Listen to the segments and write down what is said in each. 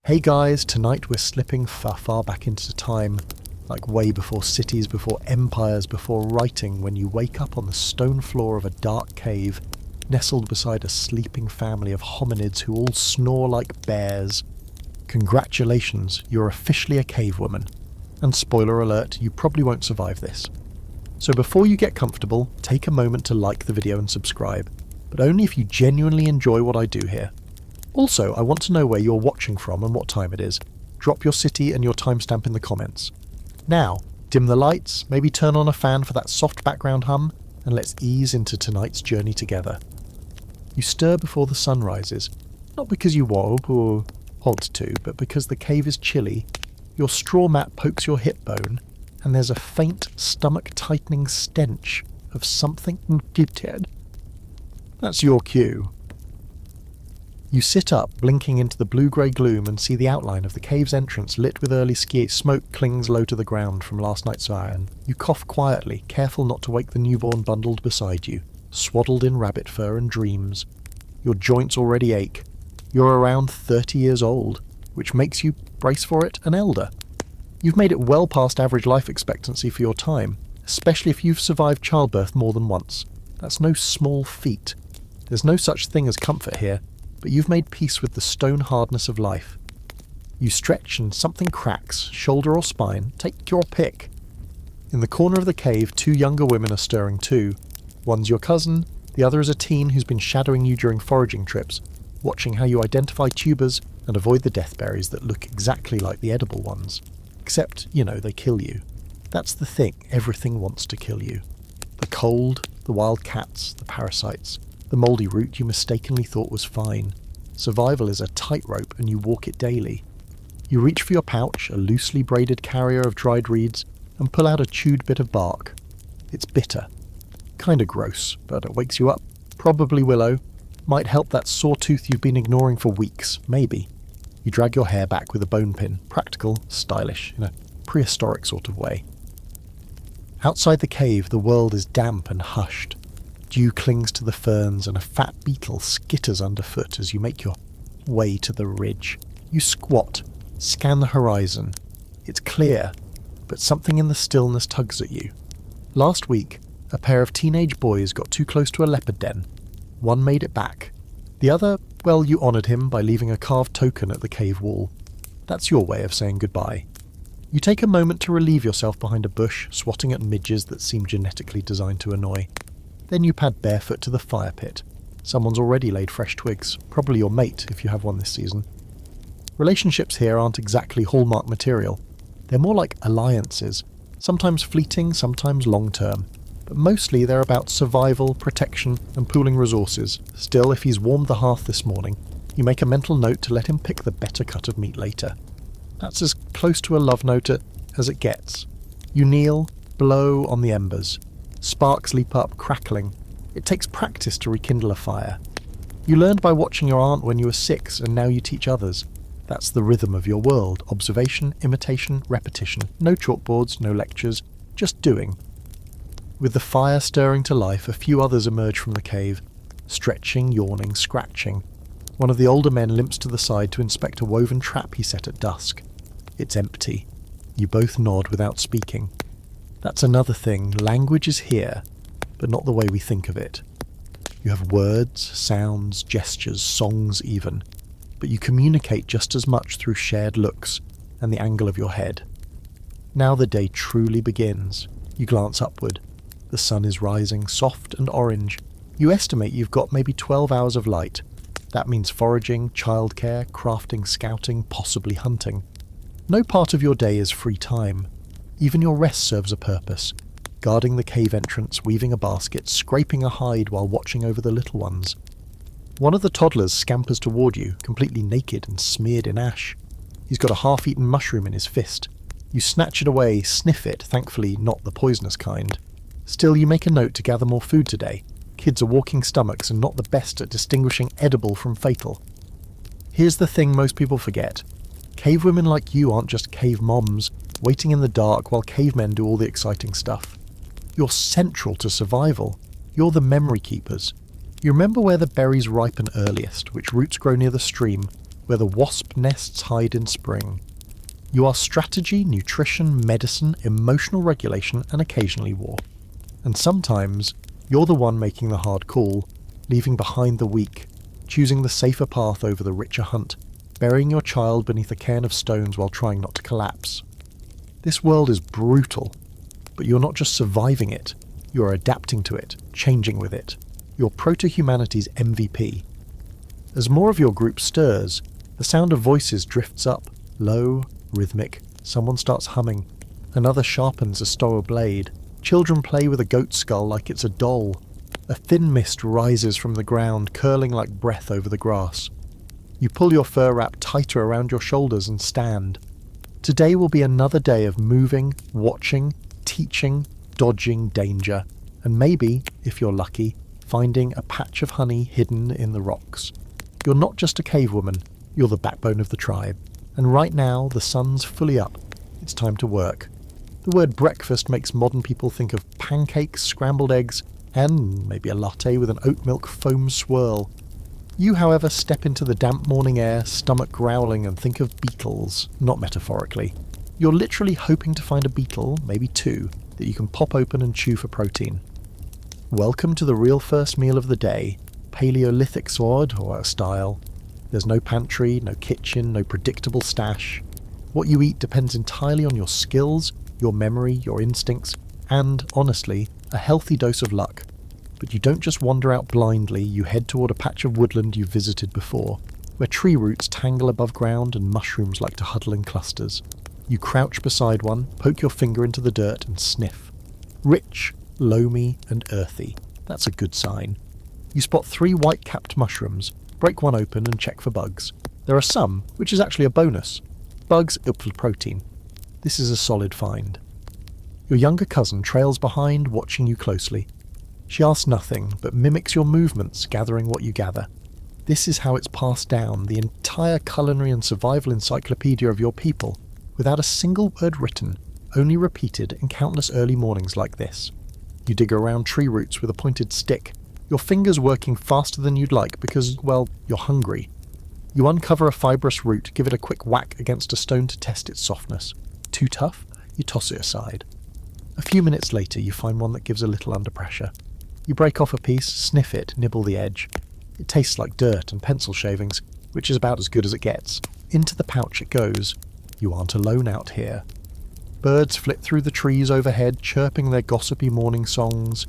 Hey guys, tonight we're slipping far back into time, like way before cities, before empires, before writing, when you wake up on the stone floor of a dark cave, nestled beside a sleeping family of hominids who all snore like bears. Congratulations, you're officially a cave woman. And spoiler alert, you probably won't survive this. So before you get comfortable, take a moment to like the video and subscribe, but only if you genuinely enjoy what I do here. Also, I want to know where you're watching from and what time it is. Drop your city and your timestamp in the comments. Now, dim the lights, maybe turn on a fan for that soft background hum, and let's ease into tonight's journey together. You stir before the sun rises, not because you want to, but because the cave is chilly. Your straw mat pokes your hip bone, and there's a faint, stomach-tightening stench of something dead. That's your cue. You sit up, blinking into the blue-grey gloom, and see the outline of the cave's entrance lit with early smoke clings low to the ground from last night's iron. You cough quietly, careful not to wake the newborn bundled beside you, swaddled in rabbit fur and dreams. Your joints already ache. You're around 30 years old, which makes you, brace for it, an elder. You've made it well past average life expectancy for your time, especially if you've survived childbirth more than once. That's no small feat. There's no such thing as comfort here, but you've made peace with the stone hardness of life. You stretch and something cracks, shoulder or spine, take your pick. In the corner of the cave, two younger women are stirring too. One's your cousin, the other is a teen who's been shadowing you during foraging trips, watching how you identify tubers and avoid the deathberries that look exactly like the edible ones. Except, they kill you. That's the thing, everything wants to kill you. The cold, the wild cats, the parasites. The mouldy root you mistakenly thought was fine. Survival is a tightrope and you walk it daily. You reach for your pouch, a loosely braided carrier of dried reeds, and pull out a chewed bit of bark. It's bitter. Kinda gross, but it wakes you up. Probably willow. Might help that sore tooth you've been ignoring for weeks, maybe. You drag your hair back with a bone pin. Practical, stylish, in a prehistoric sort of way. Outside the cave, the world is damp and hushed. Dew clings to the ferns and a fat beetle skitters underfoot as you make your way to the ridge. You squat, scan the horizon. It's clear, but something in the stillness tugs at you. Last week, a pair of teenage boys got too close to a leopard den. One made it back. The other, well, you honoured him by leaving a carved token at the cave wall. That's your way of saying goodbye. You take a moment to relieve yourself behind a bush, swatting at midges that seem genetically designed to annoy. Then you pad barefoot to the fire pit. Someone's already laid fresh twigs, probably your mate if you have one this season. Relationships here aren't exactly hallmark material. They're more like alliances, sometimes fleeting, sometimes long-term. But mostly they're about survival, protection, and pooling resources. Still, if he's warmed the hearth this morning, you make a mental note to let him pick the better cut of meat later. That's as close to a love note as it gets. You kneel, blow on the embers. Sparks leap up, crackling. It takes practice to rekindle a fire. You learned by watching your aunt when you were 6, and now you teach others. That's the rhythm of your world. Observation, imitation, repetition. No chalkboards, no lectures, just doing. With the fire stirring to life, a few others emerge from the cave, stretching, yawning, scratching. One of the older men limps to the side to inspect a woven trap he set at dusk. It's empty. You both nod without speaking. That's another thing, language is here, but not the way we think of it. You have words, sounds, gestures, songs even, but you communicate just as much through shared looks and the angle of your head. Now the day truly begins. You glance upward. The sun is rising, soft and orange. You estimate you've got maybe 12 hours of light. That means foraging, childcare, crafting, scouting, possibly hunting. No part of your day is free time. Even your rest serves a purpose, guarding the cave entrance, weaving a basket, scraping a hide while watching over the little ones. One of the toddlers scampers toward you, completely naked and smeared in ash. He's got a half-eaten mushroom in his fist. You snatch it away, sniff it, thankfully not the poisonous kind. Still, you make a note to gather more food today. Kids are walking stomachs and not the best at distinguishing edible from fatal. Here's the thing most people forget. Cave women like you aren't just cave moms, waiting in the dark while cavemen do all the exciting stuff. You're central to survival. You're the memory keepers. You remember where the berries ripen earliest, which roots grow near the stream, where the wasp nests hide in spring. You are strategy, nutrition, medicine, emotional regulation, and occasionally war. And sometimes, you're the one making the hard call, leaving behind the weak, choosing the safer path over the richer hunt, burying your child beneath a cairn of stones while trying not to collapse. This world is brutal, but you're not just surviving it, you're adapting to it, changing with it. You're proto-humanity's MVP. As more of your group stirs, the sound of voices drifts up, low, rhythmic. Someone starts humming. Another sharpens a stow blade. Children play with a goat skull like it's a doll. A thin mist rises from the ground, curling like breath over the grass. You pull your fur wrap tighter around your shoulders and stand. Today will be another day of moving, watching, teaching, dodging danger, and maybe, if you're lucky, finding a patch of honey hidden in the rocks. You're not just a cave woman, you're the backbone of the tribe. And right now, the sun's fully up. It's time to work. The word breakfast makes modern people think of pancakes, scrambled eggs, and maybe a latte with an oat milk foam swirl. You, however, step into the damp morning air, stomach growling, and think of beetles, not metaphorically. You're literally hoping to find a beetle, maybe two, that you can pop open and chew for protein. Welcome to the real first meal of the day, Paleolithic sword or style. There's no pantry, no kitchen, no predictable stash. What you eat depends entirely on your skills, your memory, your instincts, and, honestly, a healthy dose of luck. But you don't just wander out blindly, you head toward a patch of woodland you've visited before, where tree roots tangle above ground and mushrooms like to huddle in clusters. You crouch beside one, poke your finger into the dirt and sniff. Rich, loamy, and earthy. That's a good sign. You spot 3 white-capped mushrooms, break one open and check for bugs. There are some, which is actually a bonus. Bugs equal protein. This is a solid find. Your younger cousin trails behind, watching you closely. She asks nothing, but mimics your movements, gathering what you gather. This is how it's passed down, the entire culinary and survival encyclopedia of your people, without a single word written, only repeated in countless early mornings like this. You dig around tree roots with a pointed stick, your fingers working faster than you'd like because, well, you're hungry. You uncover a fibrous root, give it a quick whack against a stone to test its softness. Too tough? You toss it aside. A few minutes later, you find one that gives a little under pressure. You break off a piece, sniff it, nibble the edge. It tastes like dirt and pencil shavings, which is about as good as it gets. Into the pouch it goes. You aren't alone out here. Birds flit through the trees overhead, chirping their gossipy morning songs.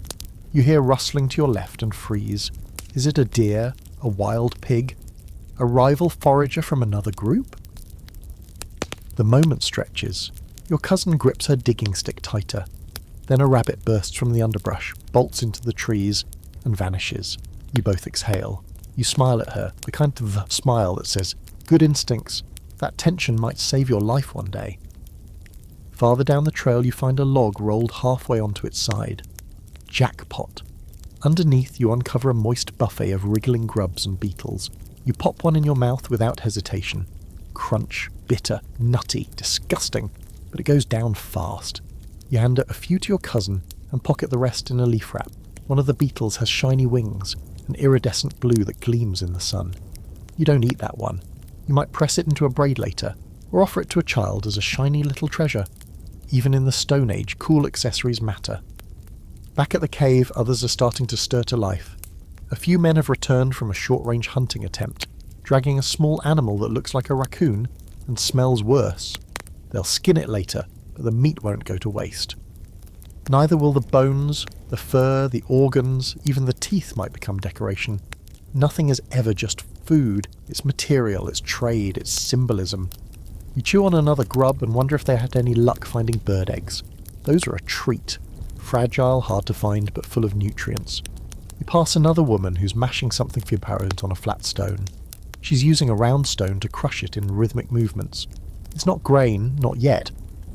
You hear rustling to your left and freeze. Is it a deer? A wild pig? A rival forager from another group? The moment stretches. Your cousin grips her digging stick tighter. Then a rabbit bursts from the underbrush, bolts into the trees, and vanishes. You both exhale. You smile at her, the kind of smile that says, "Good instincts. That tension might save your life one day." Farther down the trail you find a log rolled halfway onto its side. Jackpot. Underneath you uncover a moist buffet of wriggling grubs and beetles. You pop one in your mouth without hesitation. Crunch, bitter, nutty, disgusting, but it goes down fast. You hand a few to your cousin and pocket the rest in a leaf wrap. One of the beetles has shiny wings, an iridescent blue that gleams in the sun. You don't eat that one. You might press it into a braid later, or offer it to a child as a shiny little treasure. Even in the Stone Age, cool accessories matter. Back at the cave, others are starting to stir to life. A few men have returned from a short-range hunting attempt, dragging a small animal that looks like a raccoon and smells worse. They'll skin it later, but the meat won't go to waste. Neither will the bones, the fur, the organs, even the teeth might become decoration. Nothing is ever just food. It's material, it's trade, it's symbolism. You chew on another grub and wonder if they had any luck finding bird eggs. Those are a treat. Fragile, hard to find, but full of nutrients. You pass another woman who's mashing something for your parent on a flat stone. She's using a round stone to crush it in rhythmic movements. It's not grain, not yet,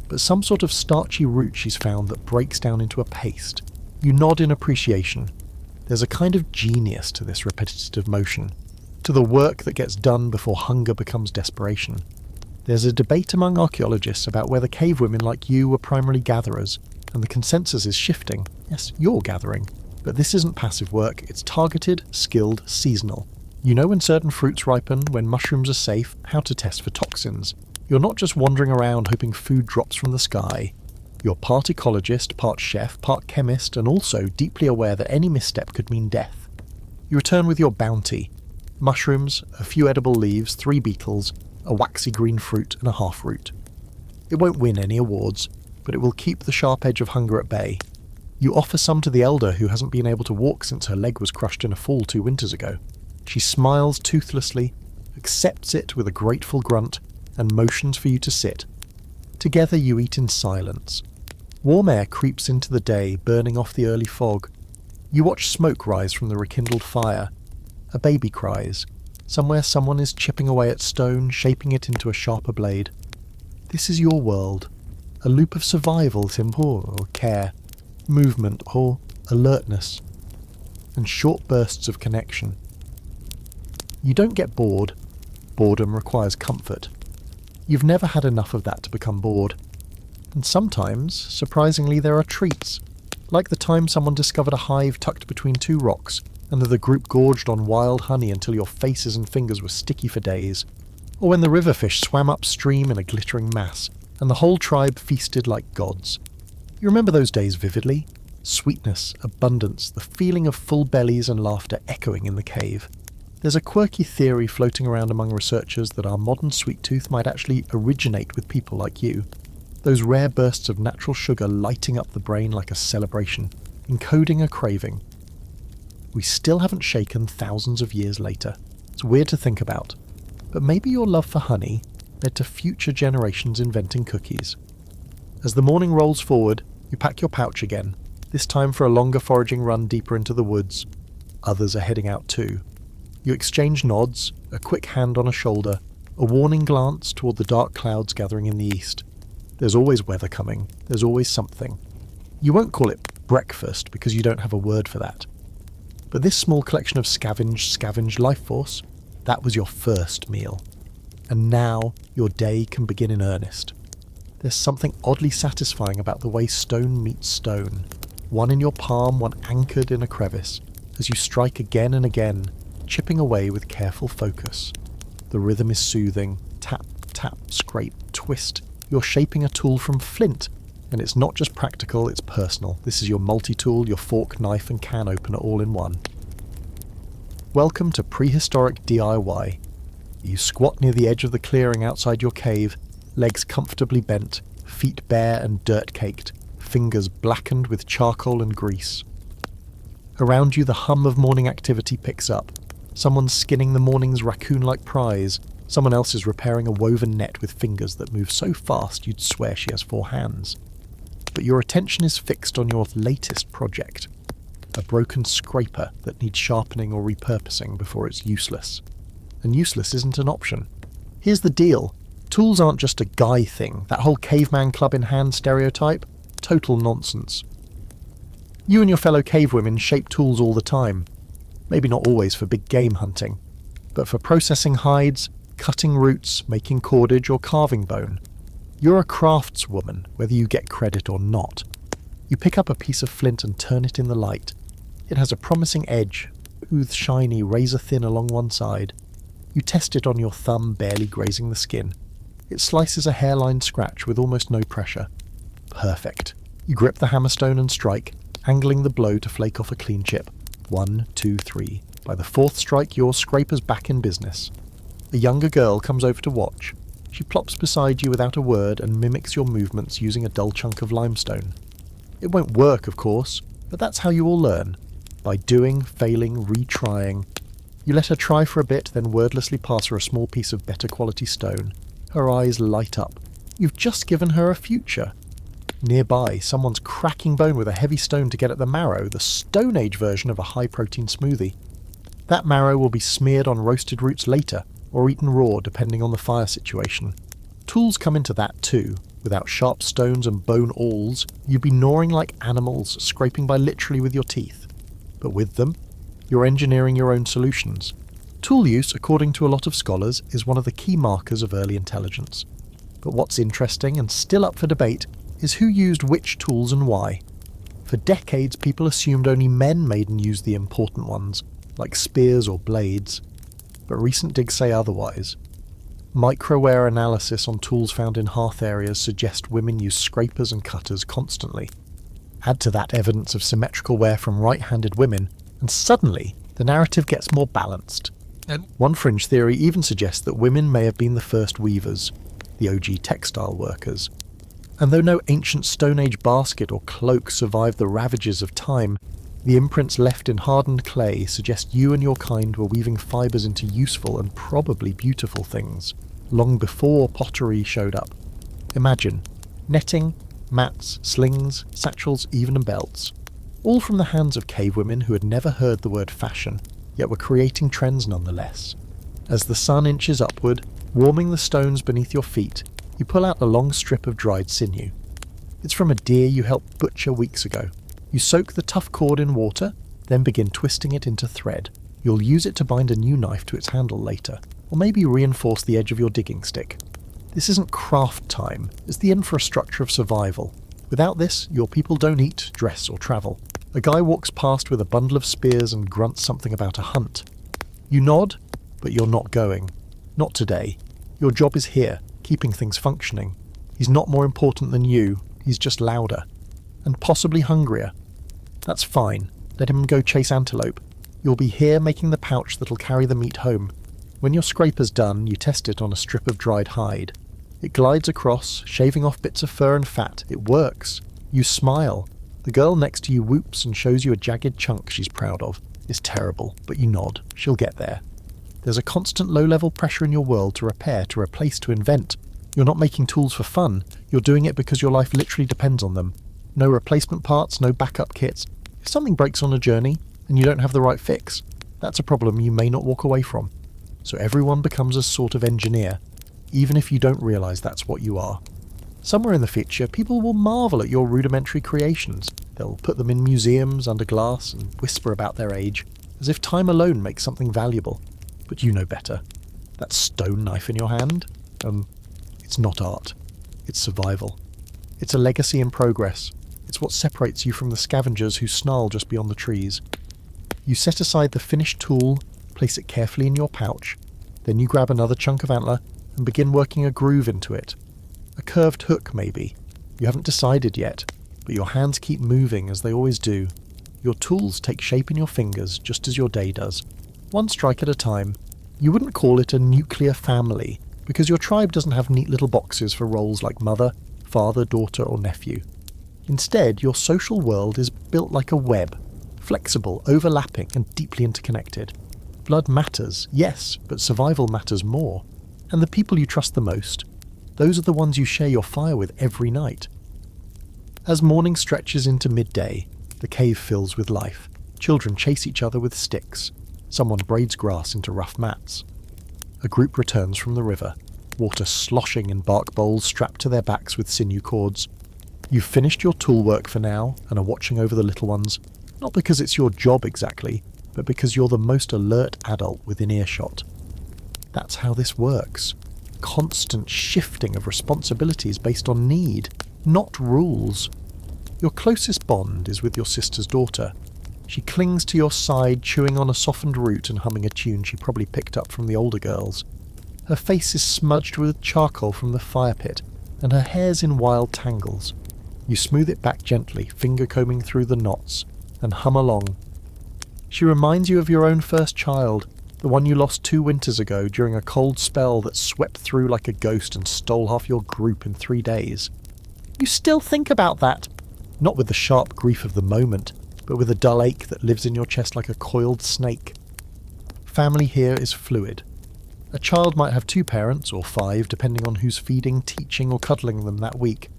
but some sort of starchy root she's found that breaks down into a paste. You nod in appreciation. There's a kind of genius to this repetitive motion, to the work that gets done before hunger becomes desperation. There's a debate among archaeologists about whether cave women like you were primarily gatherers, and the consensus is shifting. Yes, you're gathering. But this isn't passive work, it's targeted, skilled, seasonal. You know when certain fruits ripen, when mushrooms are safe, how to test for toxins. You're not just wandering around hoping food drops from the sky. You're part ecologist, part chef, part chemist, and also deeply aware that any misstep could mean death. You return with your bounty: mushrooms, a few edible leaves, 3 beetles, a waxy green fruit, and a half-root. It won't win any awards, but it will keep the sharp edge of hunger at bay. You offer some to the elder who hasn't been able to walk since her leg was crushed in a fall 2 winters ago. She smiles toothlessly, accepts it with a grateful grunt, and motions for you to sit. Together you eat in silence. Warm air creeps into the day, burning off the early fog. You watch smoke rise from the rekindled fire. A baby cries. Somewhere someone is chipping away at stone, shaping it into a sharper blade. This is your world. A loop of survival, or care, movement, or alertness, and short bursts of connection. You don't get bored. Boredom requires comfort. You've never had enough of that to become bored. And sometimes, surprisingly, there are treats. Like the time someone discovered a hive tucked between 2 rocks, and the group gorged on wild honey until your faces and fingers were sticky for days. Or when the river fish swam upstream in a glittering mass, and the whole tribe feasted like gods. You remember those days vividly? Sweetness, abundance, the feeling of full bellies and laughter echoing in the cave. There's a quirky theory floating around among researchers that our modern sweet tooth might actually originate with people like you. Those rare bursts of natural sugar lighting up the brain like a celebration, encoding a craving. We still haven't shaken thousands of years later. It's weird to think about. But maybe your love for honey led to future generations inventing cookies. As the morning rolls forward, you pack your pouch again, this time for a longer foraging run deeper into the woods. Others are heading out too. You exchange nods, a quick hand on a shoulder, a warning glance toward the dark clouds gathering in the east. There's always weather coming, there's always something. You won't call it breakfast because you don't have a word for that. But this small collection of scavenged life force, that was your first meal. And now your day can begin in earnest. There's something oddly satisfying about the way stone meets stone, one in your palm, one anchored in a crevice, as you strike again and again, chipping away with careful focus. The rhythm is soothing. Tap, tap, scrape, twist. You're shaping a tool from flint, and it's not just practical, it's personal. This is your multi-tool, your fork, knife and can opener all in one. Welcome to Prehistoric DIY. You squat near the edge of the clearing outside your cave, legs comfortably bent, feet bare and dirt-caked, fingers blackened with charcoal and grease. Around you the hum of morning activity picks up. Someone's skinning the morning's raccoon-like prize. Someone else is repairing a woven net with fingers that move so fast you'd swear she has 4 hands. But your attention is fixed on your latest project. A broken scraper that needs sharpening or repurposing before it's useless. And useless isn't an option. Here's the deal. Tools aren't just a guy thing. That whole caveman club in hand stereotype? Total nonsense. You and your fellow cavewomen shape tools all the time. Maybe not always for big game hunting, but for processing hides, cutting roots, making cordage or carving bone. You're a craftswoman, whether you get credit or not. You pick up a piece of flint and turn it in the light. It has a promising edge, smooth, shiny, razor-thin along one side. You test it on your thumb, barely grazing the skin. It slices a hairline scratch with almost no pressure. Perfect. You grip the hammerstone and strike, angling the blow to flake off a clean chip. 1, 2, 3. By the 4th strike, your scraper's back in business. A younger girl comes over to watch. She plops beside you without a word and mimics your movements using a dull chunk of limestone. It won't work, of course, but that's how you all learn. By doing, failing, retrying. You let her try for a bit, then wordlessly pass her a small piece of better quality stone. Her eyes light up. You've just given her a future. Nearby, someone's cracking bone with a heavy stone to get at the marrow, the Stone Age version of a high-protein smoothie. That marrow will be smeared on roasted roots later, or eaten raw depending on the fire situation. Tools come into that too. Without sharp stones and bone awls, you'd be gnawing like animals, scraping by literally with your teeth. But with them, you're engineering your own solutions. Tool use, according to a lot of scholars, is one of the key markers of early intelligence. But what's interesting and still up for debate is who used which tools and why. For decades, people assumed only men made and used the important ones, like spears or blades. but recent digs say otherwise. Micro-wear analysis on tools found in hearth areas suggest women use scrapers and cutters constantly. Add to that evidence of symmetrical wear from right-handed women, and suddenly the narrative gets more balanced. One fringe theory even suggests that women may have been the first weavers, the OG textile workers. And though no ancient Stone Age basket or cloak survived the ravages of time, the imprints left in hardened clay suggest you and your kind were weaving fibres into useful and probably beautiful things, long before pottery showed up. Imagine netting, mats, slings, satchels, even belts. All from the hands of cave women who had never heard the word fashion, yet were creating trends nonetheless. As the sun inches upward, warming the stones beneath your feet, you pull out a long strip of dried sinew. It's from a deer you helped butcher weeks ago. You soak the tough cord in water, then begin twisting it into thread. You'll use it to bind a new knife to its handle later, or maybe reinforce the edge of your digging stick. This isn't craft time, it's the infrastructure of survival. Without this, your people don't eat, dress, or travel. A guy walks past with a bundle of spears and grunts something about a hunt. You nod, but you're not going. Not today. Your job is here, keeping things functioning. He's not more important than you, he's just louder. And possibly hungrier. That's fine, let him go chase antelope. You'll be here making the pouch that'll carry the meat home. When your scraper's done, you test it on a strip of dried hide. It glides across, shaving off bits of fur and fat. It works. You smile. The girl next to you whoops and shows you a jagged chunk she's proud of. It's terrible, but you nod. She'll get there. There's a constant low-level pressure in your world to repair, to replace, to invent. You're not making tools for fun. You're doing it because your life literally depends on them. No replacement parts, no backup kits. If something breaks on a journey and you don't have the right fix, that's a problem you may not walk away from. So everyone becomes a sort of engineer, even if you don't realise that's what you are. Somewhere in the future, people will marvel at your rudimentary creations. They'll put them in museums under glass and whisper about their age, as if time alone makes something valuable. But you know better. That stone knife in your hand? It's not art. It's survival. It's a legacy in progress. It's what separates you from the scavengers who snarl just beyond the trees. You set aside the finished tool, place it carefully in your pouch, then you grab another chunk of antler and begin working a groove into it. A curved hook, maybe. You haven't decided yet, but your hands keep moving as they always do. Your tools take shape in your fingers just as your day does. One strike at a time. You wouldn't call it a nuclear family, because your tribe doesn't have neat little boxes for roles like mother, father, daughter, or nephew. Instead, your social world is built like a web, flexible, overlapping, and deeply interconnected. Blood matters, yes, but survival matters more. And the people you trust the most, those are the ones you share your fire with every night. As morning stretches into midday, the cave fills with life. Children chase each other with sticks. Someone braids grass into rough mats. A group returns from the river, water sloshing in bark bowls strapped to their backs with sinew cords. You've finished your tool work for now and are watching over the little ones, not because it's your job exactly, but because you're the most alert adult within earshot. That's how this works. Constant shifting of responsibilities based on need, not rules. Your closest bond is with your sister's daughter. She clings to your side, chewing on a softened root and humming a tune she probably picked up from the older girls. Her face is smudged with charcoal from the fire pit, and her hair's in wild tangles. You smooth it back gently, finger combing through the knots, and hum along. She reminds you of your own first child, the one you lost 2 winters ago during a cold spell that swept through like a ghost and stole half your group in 3 days. You still think about that, not with the sharp grief of the moment, but with a dull ache that lives in your chest like a coiled snake. Family here is fluid. A child might have 2 parents, or 5, depending on who's feeding, teaching, or cuddling them that week.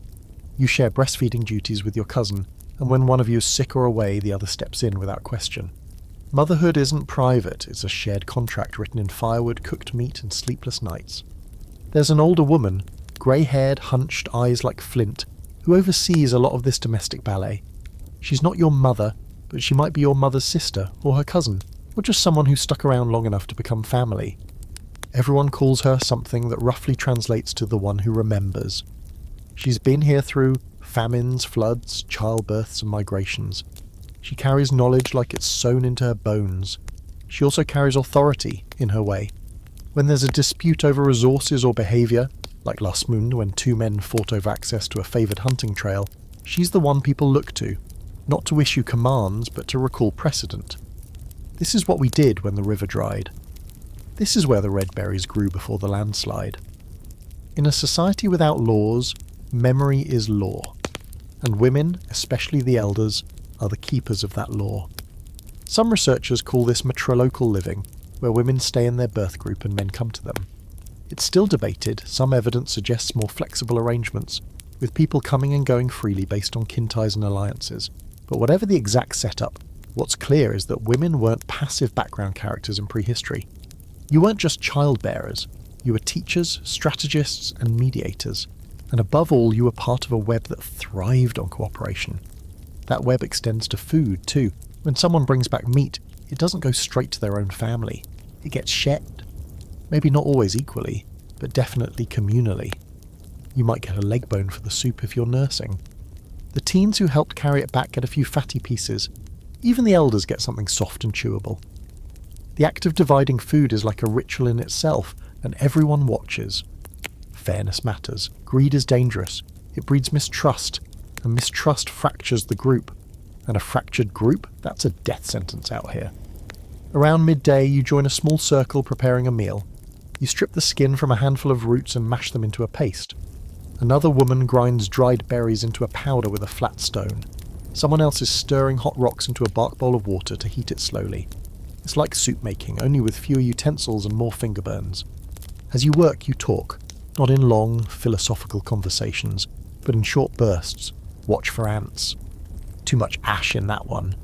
You share breastfeeding duties with your cousin, and when one of you is sick or away, the other steps in without question. Motherhood isn't private, it's a shared contract written in firewood, cooked meat, and sleepless nights. There's an older woman, grey-haired, hunched, eyes like flint, who oversees a lot of this domestic ballet. She's not your mother, but she might be your mother's sister, or her cousin, or just someone who stuck around long enough to become family. Everyone calls her something that roughly translates to the one who remembers. She's been here through famines, floods, childbirths, and migrations. She carries knowledge like it's sewn into her bones. She also carries authority, in her way, When there's a dispute over resources or behaviour, like last moon when two men fought over access to a favoured hunting trail, she's the one people look to, not to issue commands but to recall precedent. This is what we did when the river dried. This is where the red berries grew before the landslide. In a society without laws, memory is law, and women, especially the elders, are the keepers of that law. Some researchers call this matrilocal living, where women stay in their birth group and men come to them. It's still debated. Some evidence suggests more flexible arrangements, with people coming and going freely based on kin ties and alliances. But whatever the exact setup, what's clear is that women weren't passive background characters in prehistory. You weren't just childbearers. You were teachers, strategists, and mediators. And above all, you were part of a web that thrived on cooperation. That web extends to food, too. When someone brings back meat, it doesn't go straight to their own family. It gets shared. Maybe not always equally, but definitely communally. You might get a leg bone for the soup if you're nursing. The teens who helped carry it back get a few fatty pieces. Even the elders get something soft and chewable. The act of dividing food is like a ritual in itself, and everyone watches. Fairness matters. Greed is dangerous. It breeds mistrust, and mistrust fractures the group. And a fractured group? That's a death sentence out here. Around midday, you join a small circle preparing a meal. You strip the skin from a handful of roots and mash them into a paste. Another woman grinds dried berries into a powder with a flat stone. Someone else is stirring hot rocks into a bark bowl of water to heat it slowly. It's like soup making, only with fewer utensils and more finger burns. As you work, you talk, not in long, philosophical conversations, but in short bursts. Watch for ants. Too much ash in that one.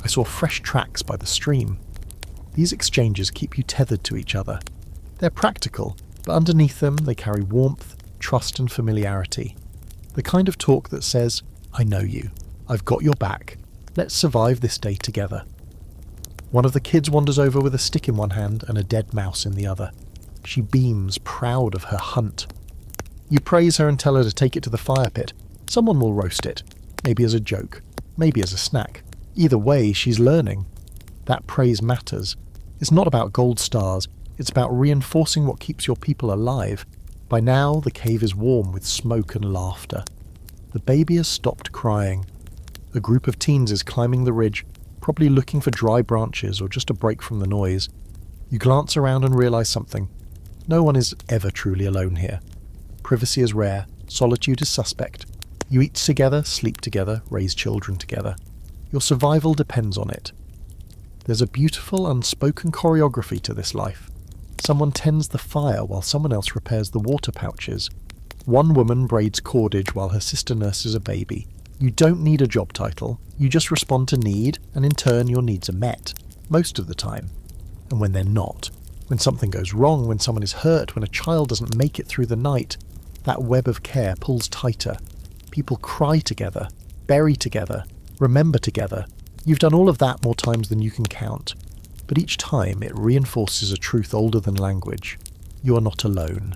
I saw fresh tracks by the stream. These exchanges keep you tethered to each other. They're practical, but underneath them they carry warmth, trust and familiarity. The kind of talk that says, I know you, I've got your back, let's survive this day together. One of the kids wanders over with a stick in one hand and a dead mouse in the other. She beams, proud of her hunt. You praise her and tell her to take it to the fire pit. Someone will roast it, maybe as a joke, maybe as a snack. Either way, she's learning. That praise matters. It's not about gold stars, it's about reinforcing what keeps your people alive. By now, the cave is warm with smoke and laughter. The baby has stopped crying. A group of teens is climbing the ridge, probably looking for dry branches or just a break from the noise. You glance around and realise something. No one is ever truly alone here. Privacy is rare, solitude is suspect. You eat together, sleep together, raise children together. Your survival depends on it. There's a beautiful unspoken choreography to this life. Someone tends the fire while someone else repairs the water pouches. One woman braids cordage while her sister nurses a baby. You don't need a job title, you just respond to need, and in turn your needs are met. Most of the time. And when they're not, when something goes wrong, when someone is hurt, when a child doesn't make it through the night, that web of care pulls tighter. People cry together, bury together, remember together. You've done all of that more times than you can count. But each time it reinforces a truth older than language. You are not alone.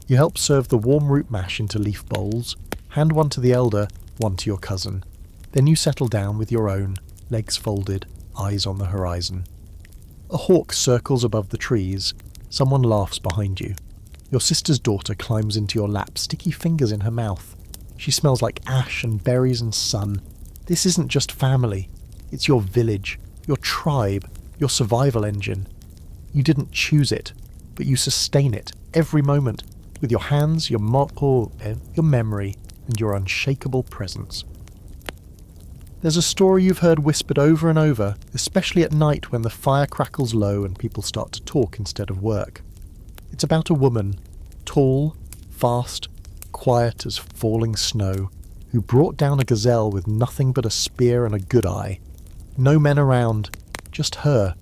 You help serve the warm root mash into leaf bowls, hand one to the elder, one to your cousin. Then you settle down with your own, legs folded, eyes on the horizon. A hawk circles above the trees. Someone laughs behind you. Your sister's daughter climbs into your lap, sticky fingers in her mouth. She smells like ash and berries and sun. This isn't just family. It's your village, your tribe, your survival engine. You didn't choose it, but you sustain it every moment with your hands, your memory, and your unshakable presence. There's a story you've heard whispered over and over, especially at night when the fire crackles low and people start to talk instead of work. It's about a woman, tall, fast, quiet as falling snow, who brought down a gazelle with nothing but a spear and a good eye. No men around, just her.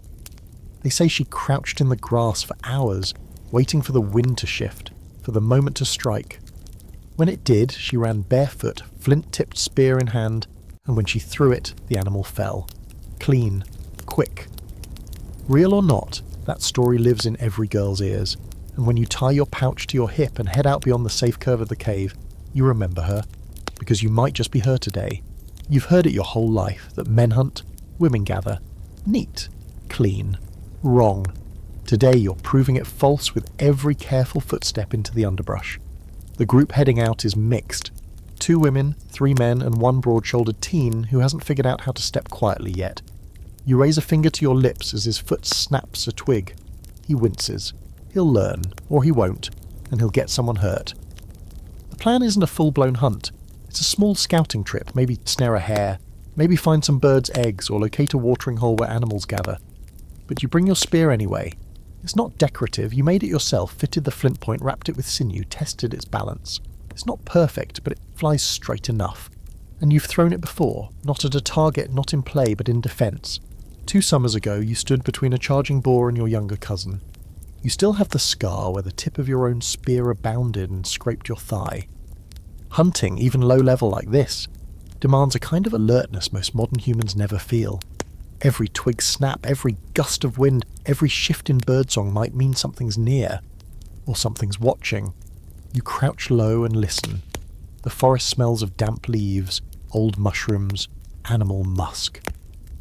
They say she crouched in the grass for hours, waiting for the wind to shift, for the moment to strike. When it did, she ran barefoot, flint-tipped spear in hand, and when she threw it, the animal fell. Clean, quick. Real or not, that story lives in every girl's ears, and when you tie your pouch to your hip and head out beyond the safe curve of the cave, you remember her, because you might just be her today. You've heard it your whole life, that men hunt, women gather. Neat. Clean. Wrong. Today you're proving it false with every careful footstep into the underbrush. The group heading out is mixed. 2 women, 3 men, and 1 broad-shouldered teen who hasn't figured out how to step quietly yet. You raise a finger to your lips as his foot snaps a twig. He winces. He'll learn, or he won't, and he'll get someone hurt. The plan isn't a full-blown hunt. It's a small scouting trip, maybe snare a hare, maybe find some birds' eggs or locate a watering hole where animals gather. But you bring your spear anyway. It's not decorative, you made it yourself, fitted the flint point, wrapped it with sinew, tested its balance. It's not perfect, but it flies straight enough. And you've thrown it before, not at a target, not in play, but in defence. 2 summers ago you stood between a charging boar and your younger cousin. You still have the scar where the tip of your own spear rebounded and scraped your thigh. Hunting, even low level like this, demands a kind of alertness most modern humans never feel. Every twig snap, every gust of wind, every shift in birdsong might mean something's near, or something's watching. You crouch low and listen. The forest smells of damp leaves, old mushrooms, animal musk.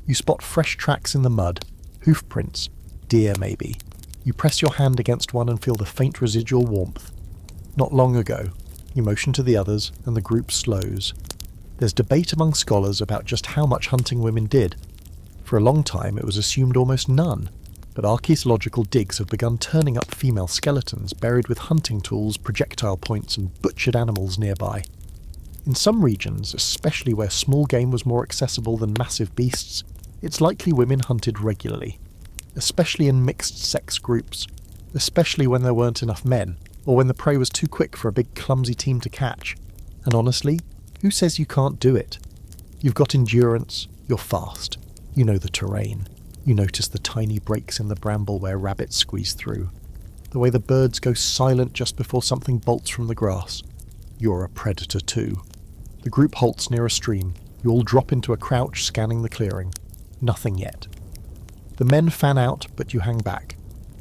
You spot fresh tracks in the mud, hoof prints, deer maybe. You press your hand against one and feel the faint residual warmth. Not long ago. You motion to the others, and the group slows. There's debate among scholars about just how much hunting women did. For a long time it was assumed almost none, but archaeological digs have begun turning up female skeletons buried with hunting tools, projectile points, and butchered animals nearby. In some regions, especially where small game was more accessible than massive beasts, it's likely women hunted regularly, especially in mixed-sex groups, especially when there weren't enough men, or when the prey was too quick for a big clumsy team to catch. And honestly, who says you can't do it? You've got endurance, you're fast. You know the terrain. You notice the tiny breaks in the bramble where rabbits squeeze through. The way the birds go silent just before something bolts from the grass. You're a predator too. The group halts near a stream. You all drop into a crouch, scanning the clearing. Nothing yet. The men fan out, but you hang back.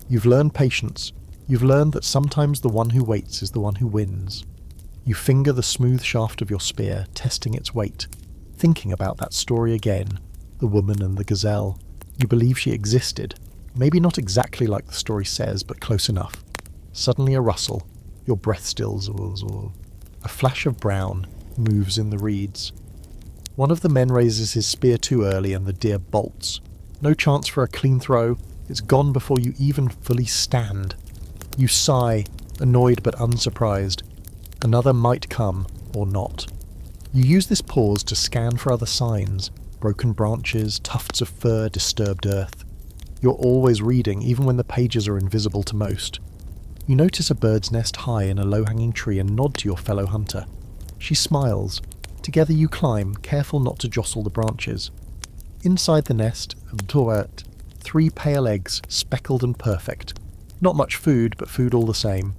You've learned patience. You've learned that sometimes the one who waits is the one who wins. You finger the smooth shaft of your spear, testing its weight, thinking about that story again. The woman and the gazelle. You believe she existed. Maybe not exactly like the story says, but close enough. Suddenly a rustle. Your breath stills. A flash of brown moves in the reeds. One of the men raises his spear too early and the deer bolts. No chance for a clean throw. It's gone before you even fully stand. You sigh, annoyed but unsurprised. Another might come, or not. You use this pause to scan for other signs. Broken branches, tufts of fur, disturbed earth. You're always reading, even when the pages are invisible to most. You notice a bird's nest high in a low-hanging tree and nod to your fellow hunter. She smiles. Together you climb, careful not to jostle the branches. Inside the nest, 3 pale eggs, speckled and perfect. Not much food, but food all the same.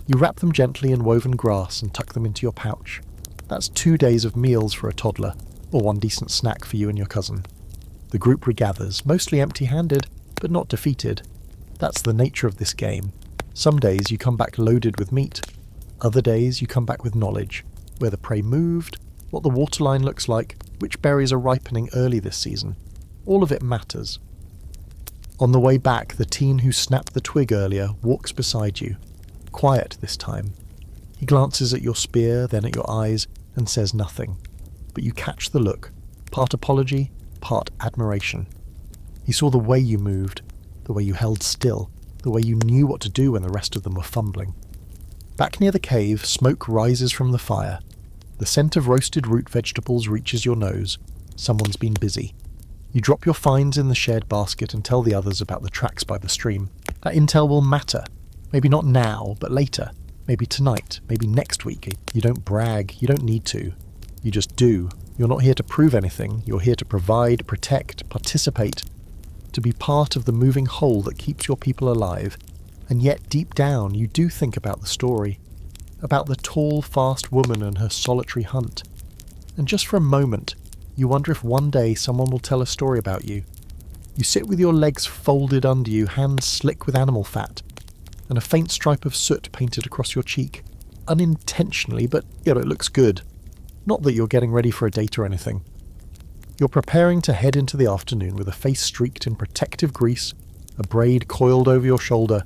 You wrap them gently in woven grass and tuck them into your pouch. That's 2 days of meals for a toddler, or 1 decent snack for you and your cousin. The group regathers, mostly empty-handed, but not defeated. That's the nature of this game. Some days you come back loaded with meat. Other days you come back with knowledge. Where the prey moved, what the waterline looks like, which berries are ripening early this season. All of it matters. On the way back, the teen who snapped the twig earlier walks beside you. Quiet this time. He glances at your spear, then at your eyes, and says nothing. But you catch the look, part apology, part admiration. He saw the way you moved, the way you held still, the way you knew what to do when the rest of them were fumbling. Back near the cave, smoke rises from the fire. The scent of roasted root vegetables reaches your nose. Someone's been busy. You drop your finds in the shared basket and tell the others about the tracks by the stream. That intel will matter. Maybe not now, but later. Maybe tonight, maybe next week. You don't brag, you don't need to. You just do. You're not here to prove anything. You're here to provide, protect, participate. To be part of the moving whole that keeps your people alive. And yet, deep down, you do think about the story. About the tall, fast woman and her solitary hunt. And just for a moment, you wonder if one day someone will tell a story about you. You sit with your legs folded under you, hands slick with animal fat, and a faint stripe of soot painted across your cheek. Unintentionally, but it looks good. Not that you're getting ready for a date or anything. You're preparing to head into the afternoon with a face streaked in protective grease, a braid coiled over your shoulder,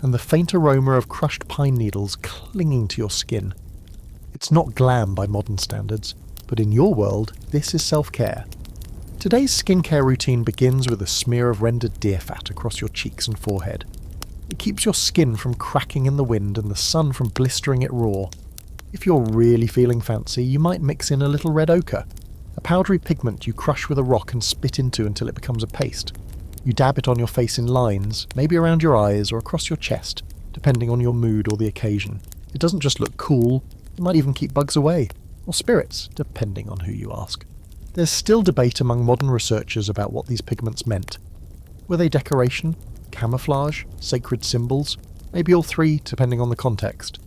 and the faint aroma of crushed pine needles clinging to your skin. It's not glam by modern standards, but in your world, this is self-care. Today's skincare routine begins with a smear of rendered deer fat across your cheeks and forehead. It keeps your skin from cracking in the wind and the sun from blistering it raw. If you're really feeling fancy, you might mix in a little red ochre, a powdery pigment you crush with a rock and spit into until it becomes a paste. You dab it on your face in lines, maybe around your eyes or across your chest, depending on your mood or the occasion. It doesn't just look cool, it might even keep bugs away, or spirits, depending on who you ask. There's still debate among modern researchers about what these pigments meant. Were they decoration, camouflage, sacred symbols? Maybe all three, depending on the context.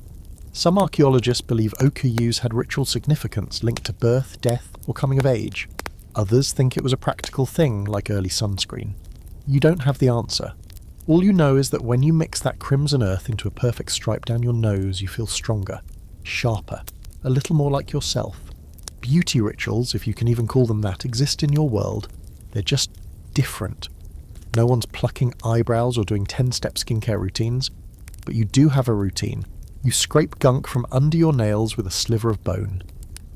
Some archaeologists believe ochre use had ritual significance linked to birth, death, or coming of age. Others think it was a practical thing, like early sunscreen. You don't have the answer. All you know is that when you mix that crimson earth into a perfect stripe down your nose, you feel stronger, sharper, a little more like yourself. Beauty rituals, if you can even call them that, exist in your world. They're just different. No one's plucking eyebrows or doing 10-step skincare routines, but you do have a routine. You scrape gunk from under your nails with a sliver of bone.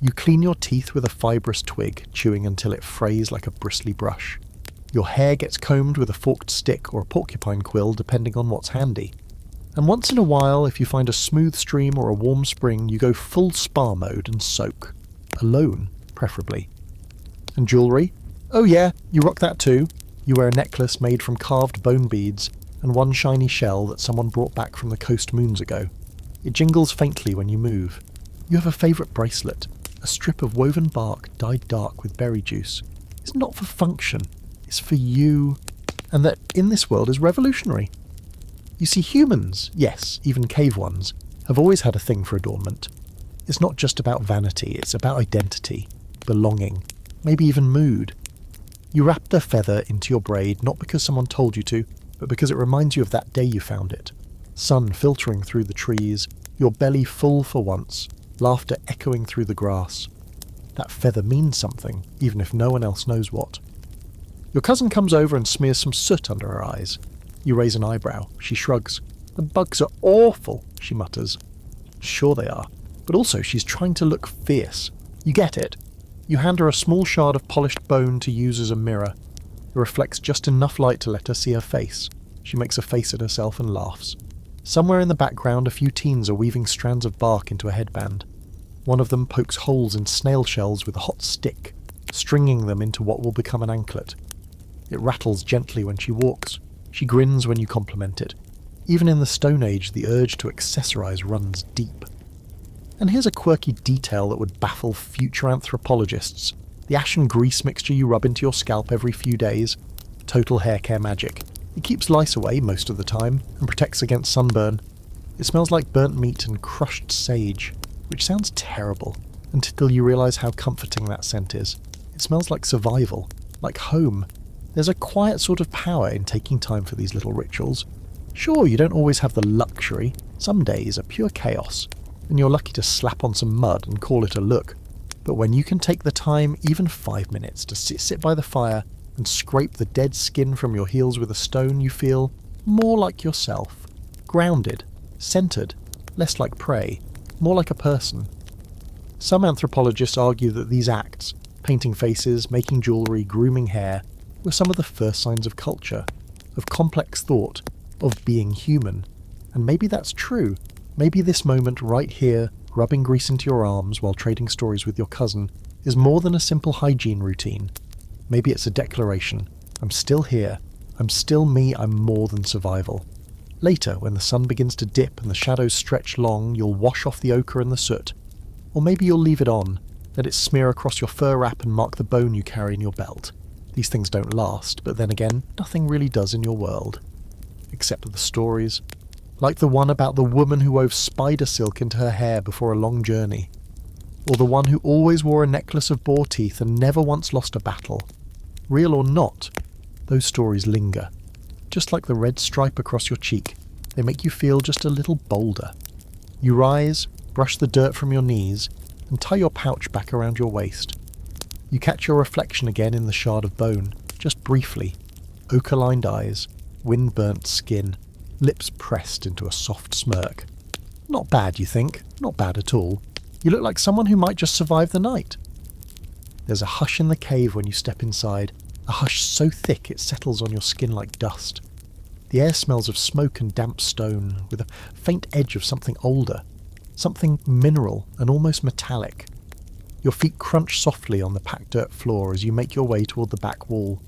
You clean your teeth with a fibrous twig, chewing until it frays like a bristly brush. Your hair gets combed with a forked stick or a porcupine quill, depending on what's handy. And once in a while, if you find a smooth stream or a warm spring, you go full spa mode and soak. Alone, preferably. And jewellery? Oh yeah, you rock that too. You wear a necklace made from carved bone beads and one shiny shell that someone brought back from the coast moons ago. It jingles faintly when you move. You have a favourite bracelet, a strip of woven bark dyed dark with berry juice. It's not for function, it's for you, and that in this world is revolutionary. You see, humans, yes, even cave ones, have always had a thing for adornment. It's not just about vanity, it's about identity, belonging, maybe even mood. You wrap the feather into your braid not because someone told you to, but because it reminds you of that day you found it. Sun filtering through the trees, your belly full for once, laughter echoing through the grass. That feather means something, even if no one else knows what. Your cousin comes over and smears some soot under her eyes. You raise an eyebrow. She shrugs. The bugs are awful, she mutters. Sure they are, but also she's trying to look fierce. You get it. You hand her a small shard of polished bone to use as a mirror. It reflects just enough light to let her see her face. She makes a face at herself and laughs. Somewhere in the background, a few teens are weaving strands of bark into a headband. One of them pokes holes in snail shells with a hot stick, stringing them into what will become an anklet. It rattles gently when she walks. She grins when you compliment it. Even in the Stone Age, the urge to accessorize runs deep. And here's a quirky detail that would baffle future anthropologists. The ashen grease mixture you rub into your scalp every few days. Total hair care magic. It keeps lice away most of the time and protects against sunburn. It smells like burnt meat and crushed sage, which sounds terrible until you realise how comforting that scent is. It smells like survival, like home. There's a quiet sort of power in taking time for these little rituals. Sure, you don't always have the luxury. Some days are pure chaos, and you're lucky to slap on some mud and call it a look. But when you can take the time, even 5 minutes, to sit by the fire and scrape the dead skin from your heels with a stone, you feel more like yourself. Grounded, centred, less like prey, more like a person. Some anthropologists argue that these acts, painting faces, making jewellery, grooming hair, were some of the first signs of culture, of complex thought, of being human. And maybe that's true. Maybe this moment right here, rubbing grease into your arms while trading stories with your cousin, is more than a simple hygiene routine. Maybe it's a declaration. I'm still here. I'm still me. I'm more than survival. Later, when the sun begins to dip and the shadows stretch long, you'll wash off the ochre and the soot. Or maybe you'll leave it on, let it smear across your fur wrap and mark the bone you carry in your belt. These things don't last, but then again, nothing really does in your world. Except the stories. Like the one about the woman who wove spider silk into her hair before a long journey. Or the one who always wore a necklace of boar teeth and never once lost a battle. Real or not, those stories linger. Just like the red stripe across your cheek, they make you feel just a little bolder. You rise, brush the dirt from your knees, and tie your pouch back around your waist. You catch your reflection again in the shard of bone, just briefly. Ochre-lined eyes, wind-burnt skin, lips pressed into a soft smirk. Not bad, you think? Not bad at all. You look like someone who might just survive the night. There's a hush in the cave when you step inside, a hush so thick it settles on your skin like dust. The air smells of smoke and damp stone, with a faint edge of something older, something mineral and almost metallic. Your feet crunch softly on the packed dirt floor as you make your way toward the back wall,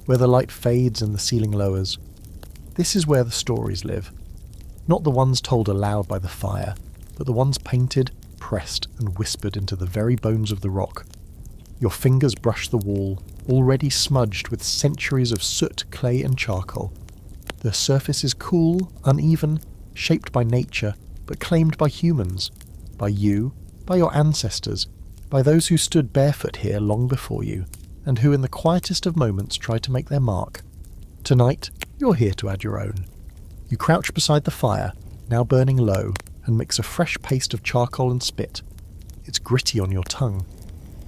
where the light fades and the ceiling lowers. This is where the stories live. Not the ones told aloud by the fire, but the ones painted, pressed, and whispered into the very bones of the rock. Your fingers brush the wall, already smudged with centuries of soot, clay, and charcoal. The surface is cool, uneven, shaped by nature, but claimed by humans. By you, by your ancestors, by those who stood barefoot here long before you, and who in the quietest of moments tried to make their mark. Tonight, you're here to add your own. You crouch beside the fire, now burning low, and mix a fresh paste of charcoal and spit. It's gritty on your tongue.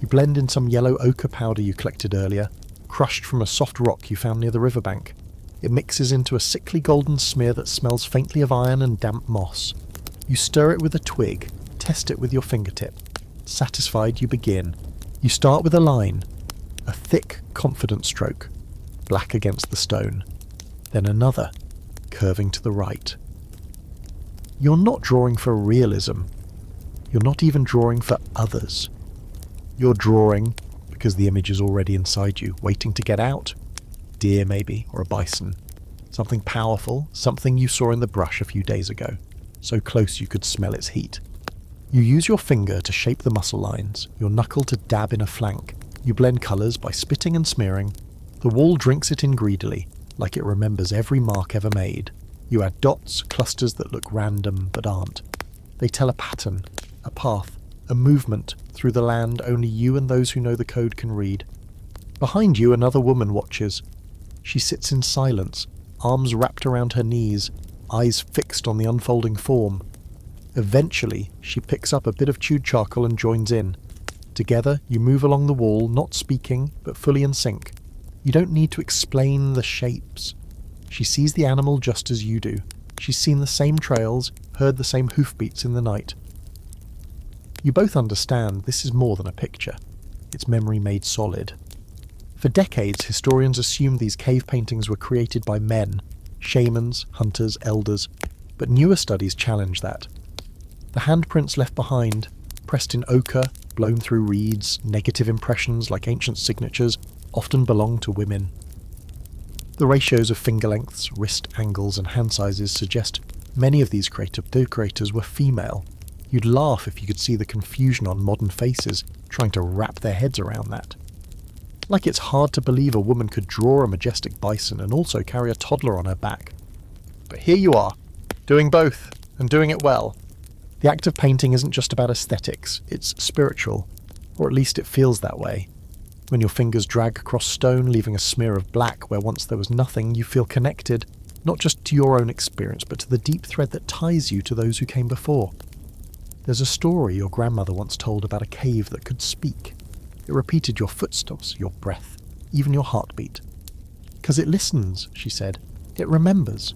You blend in some yellow ochre powder you collected earlier, crushed from a soft rock you found near the riverbank. It mixes into a sickly golden smear that smells faintly of iron and damp moss. You stir it with a twig, test it with your fingertip. Satisfied, you begin. You start with a line, a thick, confident stroke, black against the stone. Then another, curving to the right. You're not drawing for realism. You're not even drawing for others. You're drawing because the image is already inside you, waiting to get out. Deer maybe, or a bison. Something powerful, something you saw in the brush a few days ago, so close you could smell its heat. You use your finger to shape the muscle lines, your knuckle to dab in a flank. You blend colours by spitting and smearing. The wall drinks it in greedily, like it remembers every mark ever made. You add dots, clusters that look random but aren't. They tell a pattern, a path, a movement through the land only you and those who know the code can read. Behind you, another woman watches. She sits in silence, arms wrapped around her knees, eyes fixed on the unfolding form. Eventually, she picks up a bit of chewed charcoal and joins in. Together, you move along the wall, not speaking, but fully in sync. You don't need to explain the shapes. She sees the animal just as you do. She's seen the same trails, heard the same hoofbeats in the night. You both understand this is more than a picture. It's memory made solid. For decades, historians assumed these cave paintings were created by men, shamans, hunters, elders, but newer studies challenge that. The handprints left behind, pressed in ochre, blown through reeds, negative impressions like ancient signatures, often belong to women. The ratios of finger lengths, wrist angles, and hand sizes suggest many of these creators were female. You'd laugh if you could see the confusion on modern faces trying to wrap their heads around that. Like it's hard to believe a woman could draw a majestic bison and also carry a toddler on her back. But here you are, doing both, and doing it well. The act of painting isn't just about aesthetics, it's spiritual, or at least it feels that way. When your fingers drag across stone, leaving a smear of black where once there was nothing, you feel connected, not just to your own experience, but to the deep thread that ties you to those who came before. There's a story your grandmother once told about a cave that could speak. It repeated your footsteps, your breath, even your heartbeat. 'Cause it listens, she said. It remembers.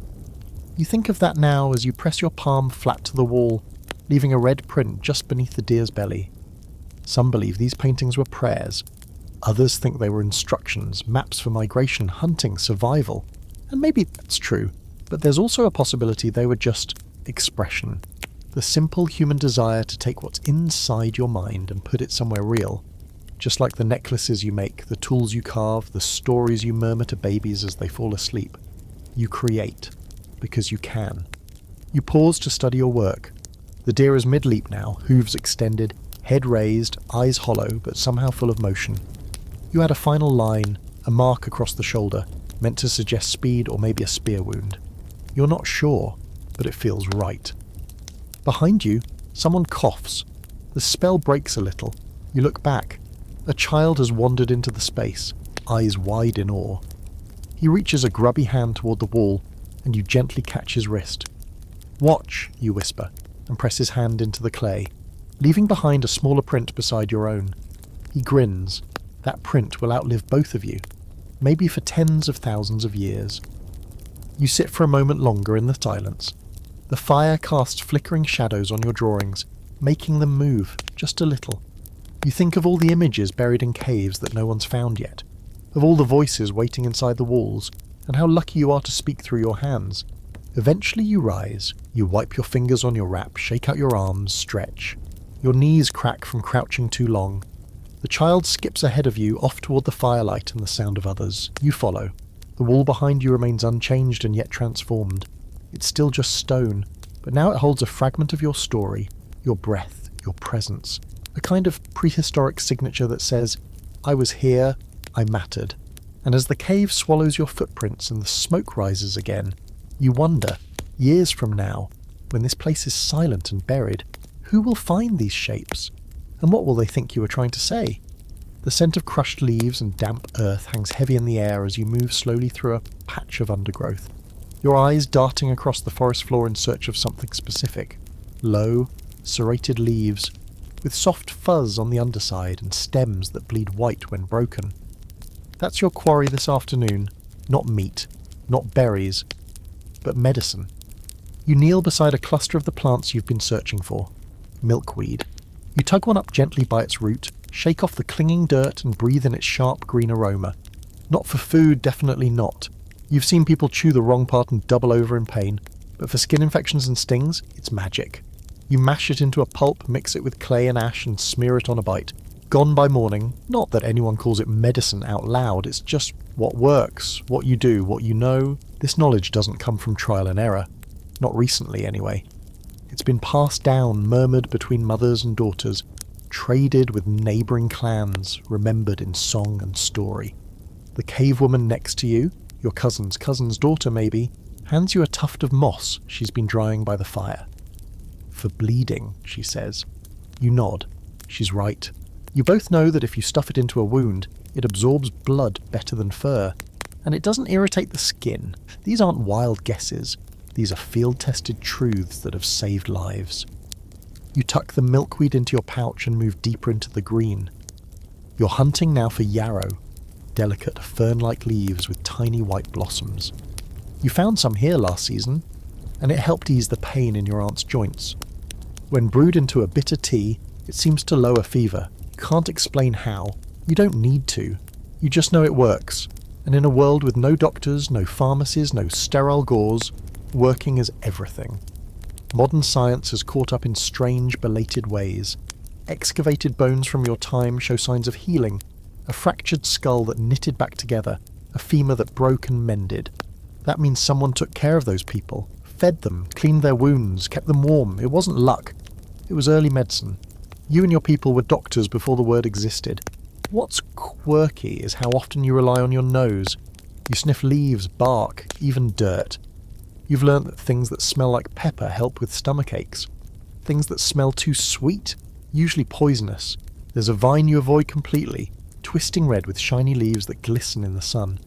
You think of that now as you press your palm flat to the wall, leaving a red print just beneath the deer's belly. Some believe these paintings were prayers. Others think they were instructions, maps for migration, hunting, survival. And maybe that's true, but there's also a possibility they were just expression. The simple human desire to take what's inside your mind and put it somewhere real. Just like the necklaces you make, the tools you carve, the stories you murmur to babies as they fall asleep. You create, because you can. You pause to study your work. The deer is mid-leap now, hooves extended, head raised, eyes hollow, but somehow full of motion. You add a final line, a mark across the shoulder, meant to suggest speed or maybe a spear wound. You're not sure, but it feels right. Behind you, someone coughs. The spell breaks a little. You look back. A child has wandered into the space, eyes wide in awe. He reaches a grubby hand toward the wall, and you gently catch his wrist. "Watch," you whisper, and press his hand into the clay, leaving behind a smaller print beside your own. He grins. That print will outlive both of you, maybe for tens of thousands of years. You sit for a moment longer in the silence. The fire casts flickering shadows on your drawings, making them move, just a little. You think of all the images buried in caves that no one's found yet, of all the voices waiting inside the walls, and how lucky you are to speak through your hands. Eventually you rise, you wipe your fingers on your wrap, shake out your arms, stretch. Your knees crack from crouching too long. The child skips ahead of you off toward the firelight and the sound of others. You follow. The wall behind you remains unchanged and yet transformed. It's still just stone, but now it holds a fragment of your story, your breath, your presence. A kind of prehistoric signature that says, I was here, I mattered. And as the cave swallows your footprints and the smoke rises again, you wonder, years from now, when this place is silent and buried, who will find these shapes? And what will they think you were trying to say? The scent of crushed leaves and damp earth hangs heavy in the air as you move slowly through a patch of undergrowth, your eyes darting across the forest floor in search of something specific. Low, serrated leaves, with soft fuzz on the underside and stems that bleed white when broken. That's your quarry this afternoon. Not meat, not berries, but medicine. You kneel beside a cluster of the plants you've been searching for. Milkweed. You tug one up gently by its root, shake off the clinging dirt and breathe in its sharp green aroma. Not for food, definitely not. You've seen people chew the wrong part and double over in pain, but for skin infections and stings, it's magic. You mash it into a pulp, mix it with clay and ash and smear it on a bite. Gone by morning, not that anyone calls it medicine out loud, it's just what works, what you do, what you know. This knowledge doesn't come from trial and error. Not recently, anyway. It's been passed down, murmured between mothers and daughters, traded with neighbouring clans, remembered in song and story. The cave woman next to you, your cousin's daughter maybe, hands you a tuft of moss she's been drying by the fire. For bleeding, she says. You nod. She's right. You both know that if you stuff it into a wound, it absorbs blood better than fur, and it doesn't irritate the skin. These aren't wild guesses. These are field-tested truths that have saved lives. You tuck the milkweed into your pouch and move deeper into the green. You're hunting now for yarrow, delicate fern-like leaves with tiny white blossoms. You found some here last season, and it helped ease the pain in your aunt's joints. When brewed into a bitter tea, it seems to lower fever. You can't explain how. You don't need to. You just know it works. And in a world with no doctors, no pharmacies, no sterile gauze, working is everything. Modern science has caught up in strange, belated ways. Excavated bones from your time show signs of healing. A fractured skull that knitted back together. A femur that broke and mended. That means someone took care of those people. Fed them, cleaned their wounds, kept them warm. It wasn't luck. It was early medicine. You and your people were doctors before the word existed. What's quirky is how often you rely on your nose. You sniff leaves, bark, even dirt. You've learnt that things that smell like pepper help with stomach aches. Things that smell too sweet, usually poisonous. There's a vine you avoid completely, twisting red with shiny leaves that glisten in the sun.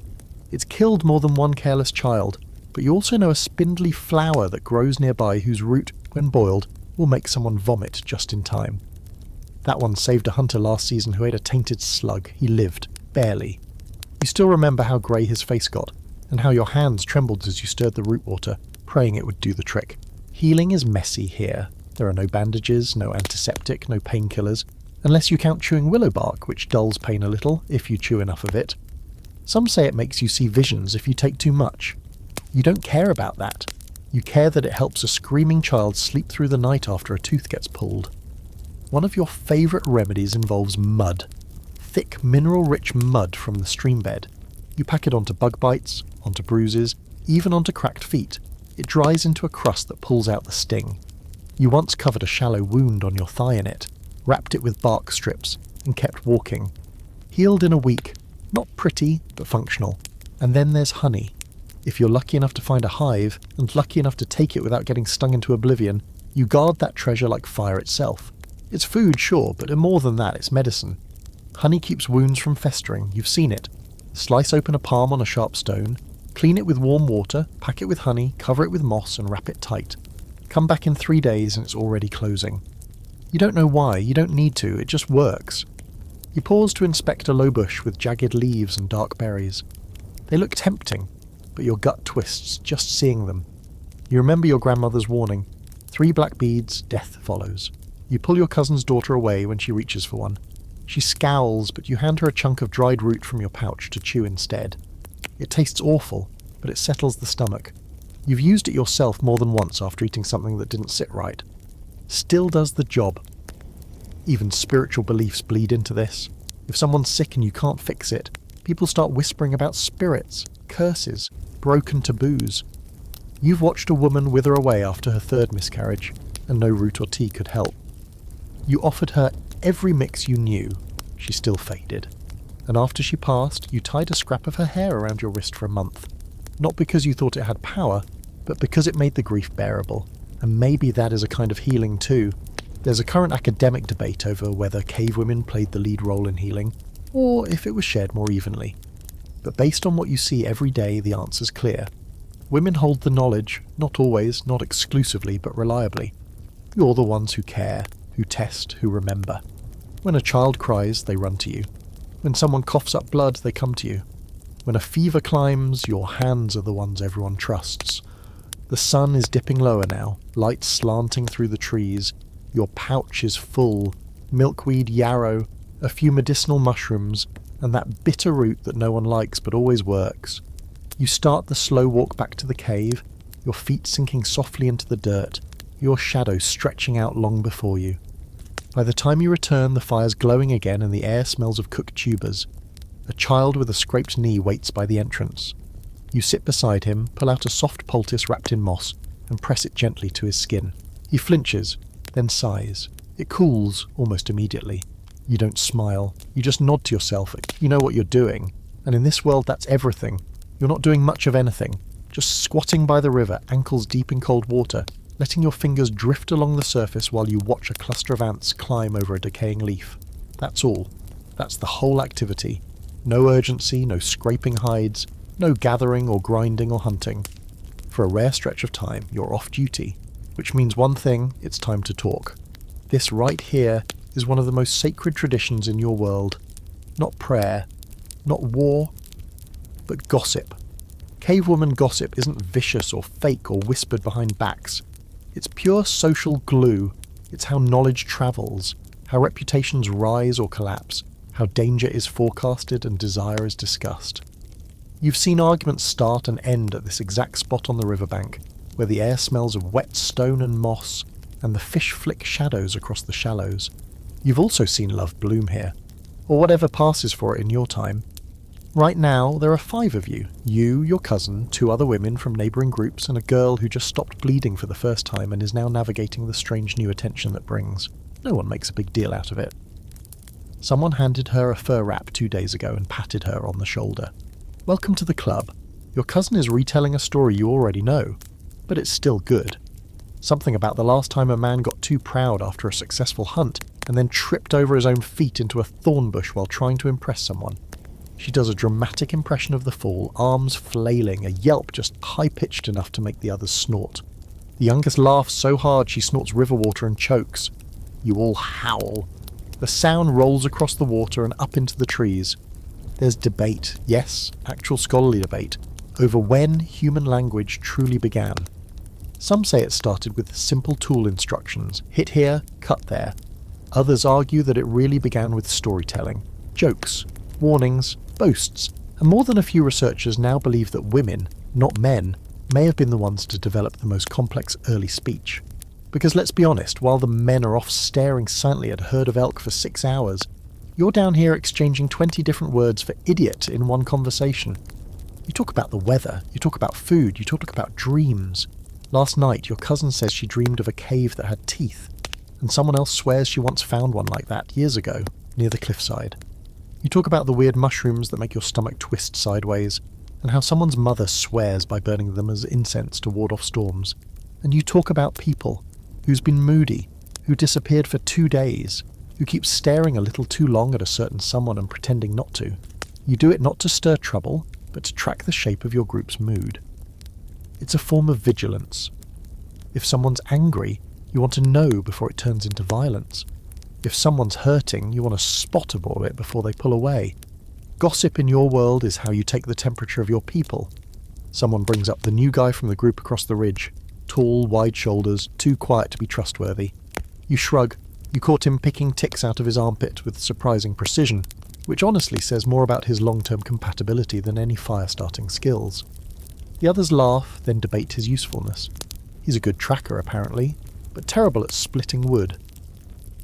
It's killed more than one careless child, but you also know a spindly flower that grows nearby whose root, when boiled, will make someone vomit just in time. That one saved a hunter last season who ate a tainted slug. He lived, barely. You still remember how grey his face got, and how your hands trembled as you stirred the root water, praying it would do the trick. Healing is messy here. There are no bandages, no antiseptic, no painkillers, unless you count chewing willow bark, which dulls pain a little, if you chew enough of it. Some say it makes you see visions if you take too much. You don't care about that. You care that it helps a screaming child sleep through the night after a tooth gets pulled. One of your favourite remedies involves mud. Thick, mineral-rich mud from the stream bed. You pack it onto bug bites, onto bruises, even onto cracked feet. It dries into a crust that pulls out the sting. You once covered a shallow wound on your thigh in it, wrapped it with bark strips, and kept walking. Healed in a week. Not pretty, but functional. And then there's honey. If you're lucky enough to find a hive, and lucky enough to take it without getting stung into oblivion, you guard that treasure like fire itself. It's food, sure, but more than that, it's medicine. Honey keeps wounds from festering, you've seen it. Slice open a palm on a sharp stone, clean it with warm water, pack it with honey, cover it with moss and wrap it tight. Come back in 3 days and it's already closing. You don't know why, you don't need to, it just works. You pause to inspect a low bush with jagged leaves and dark berries. They look tempting, but your gut twists just seeing them. You remember your grandmother's warning, 3 black beads, death follows. You pull your cousin's daughter away when she reaches for one. She scowls, but you hand her a chunk of dried root from your pouch to chew instead. It tastes awful, but it settles the stomach. You've used it yourself more than once after eating something that didn't sit right. Still does the job. Even spiritual beliefs bleed into this. If someone's sick and you can't fix it, people start whispering about spirits, curses, broken taboos. You've watched a woman wither away after her 3rd miscarriage, and no root or tea could help. You offered her every mix you knew. She still faded. And after she passed, you tied a scrap of her hair around your wrist for a month. Not because you thought it had power, but because it made the grief bearable. And maybe that is a kind of healing too. There's a current academic debate over whether cave women played the lead role in healing, or if it was shared more evenly. But based on what you see every day, the answer's clear. Women hold the knowledge, not always, not exclusively, but reliably. You're the ones who care, who test, who remember. When a child cries, they run to you. When someone coughs up blood, they come to you. When a fever climbs, your hands are the ones everyone trusts. The sun is dipping lower now, light slanting through the trees. Your pouch is full. Milkweed, yarrow, a few medicinal mushrooms, and that bitter root that no one likes but always works. You start the slow walk back to the cave, your feet sinking softly into the dirt, your shadow stretching out long before you. By the time you return, the fire's glowing again and the air smells of cooked tubers. A child with a scraped knee waits by the entrance. You sit beside him, pull out a soft poultice wrapped in moss, and press it gently to his skin. He flinches, then sighs. It cools almost immediately. You don't smile. You just nod to yourself. You know what you're doing. And in this world, that's everything. You're not doing much of anything. Just squatting by the river, ankles deep in cold water, letting your fingers drift along the surface while you watch a cluster of ants climb over a decaying leaf. That's all. That's the whole activity. No urgency, no scraping hides, no gathering or grinding or hunting. For a rare stretch of time, you're off duty, which means one thing, it's time to talk. This right here is one of the most sacred traditions in your world. Not prayer, not war, but gossip. Cave woman gossip isn't vicious or fake or whispered behind backs. It's pure social glue. It's how knowledge travels, how reputations rise or collapse, how danger is forecasted and desire is discussed. You've seen arguments start and end at this exact spot on the riverbank, where the air smells of wet stone and moss, and the fish flick shadows across the shallows. You've also seen love bloom here, or whatever passes for it in your time. Right now, there are 5 of you. You, your cousin, 2 other women from neighbouring groups, and a girl who just stopped bleeding for the first time and is now navigating the strange new attention that brings. No one makes a big deal out of it. Someone handed her a fur wrap 2 days ago and patted her on the shoulder. Welcome to the club. Your cousin is retelling a story you already know, but it's still good. Something about the last time a man got too proud after a successful hunt and then tripped over his own feet into a thorn bush while trying to impress someone. She does a dramatic impression of the fall, arms flailing, a yelp just high-pitched enough to make the others snort. The youngest laughs so hard she snorts river water and chokes. You all howl. The sound rolls across the water and up into the trees. There's debate, yes, actual scholarly debate, over when human language truly began. Some say it started with simple tool instructions, hit here, cut there. Others argue that it really began with storytelling, jokes, warnings, boasts, and more than a few researchers now believe that women, not men, may have been the ones to develop the most complex early speech. Because let's be honest, while the men are off staring silently at a herd of elk for 6 hours, you're down here exchanging 20 different words for idiot in one conversation. You talk about the weather, you talk about food, you talk about dreams. Last night, your cousin says she dreamed of a cave that had teeth, and someone else swears she once found one like that years ago, near the cliffside. You talk about the weird mushrooms that make your stomach twist sideways, and how someone's mother swears by burning them as incense to ward off storms. And you talk about people, who's been moody, who disappeared for 2 days, who keeps staring a little too long at a certain someone and pretending not to. You do it not to stir trouble, but to track the shape of your group's mood. It's a form of vigilance. If someone's angry, you want to know before it turns into violence. If someone's hurting, you want to spot a bit before they pull away. Gossip in your world is how you take the temperature of your people. Someone brings up the new guy from the group across the ridge. Tall, wide shoulders, too quiet to be trustworthy. You shrug. You caught him picking ticks out of his armpit with surprising precision, which honestly says more about his long-term compatibility than any fire-starting skills. The others laugh, then debate his usefulness. He's a good tracker, apparently, but terrible at splitting wood.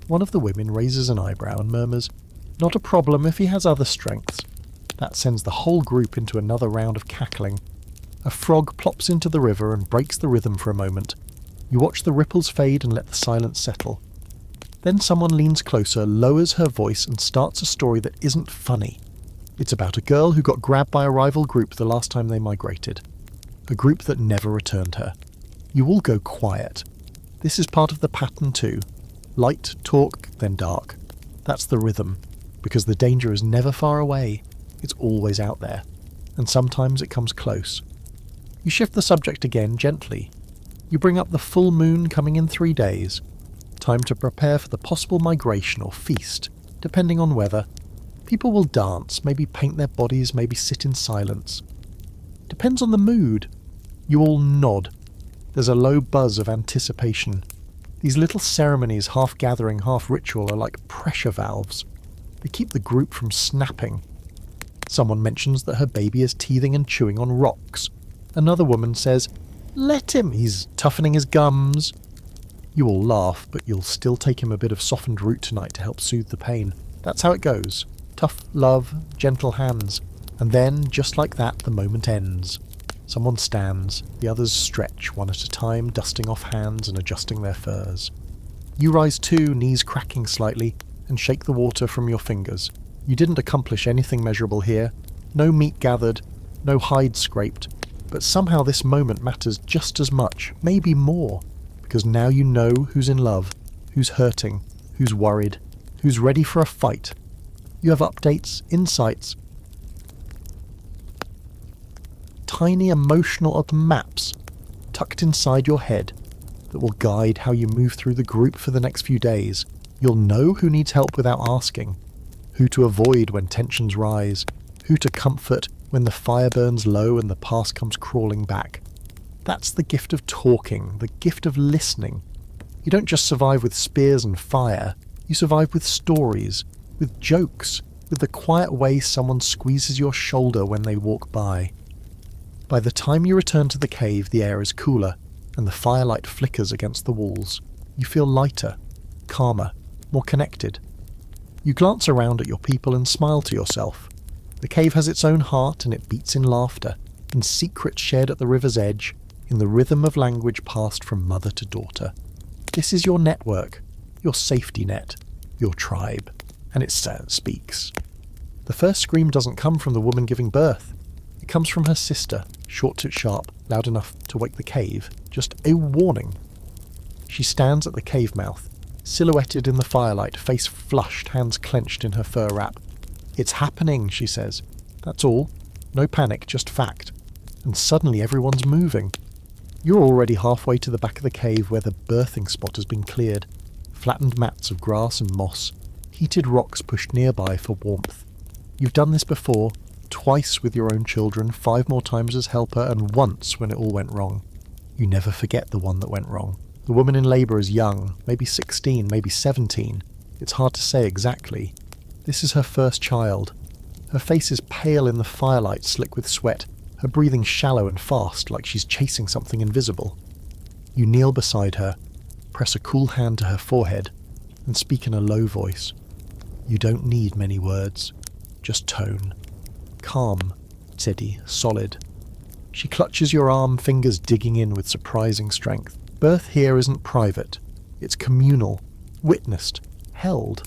One of the women raises an eyebrow and murmurs, "Not a problem if he has other strengths." That sends the whole group into another round of cackling. A frog plops into the river and breaks the rhythm for a moment. You watch the ripples fade and let the silence settle. Then someone leans closer, lowers her voice, and starts a story that isn't funny. It's about a girl who got grabbed by a rival group the last time they migrated. A group that never returned her. You all go quiet. This is part of the pattern too. Light, talk, then dark. That's the rhythm, because the danger is never far away. It's always out there, and sometimes it comes close. You shift the subject again gently. You bring up the full moon coming in 3 days. Time to prepare for the possible migration or feast, depending on weather. People will dance, maybe paint their bodies, maybe sit in silence. Depends on the mood. You all nod. There's a low buzz of anticipation. These little ceremonies, half gathering, half ritual, are like pressure valves. They keep the group from snapping. Someone mentions that her baby is teething and chewing on rocks. Another woman says, "Let him, he's toughening his gums." You all laugh, but you'll still take him a bit of softened root tonight to help soothe the pain. That's how it goes. Tough love, gentle hands. And then, just like that, the moment ends. Someone stands, the others stretch one at a time, dusting off hands and adjusting their furs. You rise too, knees cracking slightly, and shake the water from your fingers. You didn't accomplish anything measurable here. No meat gathered, no hide scraped. But somehow this moment matters just as much, maybe more. Because now you know who's in love, who's hurting, who's worried, who's ready for a fight. You have updates, insights, tiny emotional maps tucked inside your head that will guide how you move through the group for the next few days. You'll know who needs help without asking, who to avoid when tensions rise, who to comfort when the fire burns low and the past comes crawling back. That's the gift of talking, the gift of listening. You don't just survive with spears and fire, you survive with stories, with jokes, with the quiet way someone squeezes your shoulder when they walk by. By the time you return to the cave, the air is cooler, and the firelight flickers against the walls. You feel lighter, calmer, more connected. You glance around at your people and smile to yourself. The cave has its own heart, and it beats in laughter, in secrets shared at the river's edge, in the rhythm of language passed from mother to daughter. This is your network, your safety net, your tribe, and it speaks. The first scream doesn't come from the woman giving birth. It comes from her sister, short to sharp, loud enough to wake the cave, just a warning. She stands at the cave mouth, silhouetted in the firelight, face flushed, hands clenched in her fur wrap. "It's happening," she says. That's all. No panic, just fact. And suddenly everyone's moving. You're already halfway to the back of the cave where the birthing spot has been cleared. Flattened mats of grass and moss, heated rocks pushed nearby for warmth. You've done this before, twice with your own children, 5 more times as helper, and once when it all went wrong. You never forget the one that went wrong. The woman in labour is young, maybe 16, maybe 17. It's hard to say exactly. This is her first child. Her face is pale in the firelight, slick with sweat, her breathing shallow and fast, like she's chasing something invisible. You kneel beside her, press a cool hand to her forehead, and speak in a low voice. You don't need many words, just tone. Calm, steady, solid. She clutches your arm, fingers digging in with surprising strength. Birth here isn't private. It's communal, witnessed, held.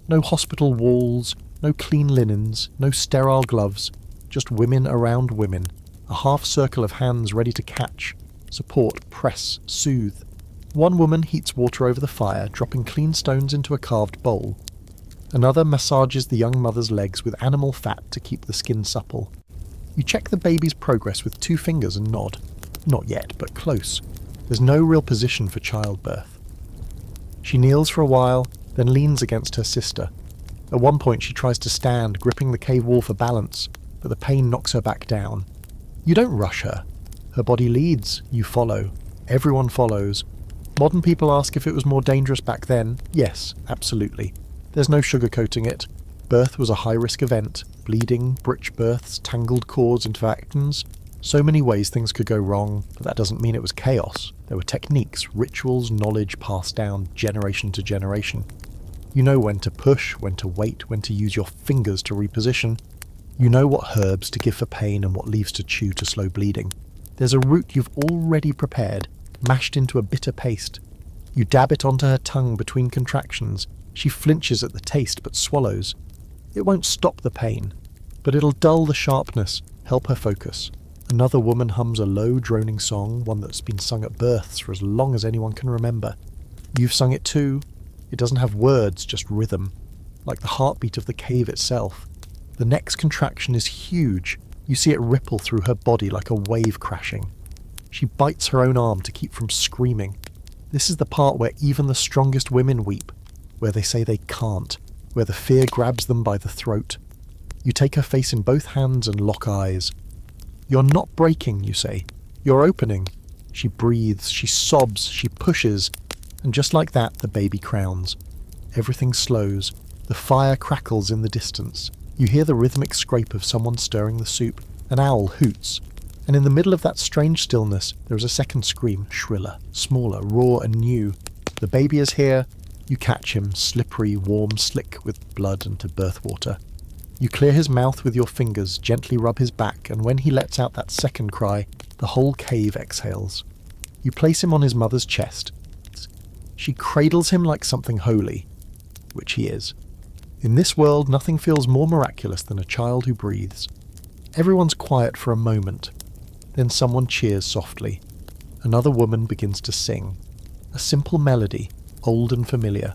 No hospital walls, no clean linens, no sterile gloves, just women around women, a half circle of hands ready to catch, support, press, soothe. One woman heats water over the fire, dropping clean stones into a carved bowl. Another massages the young mother's legs with animal fat to keep the skin supple. You check the baby's progress with 2 fingers and nod. Not yet, but close. There's no real position for childbirth. She kneels for a while, then leans against her sister. At one point she tries to stand, gripping the cave wall for balance, but the pain knocks her back down. You don't rush her. Her body leads, you follow. Everyone follows. Modern people ask if it was more dangerous back then. Yes, absolutely. There's no sugarcoating it. Birth was a high-risk event. Bleeding, breech births, tangled cords into actins. So many ways things could go wrong, but that doesn't mean it was chaos. There were techniques, rituals, knowledge passed down generation to generation. You know when to push, when to wait, when to use your fingers to reposition. You know what herbs to give for pain and what leaves to chew to slow bleeding. There's a root you've already prepared, mashed into a bitter paste. You dab it onto her tongue between contractions. She flinches at the taste but swallows. It won't stop the pain, but it'll dull the sharpness, help her focus. Another woman hums a low, droning song, one that's been sung at births for as long as anyone can remember. You've sung it too. It doesn't have words, just rhythm, like the heartbeat of the cave itself. The next contraction is huge. You see it ripple through her body like a wave crashing. She bites her own arm to keep from screaming. This is the part where even the strongest women weep, where they say they can't, where the fear grabs them by the throat. You take her face in both hands and lock eyes. You're not breaking, you say. You're opening. She breathes, she sobs, she pushes, and just like that, the baby crowns. Everything slows. The fire crackles in the distance. You hear the rhythmic scrape of someone stirring the soup. An owl hoots. And in the middle of that strange stillness, there is a second scream, shriller, smaller, raw and new. The baby is here. You catch him, slippery, warm, slick with blood and to birth water. You clear his mouth with your fingers, gently rub his back, and when he lets out that second cry, the whole cave exhales. You place him on his mother's chest. She cradles him like something holy, which he is. In this world, nothing feels more miraculous than a child who breathes. Everyone's quiet for a moment. Then someone cheers softly. Another woman begins to sing. A simple melody, old and familiar.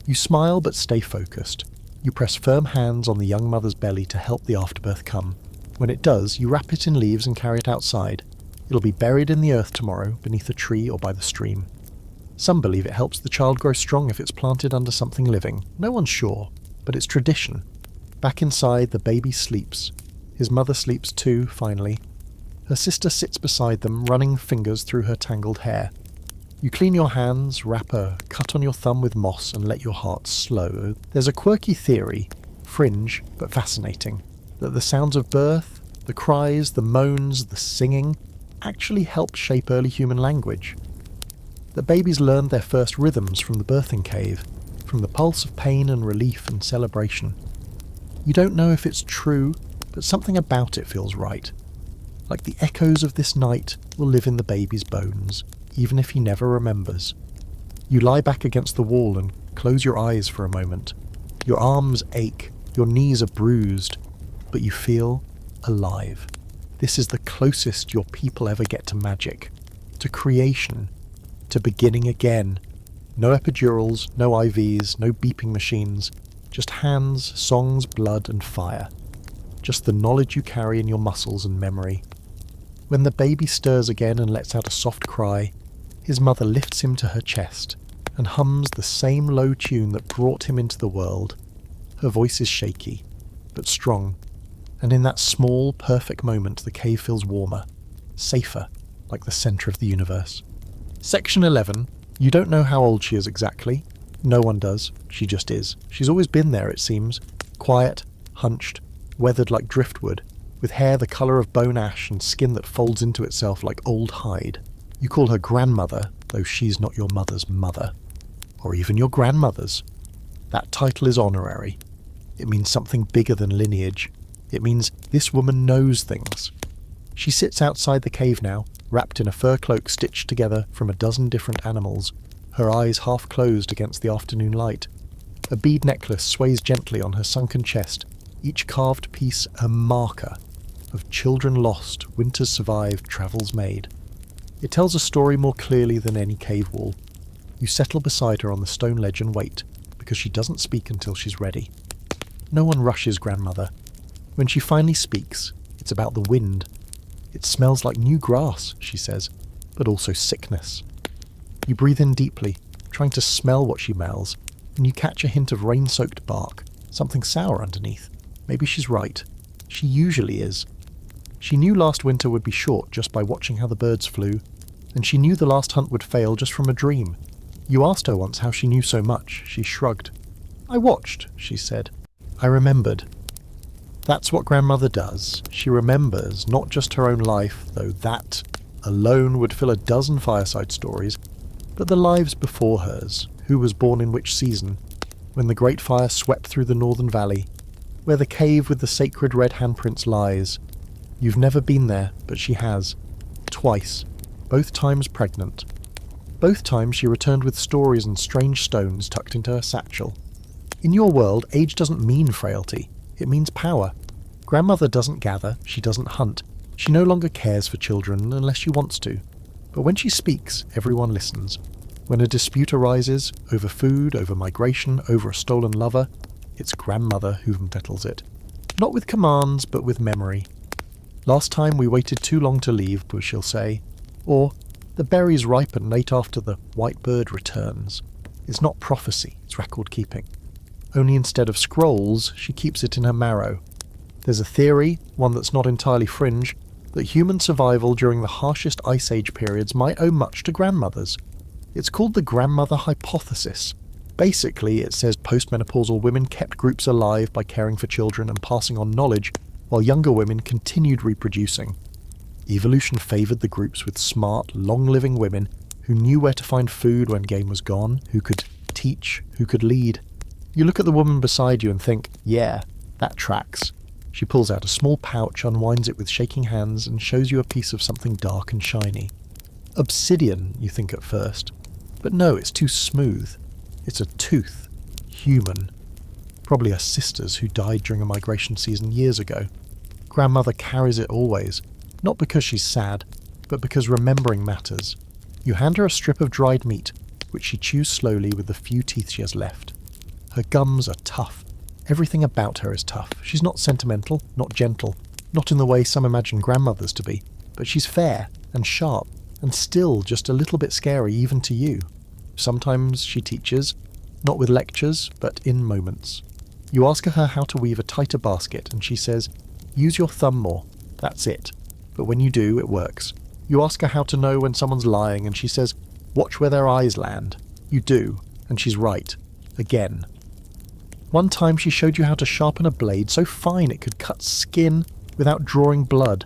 You smile but stay focused. You press firm hands on the young mother's belly to help the afterbirth come. When it does, you wrap it in leaves and carry it outside. It'll be buried in the earth tomorrow, beneath a tree or by the stream. Some believe it helps the child grow strong if it's planted under something living. No one's sure, but it's tradition. Back inside, the baby sleeps. His mother sleeps too, finally. Her sister sits beside them, running fingers through her tangled hair. You clean your hands, wrap a cut on your thumb with moss and let your heart slow. There's a quirky theory, fringe but fascinating, that the sounds of birth, the cries, the moans, the singing, actually help shape early human language. That babies learned their first rhythms from the birthing cave, from the pulse of pain and relief and celebration. You don't know if it's true, but something about it feels right. Like the echoes of this night will live in the baby's bones, even if he never remembers. You lie back against the wall and close your eyes for a moment. Your arms ache, your knees are bruised, but you feel alive. This is the closest your people ever get to magic, to creation, to beginning again. No epidurals, no IVs, no beeping machines, just hands, songs, blood and fire. Just the knowledge you carry in your muscles and memory. When the baby stirs again and lets out a soft cry, his mother lifts him to her chest and hums the same low tune that brought him into the world. Her voice is shaky, but strong, and in that small, perfect moment the cave feels warmer, safer, like the centre of the universe. Section 11. You don't know how old she is exactly. No one does. She just is. She's always been there, it seems. Quiet, hunched, weathered like driftwood, with hair the colour of bone ash and skin that folds into itself like old hide. You call her grandmother, though she's not your mother's mother. Or even your grandmother's. That title is honorary. It means something bigger than lineage. It means this woman knows things. She sits outside the cave now, wrapped in a fur cloak stitched together from a dozen different animals, her eyes half closed against the afternoon light. A bead necklace sways gently on her sunken chest, each carved piece a marker of children lost, winters survived, travels made. It tells a story more clearly than any cave wall. You settle beside her on the stone ledge and wait, because she doesn't speak until she's ready. No one rushes grandmother. When she finally speaks, it's about the wind. It smells like new grass, she says, but also sickness. You breathe in deeply, trying to smell what she smells, and you catch a hint of rain-soaked bark, something sour underneath. Maybe she's right. She usually is. She knew last winter would be short just by watching how the birds flew, and she knew the last hunt would fail just from a dream. You asked her once how she knew so much. She shrugged. "I watched," she said. "I remembered." That's what grandmother does. She remembers not just her own life, though that alone would fill a dozen fireside stories, but the lives before hers, who was born in which season, when the great fire swept through the northern valley, where the cave with the sacred red handprints lies. You've never been there, but she has. Twice. Both times pregnant. Both times she returned with stories and strange stones tucked into her satchel. In your world, age doesn't mean frailty. It means power. Grandmother doesn't gather, she doesn't hunt. She no longer cares for children unless she wants to. But when she speaks, everyone listens. When a dispute arises, over food, over migration, over a stolen lover, it's grandmother who settles it. Not with commands, but with memory. "Last time we waited too long to leave," she'll say. Or, "The berries ripen late after the white bird returns." It's not prophecy, it's record keeping. Only instead of scrolls, she keeps it in her marrow. There's a theory, one that's not entirely fringe, that human survival during the harshest ice age periods might owe much to grandmothers. It's called the grandmother hypothesis. Basically, it says postmenopausal women kept groups alive by caring for children and passing on knowledge, while younger women continued reproducing. Evolution favoured the groups with smart, long-living women who knew where to find food when game was gone, who could teach, who could lead. You look at the woman beside you and think, yeah, that tracks. She pulls out a small pouch, unwinds it with shaking hands, and shows you a piece of something dark and shiny. Obsidian, you think at first. But no, it's too smooth. It's a tooth. Human. Probably her sisters who died during a migration season years ago. Grandmother carries it always, not because she's sad, but because remembering matters. You hand her a strip of dried meat, which she chews slowly with the few teeth she has left. Her gums are tough. Everything about her is tough. She's not sentimental, not gentle, not in the way some imagine grandmothers to be, but she's fair and sharp, and still just a little bit scary even to you. Sometimes she teaches, not with lectures, but in moments. You ask her how to weave a tighter basket, and she says, "Use your thumb more. That's it." But when you do, it works. You ask her how to know when someone's lying, and she says, "Watch where their eyes land." You do, and she's right. Again. One time she showed you how to sharpen a blade so fine it could cut skin without drawing blood.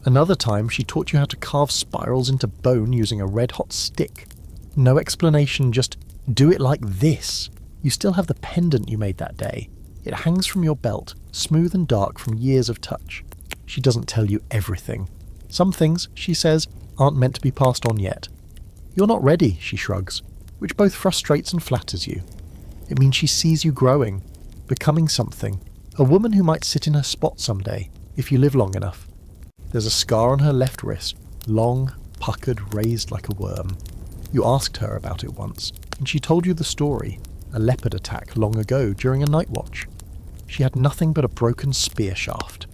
Another time she taught you how to carve spirals into bone using a red-hot stick. No explanation, just do it like this. You still have the pendant you made that day. It hangs from your belt, smooth and dark from years of touch. She doesn't tell you everything. Some things, she says, aren't meant to be passed on yet. "You're not ready," she shrugs, which both frustrates and flatters you. It means she sees you growing, becoming something, a woman who might sit in her spot someday, if you live long enough. There's a scar on her left wrist, long, puckered, raised like a worm. You asked her about it once, and she told you the story, a leopard attack long ago during a night watch. She had nothing but a broken spear shaft.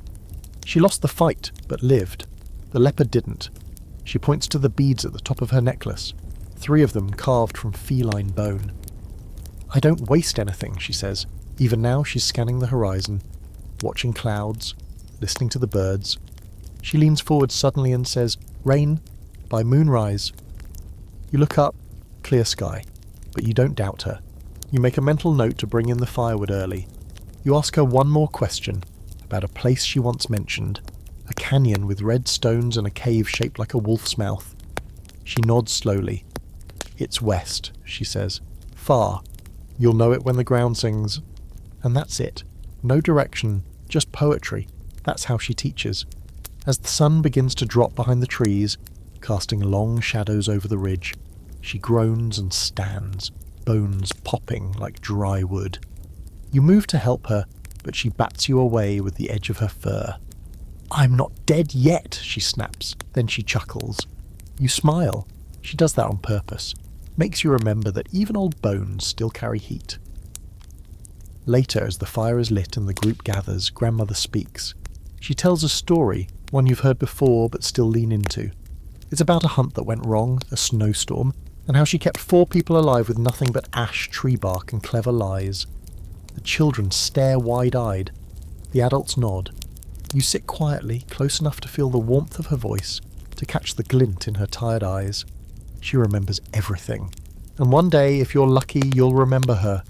She lost the fight, but lived. The leopard didn't. She points to the beads at the top of her necklace, 3 of them carved from feline bone. "I don't waste anything," she says. Even now she's scanning the horizon, watching clouds, listening to the birds. She leans forward suddenly and says, "Rain, by moonrise." You look up, clear sky, but you don't doubt her. You make a mental note to bring in the firewood early. You ask her one more question, about a place she once mentioned, a canyon with red stones and a cave shaped like a wolf's mouth. She nods slowly. "It's west," she says. "Far. You'll know it when the ground sings." And that's it. No direction, just poetry. That's how she teaches. As the sun begins to drop behind the trees, casting long shadows over the ridge, she groans and stands, bones popping like dry wood. You move to help her, but she bats you away with the edge of her fur. "I'm not dead yet," she snaps. Then she chuckles. You smile. She does that on purpose. Makes you remember that even old bones still carry heat. Later, as the fire is lit and the group gathers, grandmother speaks. She tells a story, one you've heard before but still lean into. It's about a hunt that went wrong, a snowstorm, and how she kept 4 people alive with nothing but ash, tree bark, and clever lies. The children stare wide-eyed. The adults nod. You sit quietly, close enough to feel the warmth of her voice, to catch the glint in her tired eyes. She remembers everything. And one day, if you're lucky, you'll remember her.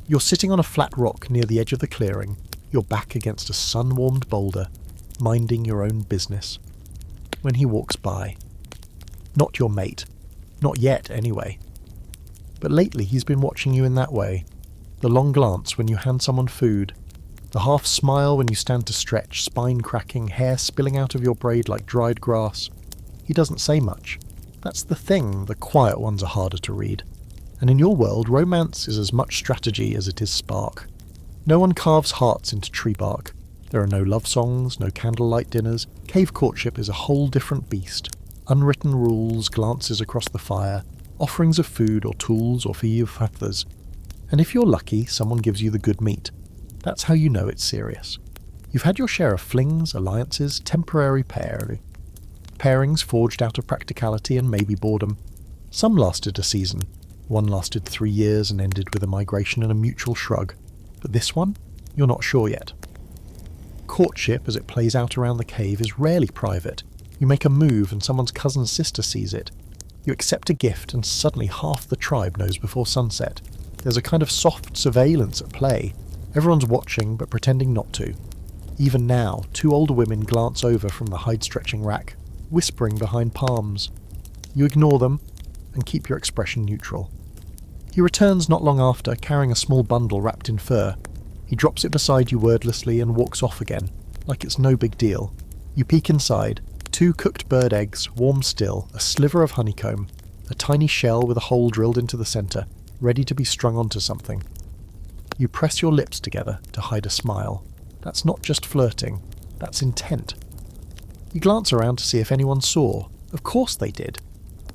You're sitting on a flat rock near the edge of the clearing, your back against a sun-warmed boulder, minding your own business. When he walks by. Not your mate. Not yet, anyway. But lately he's been watching you in that way. The long glance when you hand someone food. The half smile when you stand to stretch, spine cracking, hair spilling out of your braid like dried grass. He doesn't say much. That's the thing, the quiet ones are harder to read. And in your world, romance is as much strategy as it is spark. No one carves hearts into tree bark. There are no love songs, no candlelight dinners. Cave courtship is a whole different beast. Unwritten rules, glances across the fire, offerings of food or tools or fee of feathers. And if you're lucky, someone gives you the good meat. That's how you know it's serious. You've had your share of flings, alliances, temporary pairings forged out of practicality and maybe boredom. Some lasted a season. One lasted 3 years and ended with a migration and a mutual shrug. But this one? You're not sure yet. Courtship, as it plays out around the cave, is rarely private. You make a move and someone's cousin's sister sees it. You accept a gift and suddenly half the tribe knows before sunset. There's a kind of soft surveillance at play. Everyone's watching but pretending not to. Even now, 2 older women glance over from the hide-stretching rack, whispering behind palms. You ignore them and keep your expression neutral. He returns not long after, carrying a small bundle wrapped in fur. He drops it beside you wordlessly and walks off again, like it's no big deal. You peek inside. 2 cooked bird eggs, warm still, a sliver of honeycomb, a tiny shell with a hole drilled into the centre, ready to be strung onto something. You press your lips together to hide a smile. That's not just flirting, that's intent. You glance around to see if anyone saw. Of course they did.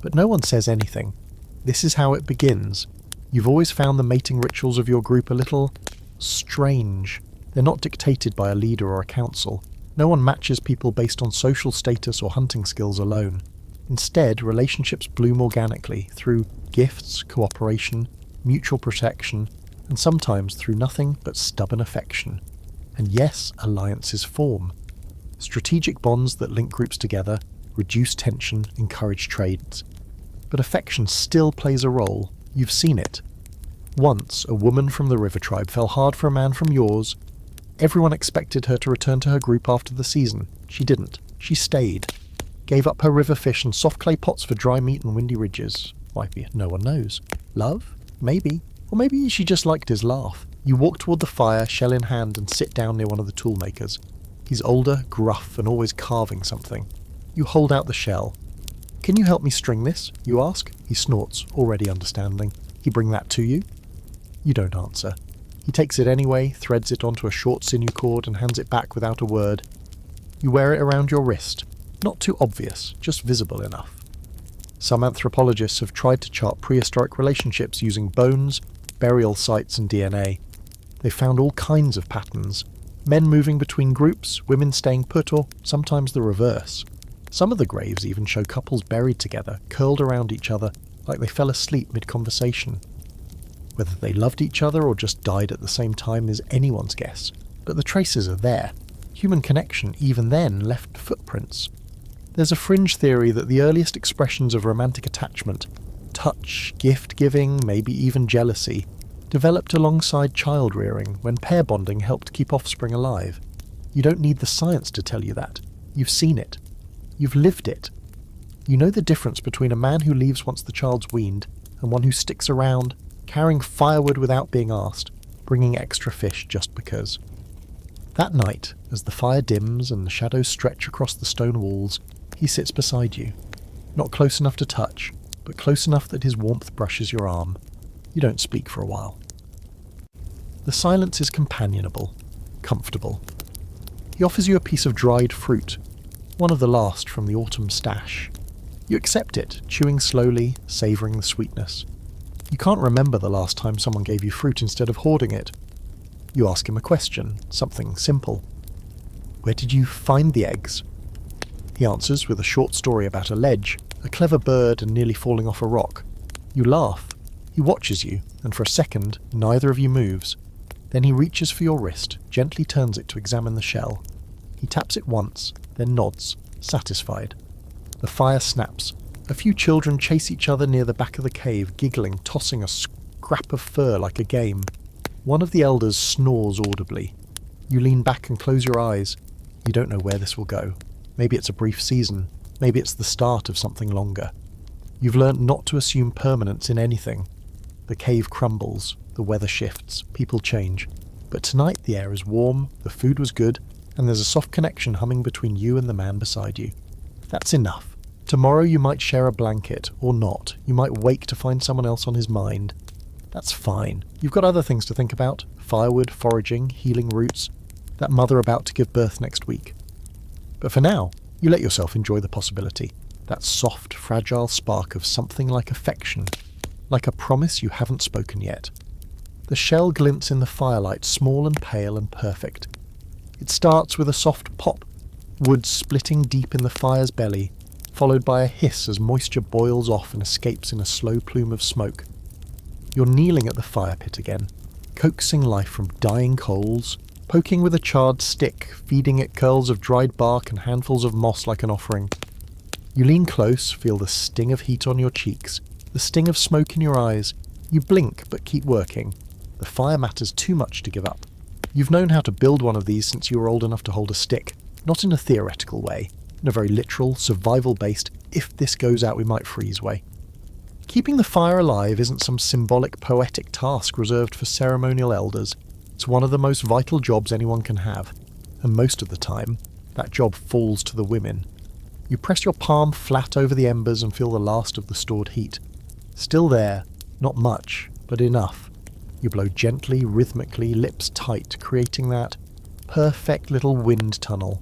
But no one says anything. This is how it begins. You've always found the mating rituals of your group a little strange. They're not dictated by a leader or a council. No one matches people based on social status or hunting skills alone. Instead, relationships bloom organically through gifts, cooperation, mutual protection, and sometimes through nothing but stubborn affection. And yes, alliances form. Strategic bonds that link groups together, reduce tension, encourage trades. But affection still plays a role. You've seen it. Once, a woman from the river tribe fell hard for a man from yours. Everyone expected her to return to her group after the season. She didn't. She stayed. Gave up her river fish and soft clay pots for dry meat and windy ridges. Why, no one knows. Love? Maybe. Or maybe she just liked his laugh. You walk toward the fire, shell in hand, and sit down near one of the tool makers. He's older, gruff, and always carving something. You hold out the shell. "Can you help me string this?" you ask. He snorts, already understanding. He bring that to you? You don't answer. He takes it anyway, threads it onto a short sinew cord, and hands it back without a word. You wear it around your wrist. Not too obvious, just visible enough. Some anthropologists have tried to chart prehistoric relationships using bones, burial sites, and DNA. They've found all kinds of patterns. Men moving between groups, women staying put, or sometimes the reverse. Some of the graves even show couples buried together, curled around each other, like they fell asleep mid-conversation. Whether they loved each other or just died at the same time is anyone's guess, but the traces are there. Human connection, even then, left footprints. There's a fringe theory that the earliest expressions of romantic attachment, touch, gift-giving, maybe even jealousy, developed alongside child-rearing when pair bonding helped keep offspring alive. You don't need the science to tell you that. You've seen it. You've lived it. You know the difference between a man who leaves once the child's weaned and one who sticks around, carrying firewood without being asked, bringing extra fish just because. That night, as the fire dims and the shadows stretch across the stone walls, he sits beside you. Not close enough to touch, but close enough that his warmth brushes your arm. You don't speak for a while. The silence is companionable, comfortable. He offers you a piece of dried fruit, one of the last from the autumn stash. You accept it, chewing slowly, savouring the sweetness. You can't remember the last time someone gave you fruit instead of hoarding it. You ask him a question, something simple. "Where did you find the eggs?" He answers with a short story about a ledge, a clever bird, and nearly falling off a rock. You laugh. He watches you, and for a second, neither of you moves. Then he reaches for your wrist, gently turns it to examine the shell. He taps it once, then nods, satisfied. The fire snaps. A few children chase each other near the back of the cave, giggling, tossing a scrap of fur like a game. One of the elders snores audibly. You lean back and close your eyes. You don't know where this will go. Maybe it's a brief season. Maybe it's the start of something longer. You've learnt not to assume permanence in anything. The cave crumbles, the weather shifts, people change. But tonight the air is warm, the food was good, and there's a soft connection humming between you and the man beside you. That's enough. Tomorrow you might share a blanket, or not. You might wake to find someone else on his mind. That's fine. You've got other things to think about. Firewood, foraging, healing roots, that mother about to give birth next week. But for now, you let yourself enjoy the possibility. That soft, fragile spark of something like affection, like a promise you haven't spoken yet. The shell glints in the firelight, small and pale and perfect. It starts with a soft pop, wood splitting deep in the fire's belly, followed by a hiss as moisture boils off and escapes in a slow plume of smoke. You're kneeling at the fire pit again, coaxing life from dying coals, poking with a charred stick, feeding it curls of dried bark and handfuls of moss like an offering. You lean close, feel the sting of heat on your cheeks, the sting of smoke in your eyes. You blink, but keep working. The fire matters too much to give up. You've known how to build one of these since you were old enough to hold a stick, not in a theoretical way, in a very literal, survival-based, if this goes out we might freeze way. Keeping the fire alive isn't some symbolic, poetic task reserved for ceremonial elders. It's one of the most vital jobs anyone can have, and most of the time, that job falls to the women. You press your palm flat over the embers and feel the last of the stored heat. Still there, not much, but enough. You blow gently, rhythmically, lips tight, creating that perfect little wind tunnel.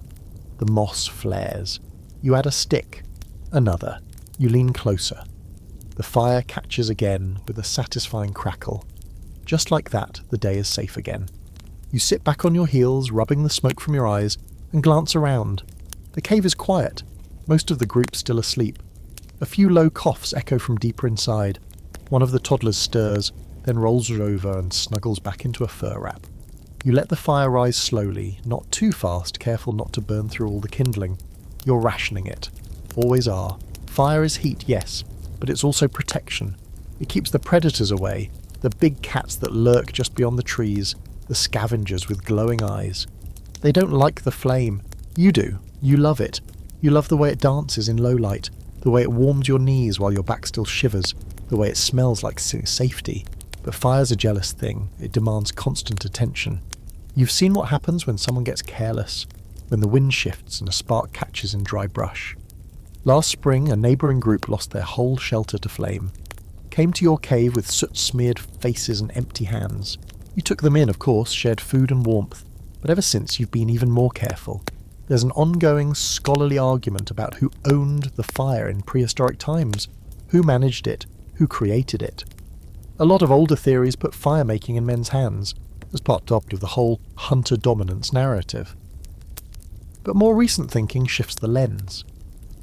The moss flares. You add a stick. Another. You lean closer. The fire catches again with a satisfying crackle. Just like that, the day is safe again. You sit back on your heels, rubbing the smoke from your eyes, and glance around. The cave is quiet. Most of the group still asleep. A few low coughs echo from deeper inside. One of the toddlers stirs, then rolls over and snuggles back into a fur wrap. You let the fire rise slowly, not too fast, careful not to burn through all the kindling. You're rationing it. Always are. Fire is heat, yes, but it's also protection. It keeps the predators away, the big cats that lurk just beyond the trees, the scavengers with glowing eyes. They don't like the flame. You do. You love it. You love the way it dances in low light, the way it warms your knees while your back still shivers, the way it smells like safety. But fire's a jealous thing. It demands constant attention. You've seen what happens when someone gets careless, when the wind shifts and a spark catches in dry brush. Last spring, a neighbouring group lost their whole shelter to flame. Came to your cave with soot-smeared faces and empty hands. You took them in, of course, shared food and warmth, but ever since you've been even more careful. There's an ongoing scholarly argument about who owned the fire in prehistoric times, who managed it, who created it. A lot of older theories put fire-making in men's hands, as part of the whole hunter-dominance narrative. But more recent thinking shifts the lens.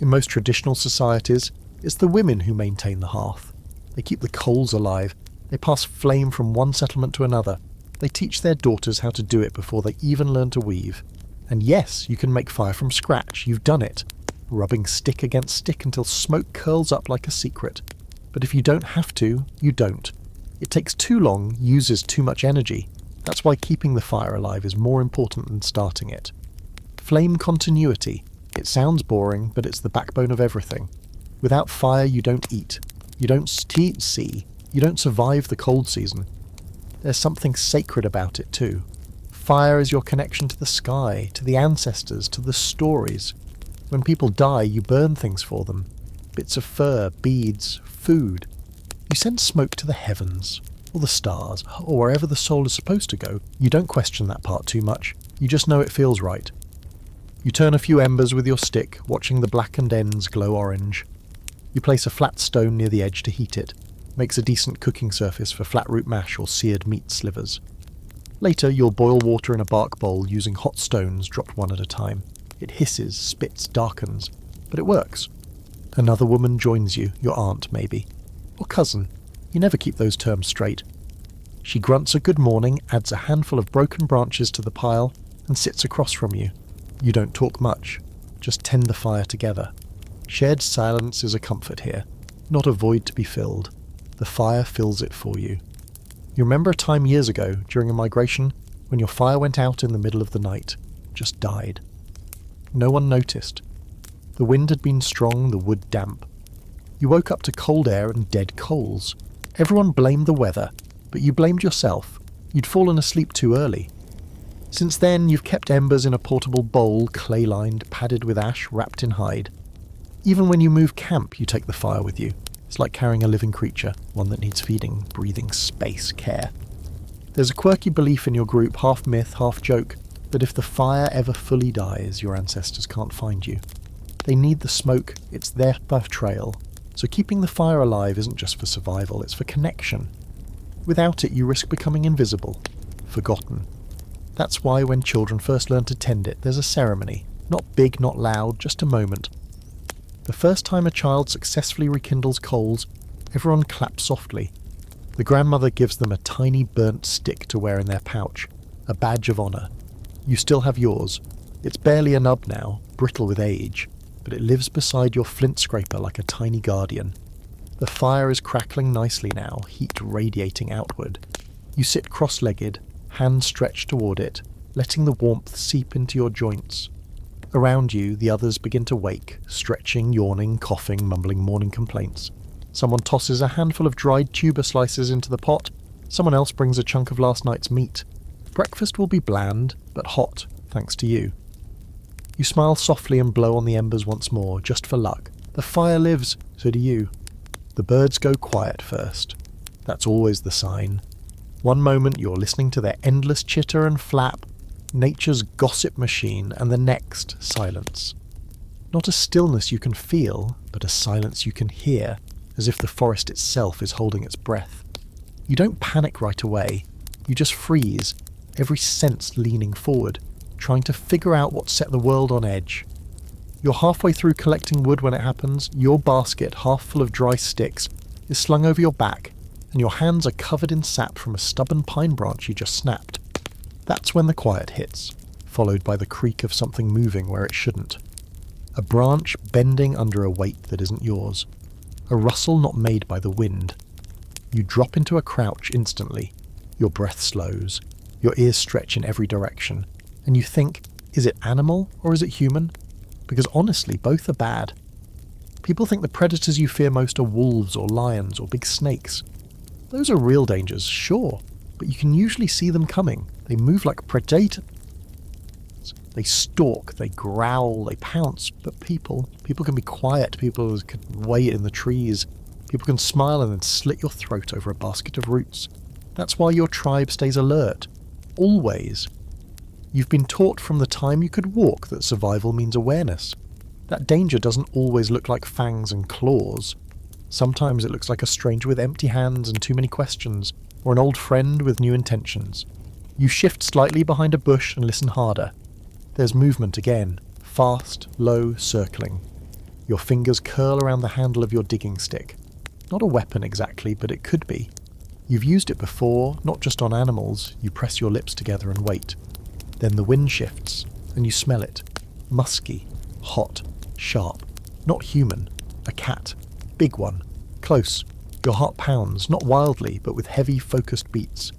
In most traditional societies, it's the women who maintain the hearth. They keep the coals alive. They pass flame from one settlement to another. They teach their daughters how to do it before they even learn to weave. And yes, you can make fire from scratch. You've done it. Rubbing stick against stick until smoke curls up like a secret. But if you don't have to, you don't. It takes too long, uses too much energy. That's why keeping the fire alive is more important than starting it. Flame continuity. It sounds boring, but it's the backbone of everything. Without fire, you don't eat. You don't see. You don't survive the cold season. There's something sacred about it too. Fire is your connection to the sky, to the ancestors, to the stories. When people die, you burn things for them. Bits of fur, beads, food. You send smoke to the heavens, or the stars, or wherever the soul is supposed to go. You don't question that part too much. You just know it feels right. You turn a few embers with your stick, watching the blackened ends glow orange. You place a flat stone near the edge to heat it. Makes a decent cooking surface for flat root mash or seared meat slivers. Later, you'll boil water in a bark bowl using hot stones dropped one at a time. It hisses, spits, darkens, but it works. Another woman joins you, your aunt maybe. Or cousin. You never keep those terms straight. She grunts a good morning, adds a handful of broken branches to the pile, and sits across from you. You don't talk much, just tend the fire together. Shared silence is a comfort here, not a void to be filled. The fire fills it for you. You remember a time years ago, during a migration, when your fire went out in the middle of the night, just died. No one noticed. The wind had been strong, the wood damp. You woke up to cold air and dead coals. Everyone blamed the weather, but you blamed yourself. You'd fallen asleep too early. Since then, you've kept embers in a portable bowl, clay-lined, padded with ash, wrapped in hide. Even when you move camp, you take the fire with you. It's like carrying a living creature, one that needs feeding, breathing, space, care. There's a quirky belief in your group, half myth, half joke, that if the fire ever fully dies, your ancestors can't find you. They need the smoke, it's their trail. So keeping the fire alive isn't just for survival, it's for connection. Without it, you risk becoming invisible, forgotten. That's why when children first learn to tend it, there's a ceremony. Not big, not loud, just a moment. The first time a child successfully rekindles coals, everyone claps softly. The grandmother gives them a tiny burnt stick to wear in their pouch, a badge of honour. You still have yours. It's barely a nub now, brittle with age, but it lives beside your flint scraper like a tiny guardian. The fire is crackling nicely now, heat radiating outward. You sit cross-legged, hands stretched toward it, letting the warmth seep into your joints. Around you, the others begin to wake, stretching, yawning, coughing, mumbling morning complaints. Someone tosses a handful of dried tuber slices into the pot. Someone else brings a chunk of last night's meat. Breakfast will be bland, but hot, thanks to you. You smile softly and blow on the embers once more, just for luck. The fire lives, so do you. The birds go quiet first. That's always the sign. One moment you're listening to their endless chitter and flap, nature's gossip machine, and the next, silence. Not a stillness you can feel, but a silence you can hear, as if the forest itself is holding its breath. You don't panic right away. You just freeze, every sense leaning forward, trying to figure out what set the world on edge. You're halfway through collecting wood when it happens. Your basket, half full of dry sticks, is slung over your back, and your hands are covered in sap from a stubborn pine branch you just snapped. That's when the quiet hits, followed by the creak of something moving where it shouldn't. A branch bending under a weight that isn't yours. A rustle not made by the wind. You drop into a crouch instantly. Your breath slows. Your ears stretch in every direction. And you think, is it animal or is it human? Because honestly, both are bad. People think the predators you fear most are wolves or lions or big snakes. Those are real dangers, sure, but you can usually see them coming. They move like predators. They stalk, they growl, they pounce, but people can be quiet, people can wait in the trees, people can smile and then slit your throat over a basket of roots. That's why your tribe stays alert. Always. You've been taught from the time you could walk that survival means awareness. That danger doesn't always look like fangs and claws. Sometimes it looks like a stranger with empty hands and too many questions, or an old friend with new intentions. You shift slightly behind a bush and listen harder. There's movement again, fast, low, circling. Your fingers curl around the handle of your digging stick. Not a weapon exactly, but it could be. You've used it before, not just on animals. You press your lips together and wait. Then the wind shifts, and you smell it. Musky, hot, sharp. Not human. A cat. Big one. Close. Your heart pounds, not wildly, but with heavy, focused beats.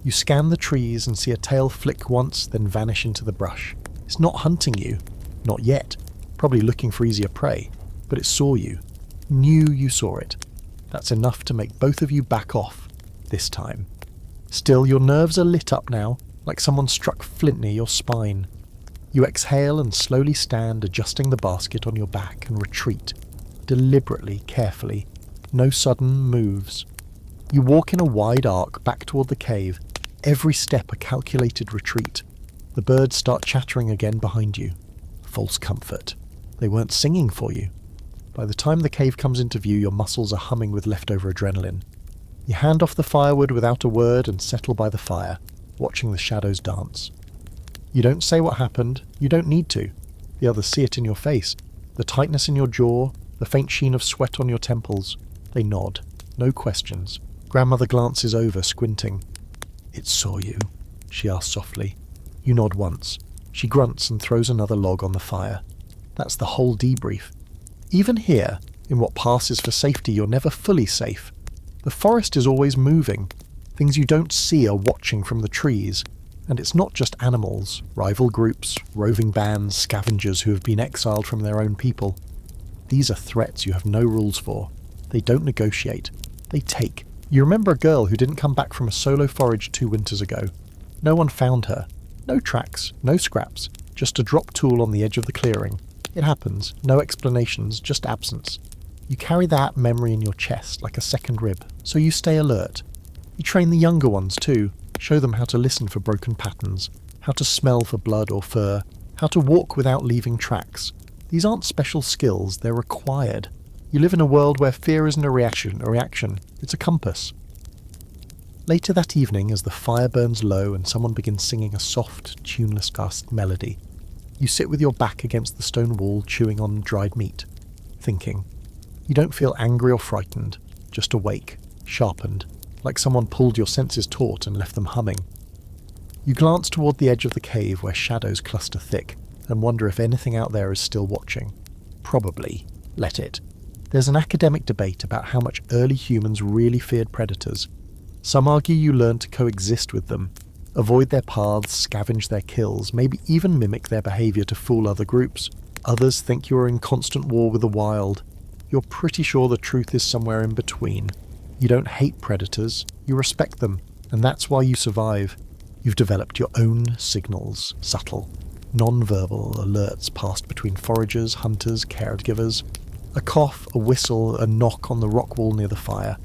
You scan the trees and see a tail flick once, then vanish into the brush. It's not hunting you. Not yet. Probably looking for easier prey. But it saw you. Knew you saw it. That's enough to make both of you back off. This time. Still, your nerves are lit up now, like someone struck flint near your spine. You exhale and slowly stand, adjusting the basket on your back, and retreat. Deliberately, carefully. No sudden moves. You walk in a wide arc back toward the cave, every step a calculated retreat. The birds start chattering again behind you. False comfort. They weren't singing for you. By the time the cave comes into view, your muscles are humming with leftover adrenaline. You hand off the firewood without a word and settle by the fire, watching the shadows dance. You don't say what happened. You don't need to. The others see it in your face. The tightness in your jaw, the faint sheen of sweat on your temples. They nod. No questions. Grandmother glances over, squinting. "It saw you," she asks softly. You nod once. She grunts and throws another log on the fire. That's the whole debrief. Even here, in what passes for safety, you're never fully safe. The forest is always moving. Things you don't see are watching from the trees. And it's not just animals, rival groups, roving bands, scavengers who have been exiled from their own people. These are threats you have no rules for. They don't negotiate. They take. You remember a girl who didn't come back from a solo forage 2 winters ago. No one found her. No tracks, no scraps, just a drop tool on the edge of the clearing. It happens, no explanations, just absence. You carry that memory in your chest like a second rib, so you stay alert. You train the younger ones too. Show them how to listen for broken patterns, how to smell for blood or fur, how to walk without leaving tracks. These aren't special skills, they're required. You live in a world where fear isn't a reaction, it's a compass. Later that evening, as the fire burns low and someone begins singing a soft, tuneless gust melody, you sit with your back against the stone wall chewing on dried meat, thinking. You don't feel angry or frightened, just awake, sharpened, like someone pulled your senses taut and left them humming. You glance toward the edge of the cave where shadows cluster thick and wonder if anything out there is still watching. Probably. Let it. There's an academic debate about how much early humans really feared predators. Some argue you learn to coexist with them, avoid their paths, scavenge their kills, maybe even mimic their behaviour to fool other groups. Others think you are in constant war with the wild. You're pretty sure the truth is somewhere in between. You don't hate predators, you respect them, and that's why you survive. You've developed your own signals, subtle, non-verbal alerts passed between foragers, hunters, caregivers. A cough, a whistle, a knock on the rock wall near the fire.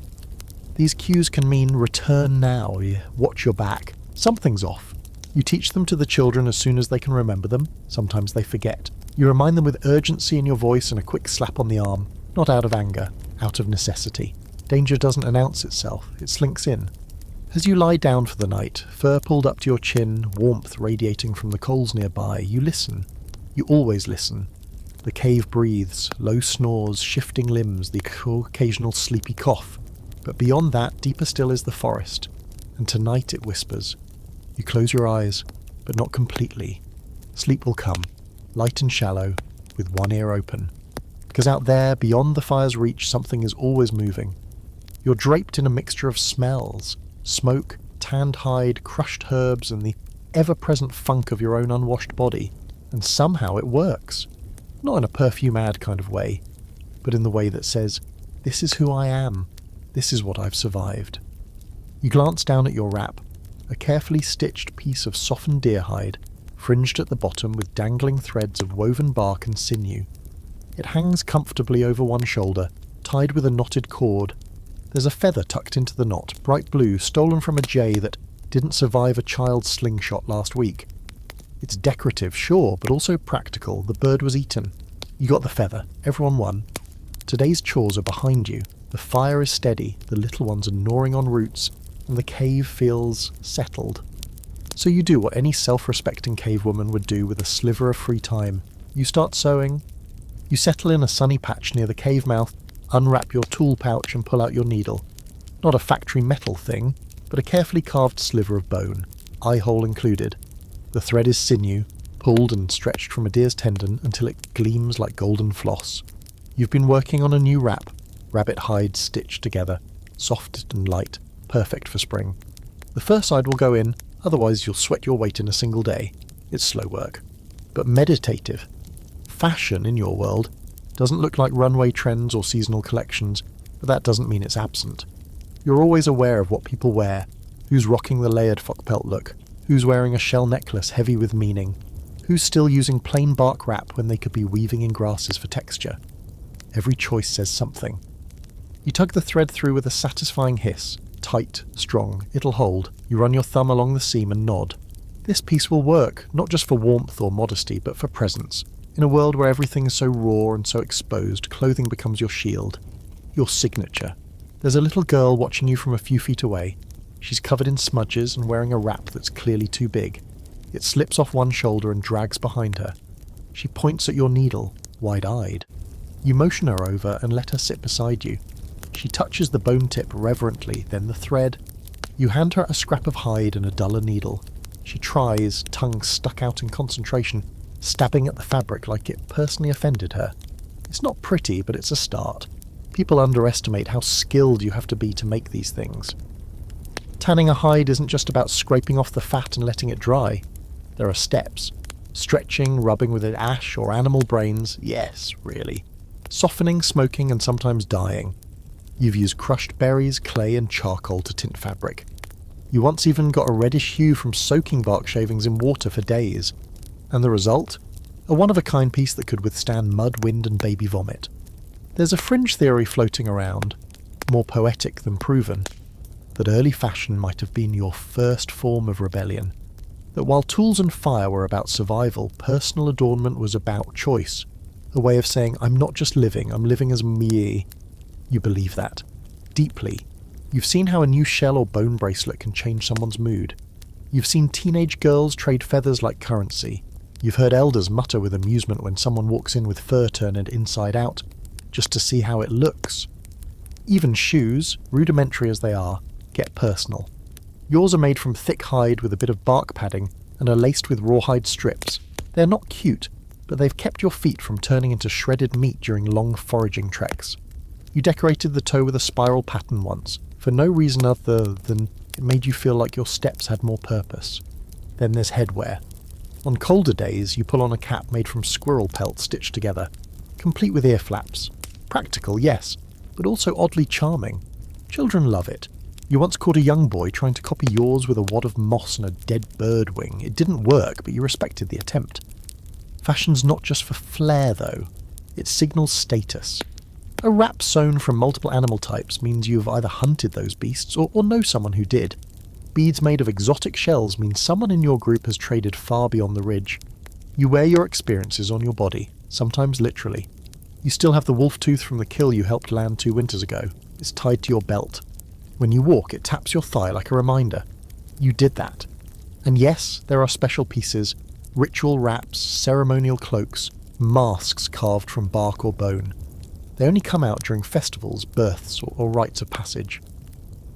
These cues can mean return now, watch your back. Something's off. You teach them to the children as soon as they can remember them. Sometimes they forget. You remind them with urgency in your voice and a quick slap on the arm. Not out of anger, out of necessity. Danger doesn't announce itself, it slinks in. As you lie down for the night, fur pulled up to your chin, warmth radiating from the coals nearby, you listen. You always listen. The cave breathes, low snores, shifting limbs, the occasional sleepy cough. But beyond that, deeper still is the forest. And tonight it whispers. You close your eyes, but not completely. Sleep will come, light and shallow, with one ear open. Because out there, beyond the fire's reach, something is always moving. You're draped in a mixture of smells. Smoke, tanned hide, crushed herbs, and the ever-present funk of your own unwashed body. And somehow it works. Not in a perfume-ad kind of way, but in the way that says, this is who I am. This is what I've survived. You glance down at your wrap, a carefully stitched piece of softened deer hide, fringed at the bottom with dangling threads of woven bark and sinew. It hangs comfortably over one shoulder, tied with a knotted cord. There's a feather tucked into the knot, bright blue, stolen from a jay that didn't survive a child's slingshot last week. It's decorative, sure, but also practical. The bird was eaten. You got the feather. Everyone won. Today's chores are behind you. The fire is steady, the little ones are gnawing on roots, and the cave feels settled. So you do what any self-respecting cave woman would do with a sliver of free time. You start sewing. You settle in a sunny patch near the cave mouth, unwrap your tool pouch and pull out your needle. Not a factory metal thing, but a carefully carved sliver of bone, eye hole included. The thread is sinew, pulled and stretched from a deer's tendon until it gleams like golden floss. You've been working on a new wrap, rabbit hide stitched together, soft and light, perfect for spring. The fur side will go in, otherwise you'll sweat your weight in a single day. It's slow work. But meditative. Fashion, in your world, doesn't look like runway trends or seasonal collections, but that doesn't mean it's absent. You're always aware of what people wear, who's rocking the layered frockpelt look, who's wearing a shell necklace heavy with meaning, who's still using plain bark wrap when they could be weaving in grasses for texture. Every choice says something. You tug the thread through with a satisfying hiss. Tight, strong, it'll hold. You run your thumb along the seam and nod. This piece will work, not just for warmth or modesty, but for presence. In a world where everything is so raw and so exposed, clothing becomes your shield. Your signature. There's a little girl watching you from a few feet away. She's covered in smudges and wearing a wrap that's clearly too big. It slips off one shoulder and drags behind her. She points at your needle, wide-eyed. You motion her over and let her sit beside you. She touches the bone tip reverently, then the thread. You hand her a scrap of hide and a duller needle. She tries, tongue stuck out in concentration, stabbing at the fabric like it personally offended her. It's not pretty, but it's a start. People underestimate how skilled you have to be to make these things. Tanning a hide isn't just about scraping off the fat and letting it dry. There are steps. Stretching, rubbing with ash or animal brains, yes, really. Softening, smoking, and sometimes dyeing. You've used crushed berries, clay, and charcoal to tint fabric. You once even got a reddish hue from soaking bark shavings in water for days. And the result? A one-of-a-kind piece that could withstand mud, wind, and baby vomit. There's a fringe theory floating around, more poetic than proven, that early fashion might have been your first form of rebellion. That while tools and fire were about survival, personal adornment was about choice. A way of saying, I'm not just living, I'm living as me. You believe that. Deeply. You've seen how a new shell or bone bracelet can change someone's mood. You've seen teenage girls trade feathers like currency. You've heard elders mutter with amusement when someone walks in with fur turned inside out, just to see how it looks. Even shoes, rudimentary as they are, get personal. Yours are made from thick hide with a bit of bark padding and are laced with rawhide strips. They're not cute, but they've kept your feet from turning into shredded meat during long foraging treks. You decorated the toe with a spiral pattern once, for no reason other than it made you feel like your steps had more purpose. Then there's headwear. On colder days, you pull on a cap made from squirrel pelt stitched together, complete with ear flaps. Practical, yes, but also oddly charming. Children love it. You once caught a young boy trying to copy yours with a wad of moss and a dead bird wing. It didn't work, but you respected the attempt. Fashion's not just for flair, though. It signals status. A wrap sewn from multiple animal types means you've either hunted those beasts or know someone who did. Beads made of exotic shells mean someone in your group has traded far beyond the ridge. You wear your experiences on your body, sometimes literally. You still have the wolf tooth from the kill you helped land 2 winters ago. It's tied to your belt. When you walk, it taps your thigh like a reminder. You did that. And yes, there are special pieces, ritual wraps, ceremonial cloaks, masks carved from bark or bone. They only come out during festivals, births, or rites of passage.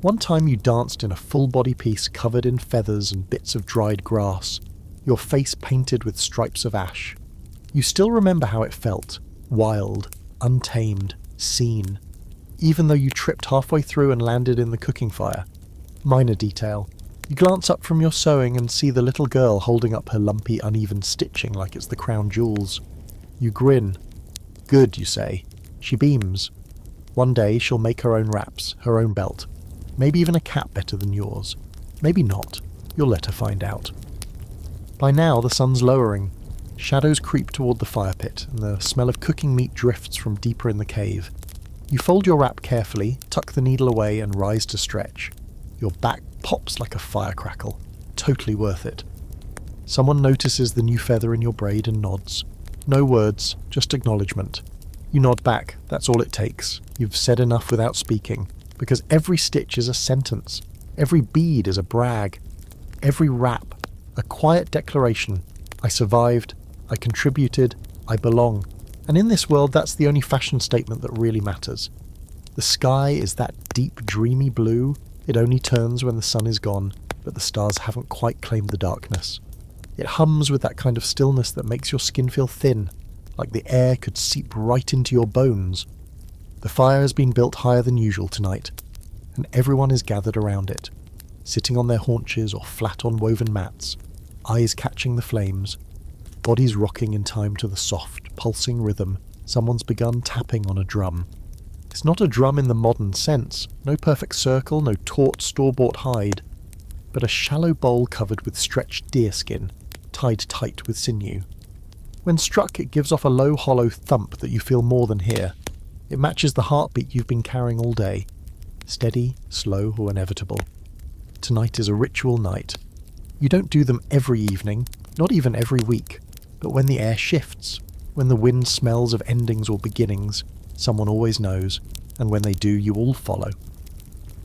One time you danced in a full-body piece covered in feathers and bits of dried grass, your face painted with stripes of ash. You still remember how it felt, wild, untamed, seen, even though you tripped halfway through and landed in the cooking fire. Minor detail. You glance up from your sewing and see the little girl holding up her lumpy, uneven stitching like it's the crown jewels. You grin. Good, you say. She beams. One day she'll make her own wraps, her own belt. Maybe even a cap better than yours. Maybe not. You'll let her find out. By now the sun's lowering. Shadows creep toward the fire pit, and the smell of cooking meat drifts from deeper in the cave. You fold your wrap carefully, tuck the needle away, and rise to stretch. Your back pops like a firecrackle. Totally worth it. Someone notices the new feather in your braid and nods. No words, just acknowledgement. You nod back, that's all it takes. You've said enough without speaking, because every stitch is a sentence. Every bead is a brag. Every wrap, a quiet declaration. I survived, I contributed, I belong. And in this world, that's the only fashion statement that really matters. The sky is that deep, dreamy blue. It only turns when the sun is gone, but the stars haven't quite claimed the darkness. It hums with that kind of stillness that makes your skin feel thin, like the air could seep right into your bones. The fire has been built higher than usual tonight, and everyone is gathered around it, sitting on their haunches or flat on woven mats, eyes catching the flames, bodies rocking in time to the soft, pulsing rhythm. Someone's begun tapping on a drum. It's not a drum in the modern sense, no perfect circle, no taut store-bought hide, but a shallow bowl covered with stretched deerskin, tied tight with sinew. When struck, it gives off a low, hollow thump that you feel more than hear. It matches the heartbeat you've been carrying all day. Steady, slow, or inevitable. Tonight is a ritual night. You don't do them every evening, not even every week, but when the air shifts, when the wind smells of endings or beginnings, someone always knows, and when they do, you all follow.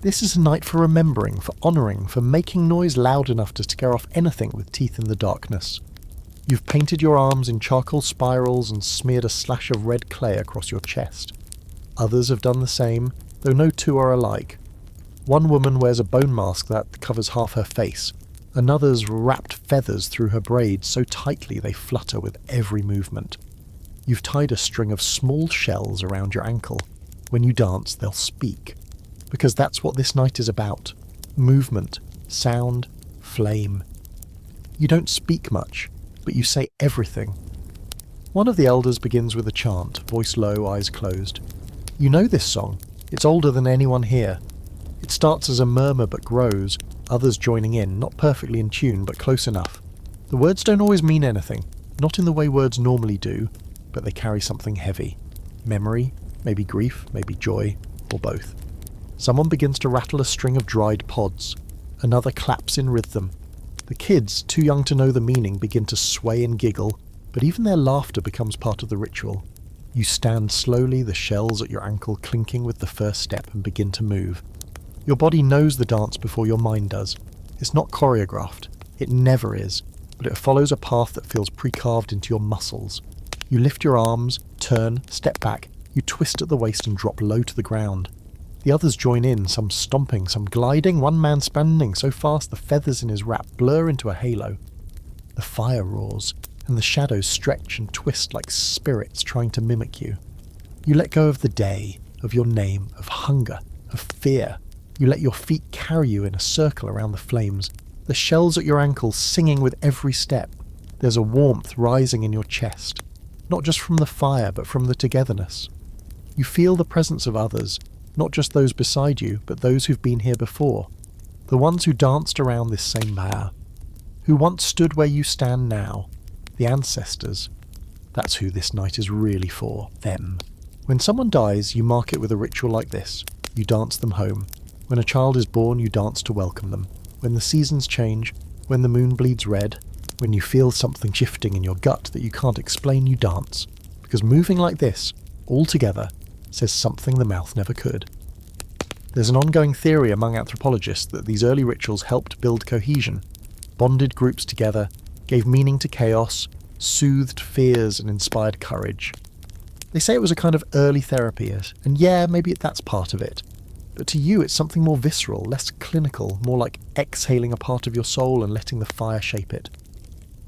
This is a night for remembering, for honouring, for making noise loud enough to scare off anything with teeth in the darkness. You've painted your arms in charcoal spirals and smeared a slash of red clay across your chest. Others have done the same, though no two are alike. One woman wears a bone mask that covers half her face. Another's wrapped feathers through her braids so tightly they flutter with every movement. You've tied a string of small shells around your ankle. When you dance, they'll speak. Because that's what this night is about. Movement, sound, flame. You don't speak much, but you say everything. One of the elders begins with a chant, voice low, eyes closed. You know this song. It's older than anyone here. It starts as a murmur but grows, others joining in, not perfectly in tune, but close enough. The words don't always mean anything, not in the way words normally do, but they carry something heavy. Memory, maybe grief, maybe joy, or both. Someone begins to rattle a string of dried pods. Another claps in rhythm. The kids, too young to know the meaning, begin to sway and giggle, but even their laughter becomes part of the ritual. You stand slowly, the shells at your ankle clinking with the first step, and begin to move. Your body knows the dance before your mind does. It's not choreographed. It never is, but it follows a path that feels pre-carved into your muscles. You lift your arms, turn, step back, you twist at the waist and drop low to the ground. The others join in, some stomping, some gliding, one man spinning so fast the feathers in his wrap blur into a halo. The fire roars, and the shadows stretch and twist like spirits trying to mimic you. You let go of the day, of your name, of hunger, of fear. You let your feet carry you in a circle around the flames, the shells at your ankles singing with every step. There's a warmth rising in your chest, not just from the fire, but from the togetherness. You feel the presence of others, not just those beside you, but those who've been here before. The ones who danced around this same pyre, who once stood where you stand now. The ancestors. That's who this night is really for, them. When someone dies, you mark it with a ritual like this. You dance them home. When a child is born, you dance to welcome them. When the seasons change, when the moon bleeds red, when you feel something shifting in your gut that you can't explain, you dance. Because moving like this, all together, says something the mouth never could. There's an ongoing theory among anthropologists that these early rituals helped build cohesion, bonded groups together, gave meaning to chaos, soothed fears and inspired courage. They say it was a kind of early therapy, and yeah, maybe that's part of it. But to you it's something more visceral, less clinical, more like exhaling a part of your soul and letting the fire shape it.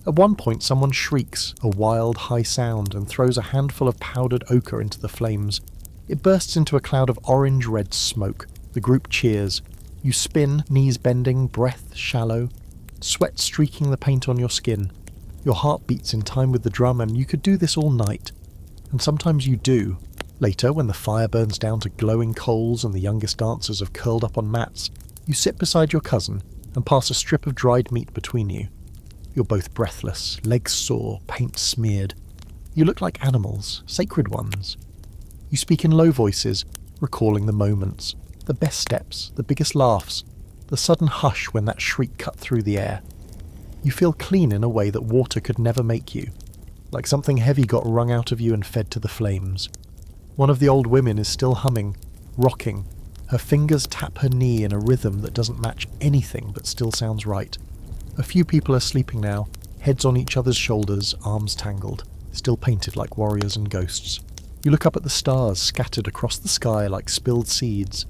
At one point someone shrieks, a wild high sound, and throws a handful of powdered ochre into the flames. It bursts into a cloud of orange-red smoke. The group cheers. You spin, knees bending, breath shallow, sweat streaking the paint on your skin. Your heart beats in time with the drum, and you could do this all night. And sometimes you do. Later, when the fire burns down to glowing coals and the youngest dancers have curled up on mats, you sit beside your cousin and pass a strip of dried meat between you. You're both breathless, legs sore, paint smeared. You look like animals, sacred ones. You speak in low voices, recalling the moments, the best steps, the biggest laughs, the sudden hush when that shriek cut through the air. You feel clean in a way that water could never make you, like something heavy got wrung out of you and fed to the flames. One of the old women is still humming, rocking. Her fingers tap her knee in a rhythm that doesn't match anything but still sounds right. A few people are sleeping now, heads on each other's shoulders, arms tangled, still painted like warriors and ghosts. You look up at the stars scattered across the sky like spilled seeds.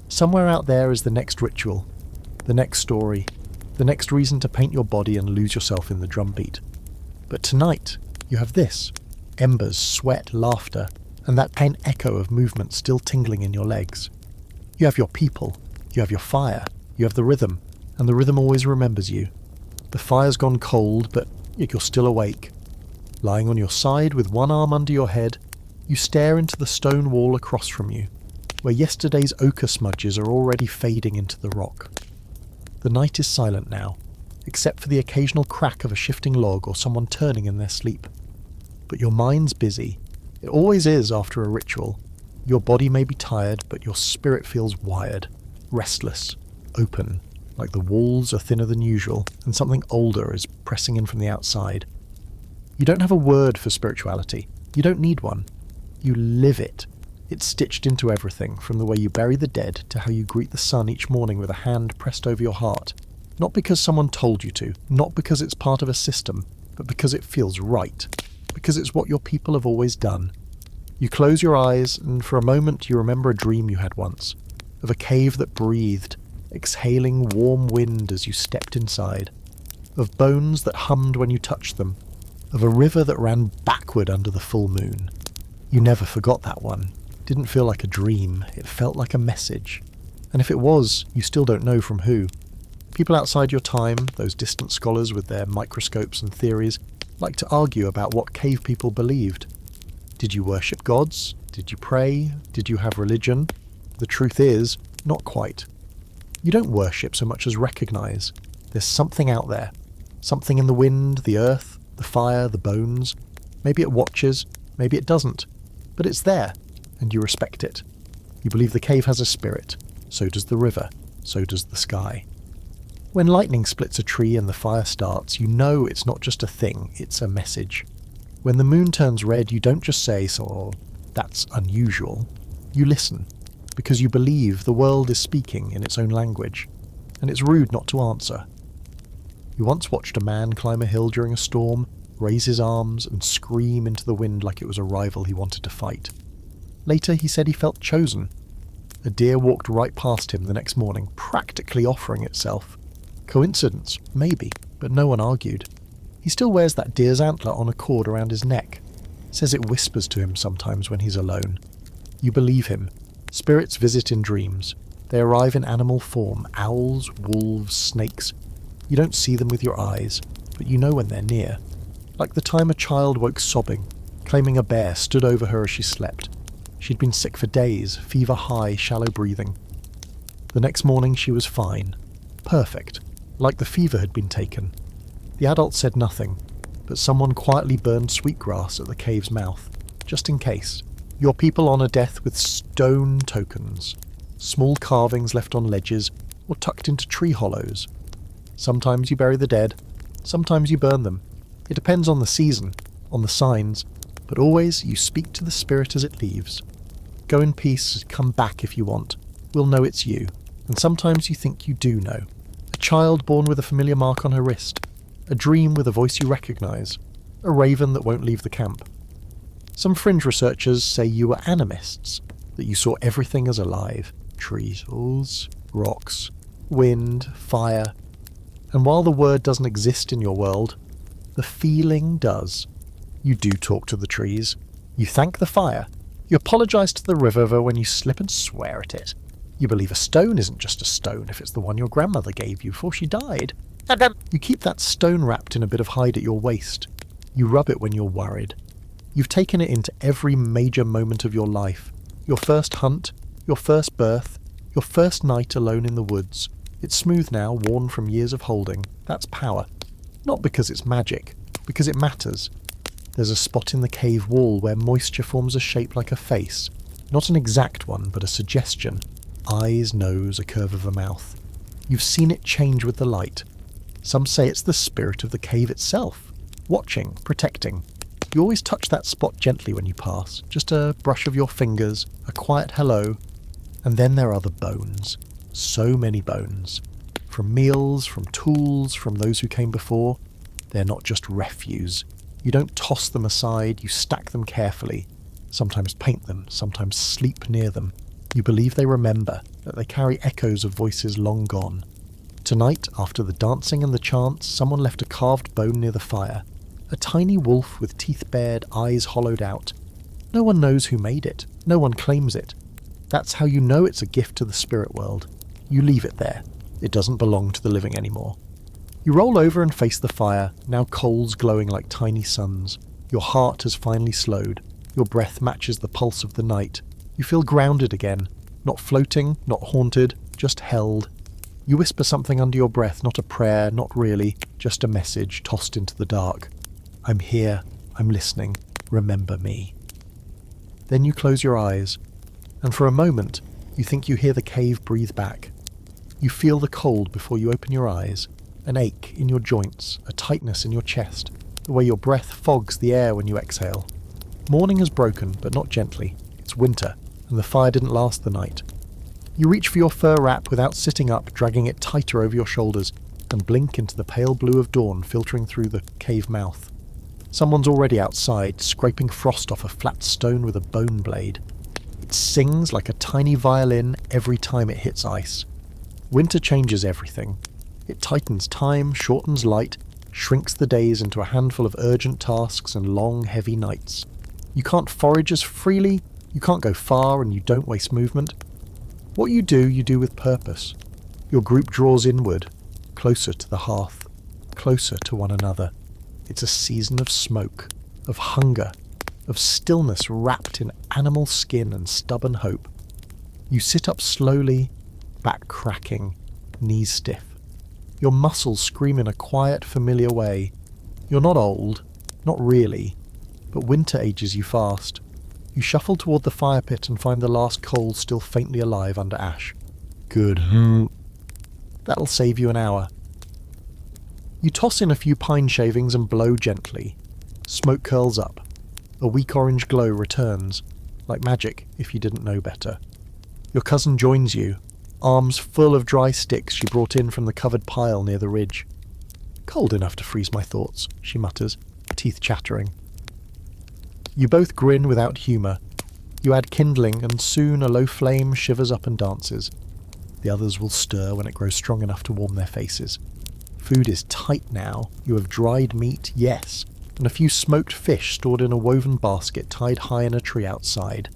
Somewhere out there is the next ritual, the next story, the next reason to paint your body and lose yourself in the drumbeat. But tonight, you have this. Embers, sweat, laughter, and that faint echo of movement still tingling in your legs. You have your people, you have your fire, you have the rhythm, and the rhythm always remembers you. The fire's gone cold, but you're still awake. Lying on your side with one arm under your head, you stare into the stone wall across from you, where yesterday's ochre smudges are already fading into the rock. The night is silent now, except for the occasional crack of a shifting log or someone turning in their sleep. But your mind's busy. It always is after a ritual. Your body may be tired, but your spirit feels wired, restless, open, like the walls are thinner than usual, and something older is pressing in from the outside. You don't have a word for spirituality. You don't need one. You live it. It's stitched into everything, from the way you bury the dead to how you greet the sun each morning with a hand pressed over your heart. Not because someone told you to, not because it's part of a system, but because it feels right. Because it's what your people have always done. You close your eyes, and for a moment you remember a dream you had once, of a cave that breathed, exhaling warm wind as you stepped inside, of bones that hummed when you touched them, of a river that ran backward under the full moon. You never forgot that one. It didn't feel like a dream, it felt like a message. And if it was, you still don't know from who. People outside your time, those distant scholars with their microscopes and theories, like to argue about what cave people believed. Did you worship gods? Did you pray? Did you have religion? The truth is, not quite. You don't worship so much as recognize. There's something out there. Something in the wind, the earth, the fire, the bones. Maybe it watches, maybe it doesn't. But it's there, and you respect it. You believe the cave has a spirit. So does the river. So does the sky. When lightning splits a tree and the fire starts, you know it's not just a thing, it's a message. When the moon turns red, you don't just say, "So that's unusual." You listen, because you believe the world is speaking in its own language, and it's rude not to answer. You once watched a man climb a hill during a storm, raise his arms, and scream into the wind like it was a rival he wanted to fight. Later, he said he felt chosen. A deer walked right past him the next morning, practically offering itself. Coincidence? Maybe, but no one argued. He still wears that deer's antler on a cord around his neck. Says it whispers to him sometimes when he's alone. You believe him. Spirits visit in dreams. They arrive in animal form, owls, wolves, snakes. You don't see them with your eyes, but you know when they're near. Like the time a child woke sobbing, claiming a bear stood over her as she slept. She'd been sick for days, fever high, shallow breathing. The next morning she was fine. Perfect. Like the fever had been taken. The adult said nothing, but someone quietly burned sweetgrass at the cave's mouth, just in case. Your people honour death with stone tokens, small carvings left on ledges or tucked into tree hollows. Sometimes you bury the dead, sometimes you burn them. It depends on the season, on the signs, but always you speak to the spirit as it leaves. Go in peace, come back if you want. We'll know it's you, and sometimes you think you do know. A child born with a familiar mark on her wrist, a dream with a voice you recognise, a raven that won't leave the camp. Some fringe researchers say you were animists, that you saw everything as alive. Trees, rocks, wind, fire. And while the word doesn't exist in your world, the feeling does. You do talk to the trees. You thank the fire. You apologise to the river when you slip and swear at it. You believe a stone isn't just a stone if it's the one your grandmother gave you before she died. You keep that stone wrapped in a bit of hide at your waist. You rub it when you're worried. You've taken it into every major moment of your life. Your first hunt, your first birth, your first night alone in the woods. It's smooth now, worn from years of holding. That's power. Not because it's magic, because it matters. There's a spot in the cave wall where moisture forms a shape like a face. Not an exact one, but a suggestion. Eyes, nose, a curve of a mouth. You've seen it change with the light. Some say it's the spirit of the cave itself. Watching, protecting. You always touch that spot gently when you pass. Just a brush of your fingers, a quiet hello. And then there are the bones. So many bones. From meals, from tools, from those who came before. They're not just refuse. You don't toss them aside, you stack them carefully. Sometimes paint them, sometimes sleep near them. You believe they remember, that they carry echoes of voices long gone. Tonight, after the dancing and the chants, someone left a carved bone near the fire. A tiny wolf with teeth bared, eyes hollowed out. No one knows who made it. No one claims it. That's how you know it's a gift to the spirit world. You leave it there. It doesn't belong to the living anymore. You roll over and face the fire, now coals glowing like tiny suns. Your heart has finally slowed. Your breath matches the pulse of the night. You feel grounded again. Not floating, not haunted, just held. You whisper something under your breath, not a prayer, not really, just a message tossed into the dark. I'm here, I'm listening, remember me. Then you close your eyes, and for a moment, you think you hear the cave breathe back. You feel the cold before you open your eyes, an ache in your joints, a tightness in your chest, the way your breath fogs the air when you exhale. Morning has broken, but not gently. It's winter, and the fire didn't last the night. You reach for your fur wrap without sitting up, dragging it tighter over your shoulders, and blink into the pale blue of dawn filtering through the cave mouth. Someone's already outside, scraping frost off a flat stone with a bone blade. It sings like a tiny violin every time it hits ice. Winter changes everything. It tightens time, shortens light, shrinks the days into a handful of urgent tasks and long, heavy nights. You can't forage as freely, you can't go far, and you don't waste movement. What you do with purpose. Your group draws inward, closer to the hearth, closer to one another. It's a season of smoke, of hunger, of stillness wrapped in animal skin and stubborn hope. You sit up slowly, back cracking, knees stiff. Your muscles scream in a quiet, familiar way. You're not old, not really, but winter ages you fast. You shuffle toward the fire pit and find the last coal still faintly alive under ash. Good. That'll save you an hour. You toss in a few pine shavings and blow gently. Smoke curls up. A weak orange glow returns, like magic if you didn't know better. Your cousin joins you, arms full of dry sticks she brought in from the covered pile near the ridge. Cold enough to freeze my thoughts, she mutters, teeth chattering. You both grin without humour. You add kindling, and soon a low flame shivers up and dances. The others will stir when it grows strong enough to warm their faces. Food is tight now. You have dried meat, yes, and a few smoked fish stored in a woven basket tied high in a tree outside.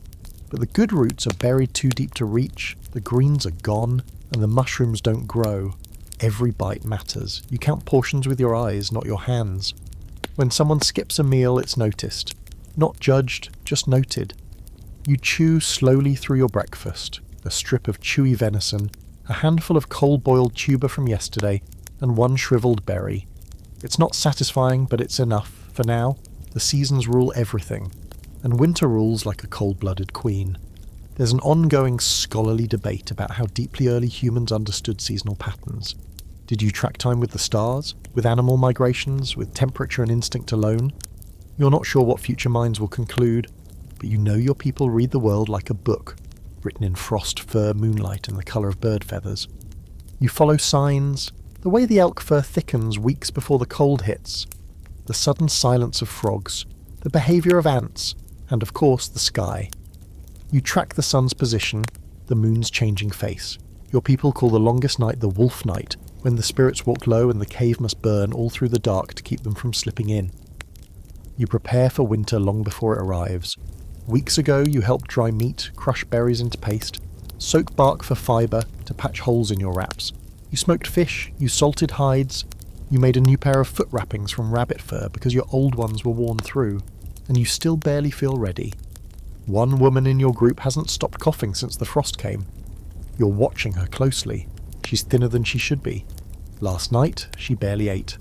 But the good roots are buried too deep to reach, the greens are gone, and the mushrooms don't grow. Every bite matters. You count portions with your eyes, not your hands. When someone skips a meal, it's noticed. Not judged, just noted. You chew slowly through your breakfast, a strip of chewy venison, a handful of cold-boiled tuber from yesterday, and one shriveled berry. It's not satisfying, but it's enough. For now, the seasons rule everything, and winter rules like a cold-blooded queen. There's an ongoing scholarly debate about how deeply early humans understood seasonal patterns. Did you track time with the stars, with animal migrations, with temperature and instinct alone? You're not sure what future minds will conclude, but you know your people read the world like a book, written in frost, fur, moonlight, and the colour of bird feathers. You follow signs, the way the elk fur thickens weeks before the cold hits, the sudden silence of frogs, the behaviour of ants, and of course the sky. You track the sun's position, the moon's changing face. Your people call the longest night the wolf night, when the spirits walk low and the cave must burn all through the dark to keep them from slipping in. You prepare for winter long before it arrives. Weeks ago you helped dry meat, crush berries into paste, soak bark for fibre to patch holes in your wraps. You smoked fish, you salted hides, you made a new pair of foot wrappings from rabbit fur because your old ones were worn through, and you still barely feel ready. One woman in your group hasn't stopped coughing since the frost came. You're watching her closely. She's thinner than she should be. Last night, she barely ate.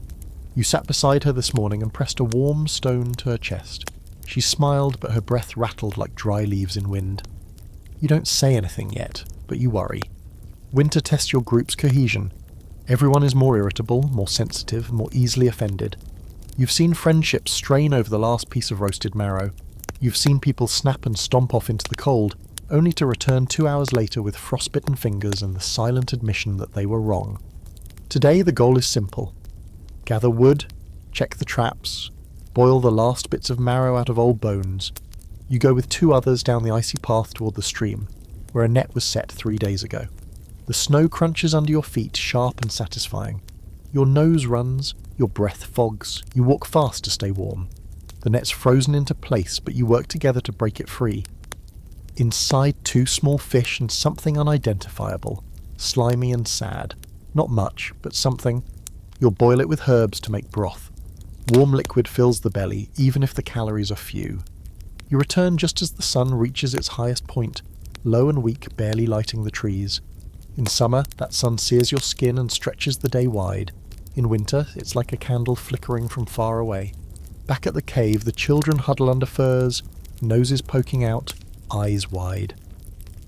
You sat beside her this morning and pressed a warm stone to her chest. She smiled, but her breath rattled like dry leaves in wind. You don't say anything yet, but you worry. Winter tests your group's cohesion. Everyone is more irritable, more sensitive, more easily offended. You've seen friendships strain over the last piece of roasted marrow. You've seen people snap and stomp off into the cold, only to return 2 hours later with frostbitten fingers and the silent admission that they were wrong. Today the goal is simple. Gather wood, check the traps, boil the last bits of marrow out of old bones. You go with 2 others down the icy path toward the stream, where a net was set 3 days ago. The snow crunches under your feet, sharp and satisfying. Your nose runs, your breath fogs, you walk fast to stay warm. The net's frozen into place, but you work together to break it free. Inside 2 small fish and something unidentifiable, slimy and sad. Not much, but something. You'll boil it with herbs to make broth. Warm liquid fills the belly, even if the calories are few. You return just as the sun reaches its highest point, low and weak, barely lighting the trees. In summer, that sun sears your skin and stretches the day wide. In winter, it's like a candle flickering from far away. Back at the cave, the children huddle under furs, noses poking out, eyes wide.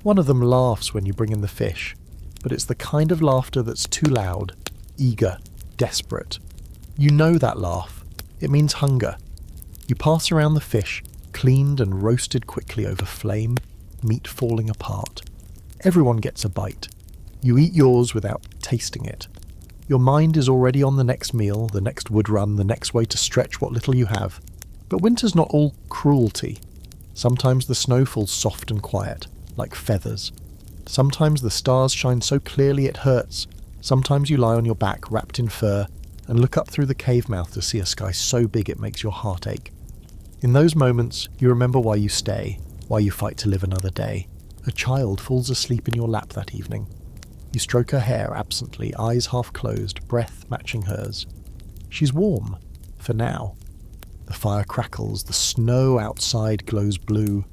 One of them laughs when you bring in the fish, but it's the kind of laughter that's too loud, eager, desperate. You know that laugh. It means hunger. You pass around the fish, cleaned and roasted quickly over flame, meat falling apart. Everyone gets a bite. You eat yours without tasting it. Your mind is already on the next meal, the next wood run, the next way to stretch what little you have. But winter's not all cruelty. Sometimes the snow falls soft and quiet, like feathers. Sometimes the stars shine so clearly it hurts. Sometimes you lie on your back wrapped in fur and look up through the cave mouth to see a sky so big it makes your heart ache. In those moments, you remember why you stay, why you fight to live another day. A child falls asleep in your lap that evening. You stroke her hair absently, eyes half closed, breath matching hers. She's warm, for now. The fire crackles, the snow outside glows blue.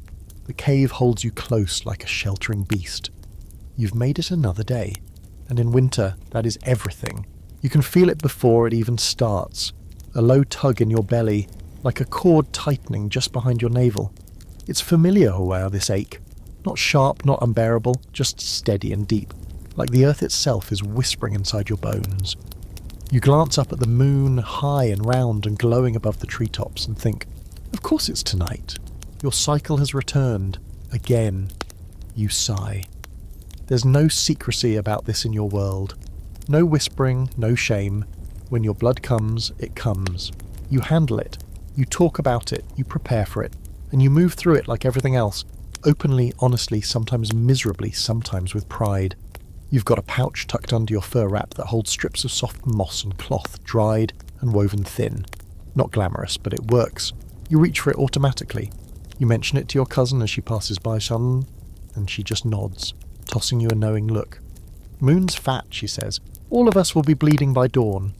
The cave holds you close like a sheltering beast. You've made it another day, and in winter, that is everything. You can feel it before it even starts. A low tug in your belly, like a cord tightening just behind your navel. It's familiar, aware, this ache. Not sharp, not unbearable, just steady and deep, like the earth itself is whispering inside your bones. You glance up at the moon, high and round and glowing above the treetops, and think, of course it's tonight. Your cycle has returned. Again. You sigh. There's no secrecy about this in your world. No whispering, no shame. When your blood comes, it comes. You handle it. You talk about it. You prepare for it. And you move through it like everything else. Openly, honestly, sometimes miserably, sometimes with pride. You've got a pouch tucked under your fur wrap that holds strips of soft moss and cloth, dried and woven thin. Not glamorous, but it works. You reach for it automatically. You mention it to your cousin as she passes by, son, and she just nods, tossing you a knowing look. Moon's fat, she says. All of us will be bleeding by dawn.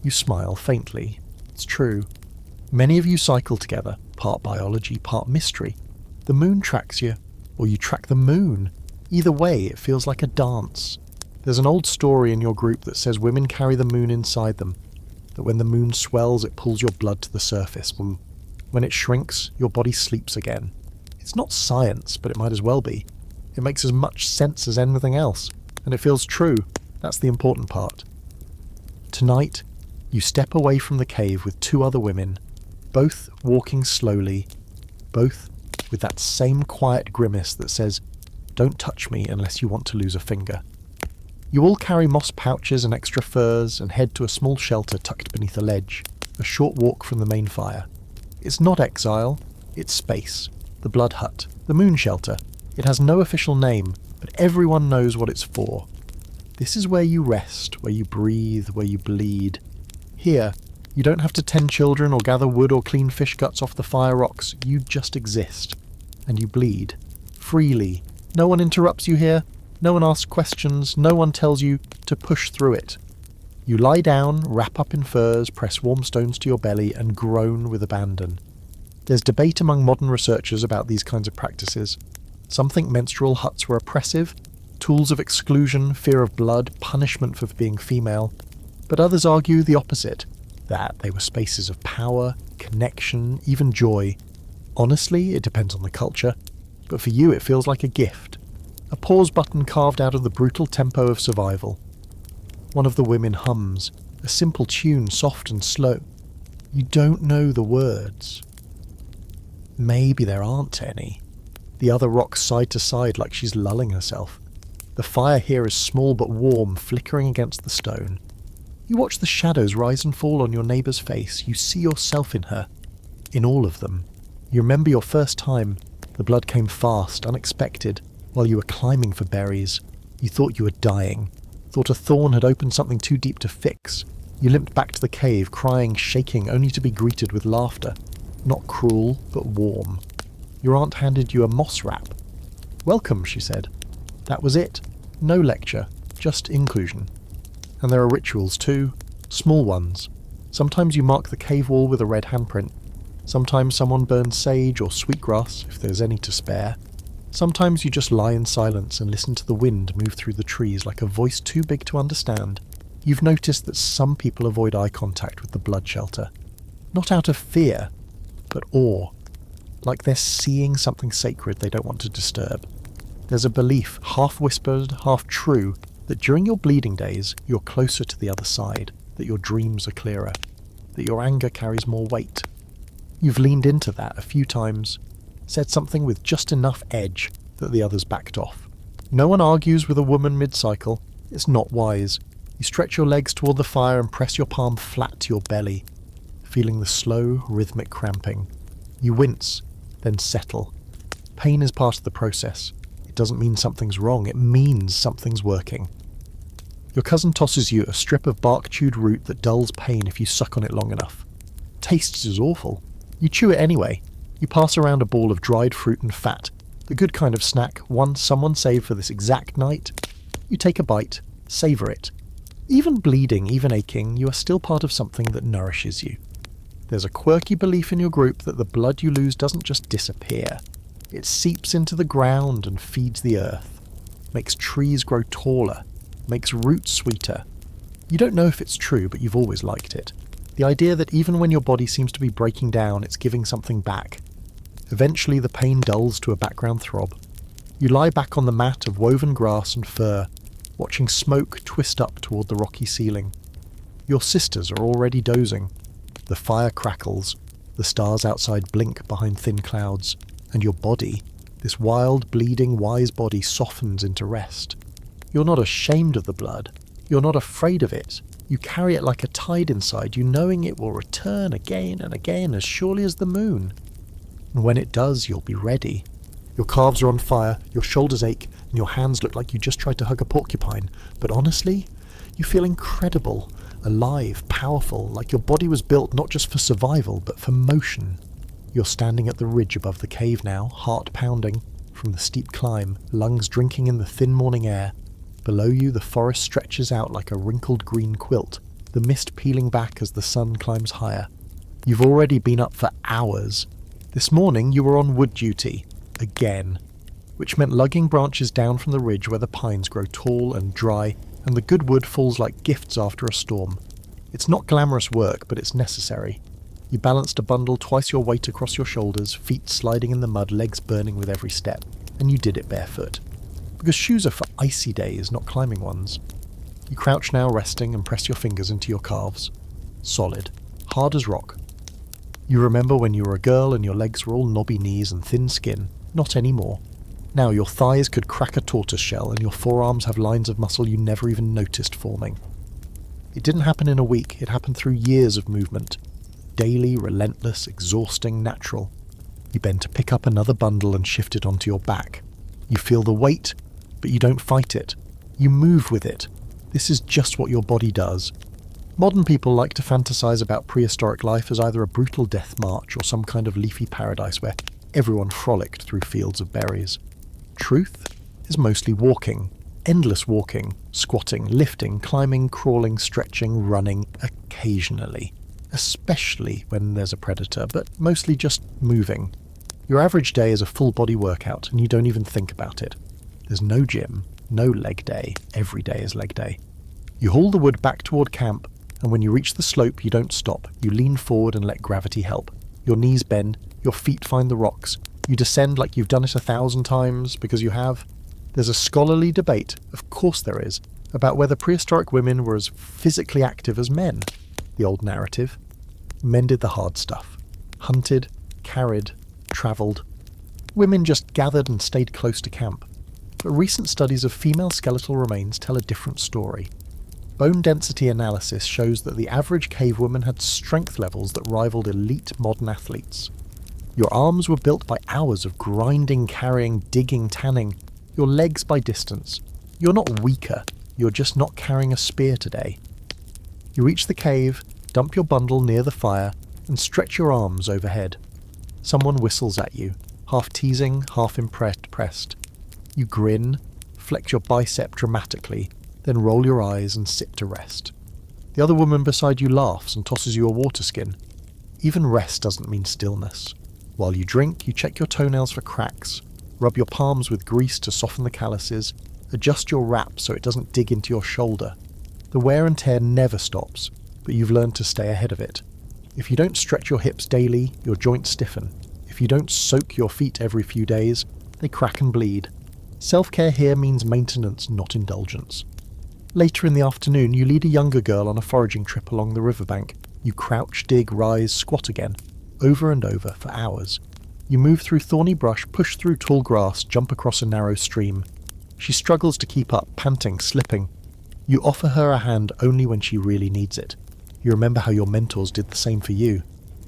You smile faintly. It's true. Many of you cycle together, part biology, part mystery. The moon tracks you, or you track the moon. Either way, it feels like a dance. There's an old story in your group that says women carry the moon inside them, that when the moon swells it pulls your blood to the surface. When it shrinks, your body sleeps again. It's not science, but it might as well be. It makes as much sense as anything else, and it feels true. That's the important part. Tonight, you step away from the cave with two other women, both walking slowly, both with that same quiet grimace that says, don't touch me unless you want to lose a finger. You all carry moss pouches and extra furs and head to a small shelter tucked beneath a ledge, a short walk from the main fire. It's not exile, it's space. The blood hut, the moon shelter. It has no official name, but everyone knows what it's for. This is where you rest, where you breathe, where you bleed. Here, you don't have to tend children or gather wood or clean fish guts off the fire rocks. You just exist. And you bleed. Freely. No one interrupts you here. No one asks questions. No one tells you to push through it. You lie down, wrap up in furs, press warm stones to your belly, and groan with abandon. There's debate among modern researchers about these kinds of practices. Some think menstrual huts were oppressive, tools of exclusion, fear of blood, punishment for being female. But others argue the opposite, that they were spaces of power, connection, even joy. Honestly, it depends on the culture, but for you it feels like a gift. A pause button carved out of the brutal tempo of survival. One of the women hums, a simple tune, soft and slow. You don't know the words. Maybe there aren't any. The other rocks side to side like she's lulling herself. The fire here is small but warm, flickering against the stone. You watch the shadows rise and fall on your neighbour's face. You see yourself in her. In all of them. You remember your first time. The blood came fast, unexpected, while you were climbing for berries. You thought you were dying. Thought a thorn had opened something too deep to fix. You limped back to the cave, crying, shaking, only to be greeted with laughter. Not cruel, but warm. Your aunt handed you a moss wrap. Welcome, she said. That was it. No lecture, just inclusion. And there are rituals too, small ones. Sometimes you mark the cave wall with a red handprint. Sometimes someone burns sage or sweetgrass, if there's any to spare. Sometimes you just lie in silence and listen to the wind move through the trees like a voice too big to understand. You've noticed that some people avoid eye contact with the blood shelter. Not out of fear, but awe. Like they're seeing something sacred they don't want to disturb. There's a belief, half whispered, half true, that during your bleeding days, you're closer to the other side, that your dreams are clearer, that your anger carries more weight. You've leaned into that a few times, said something with just enough edge that the others backed off. No one argues with a woman mid-cycle. It's not wise. You stretch your legs toward the fire and press your palm flat to your belly, feeling the slow, rhythmic cramping. You wince, then settle. Pain is part of the process. It doesn't mean something's wrong, it means something's working. Your cousin tosses you a strip of bark-chewed root that dulls pain if you suck on it long enough. Tastes is awful. You chew it anyway. You pass around a ball of dried fruit and fat, the good kind of snack, one someone saved for this exact night. You take a bite, savour it. Even bleeding, even aching, you are still part of something that nourishes you. There's a quirky belief in your group that the blood you lose doesn't just disappear. It seeps into the ground and feeds the earth, makes trees grow taller, makes roots sweeter. You don't know if it's true, but you've always liked it. The idea that even when your body seems to be breaking down, it's giving something back. Eventually the pain dulls to a background throb. You lie back on the mat of woven grass and fur, watching smoke twist up toward the rocky ceiling. Your sisters are already dozing. The fire crackles, the stars outside blink behind thin clouds, and your body, this wild, bleeding, wise body, softens into rest. You're not ashamed of the blood. You're not afraid of it. You carry it like a tide inside you, knowing it will return again and again as surely as the moon. And when it does, you'll be ready. Your calves are on fire, your shoulders ache, and your hands look like you just tried to hug a porcupine. But honestly, you feel incredible, alive, powerful, like your body was built not just for survival, but for motion. You're standing at the ridge above the cave now, heart pounding from the steep climb, lungs drinking in the thin morning air. Below you, the forest stretches out like a wrinkled green quilt, the mist peeling back as the sun climbs higher. You've already been up for hours. This morning, you were on wood duty, again, which meant lugging branches down from the ridge where the pines grow tall and dry, and the good wood falls like gifts after a storm. It's not glamorous work, but it's necessary. You balanced a bundle twice your weight across your shoulders, feet sliding in the mud, legs burning with every step, and you did it barefoot. Because shoes are for icy days, not climbing ones. You crouch now, resting, and press your fingers into your calves. Solid. Hard as rock. You remember when you were a girl and your legs were all knobby knees and thin skin. Not anymore. Now your thighs could crack a tortoise shell and your forearms have lines of muscle you never even noticed forming. It didn't happen in a week, it happened through years of movement. Daily, relentless, exhausting, natural. You bend to pick up another bundle and shift it onto your back. You feel the weight, but you don't fight it. You move with it. This is just what your body does. Modern people like to fantasize about prehistoric life as either a brutal death march or some kind of leafy paradise where everyone frolicked through fields of berries. Truth is mostly walking. Endless walking, squatting, lifting, climbing, crawling, stretching, running, occasionally. Especially when there's a predator, but mostly just moving. Your average day is a full body workout and you don't even think about it. There's no gym, no leg day. Every day is leg day. You haul the wood back toward camp, and when you reach the slope, you don't stop. You lean forward and let gravity help. Your knees bend, your feet find the rocks. You descend like you've done it 1,000 times, because you have. There's a scholarly debate, of course there is, about whether prehistoric women were as physically active as men. The old narrative. Men did the hard stuff. Hunted, carried, travelled. Women just gathered and stayed close to camp. But recent studies of female skeletal remains tell a different story. Bone density analysis shows that the average cave woman had strength levels that rivaled elite modern athletes. Your arms were built by hours of grinding, carrying, digging, tanning. Your legs by distance. You're not weaker, you're just not carrying a spear today. You reach the cave, dump your bundle near the fire, and stretch your arms overhead. Someone whistles at you, half teasing, half impressed. You grin, flex your bicep dramatically, then roll your eyes and sit to rest. The other woman beside you laughs and tosses you a water skin. Even rest doesn't mean stillness. While you drink, you check your toenails for cracks, rub your palms with grease to soften the calluses, adjust your wrap so it doesn't dig into your shoulder. The wear and tear never stops, but you've learned to stay ahead of it. If you don't stretch your hips daily, your joints stiffen. If you don't soak your feet every few days, they crack and bleed. Self-care here means maintenance, not indulgence. Later in the afternoon, you lead a younger girl on a foraging trip along the riverbank. You crouch, dig, rise, squat again, over and over for hours. You move through thorny brush, push through tall grass, jump across a narrow stream. She struggles to keep up, panting, slipping. You offer her a hand only when she really needs it. You remember how your mentors did the same for you.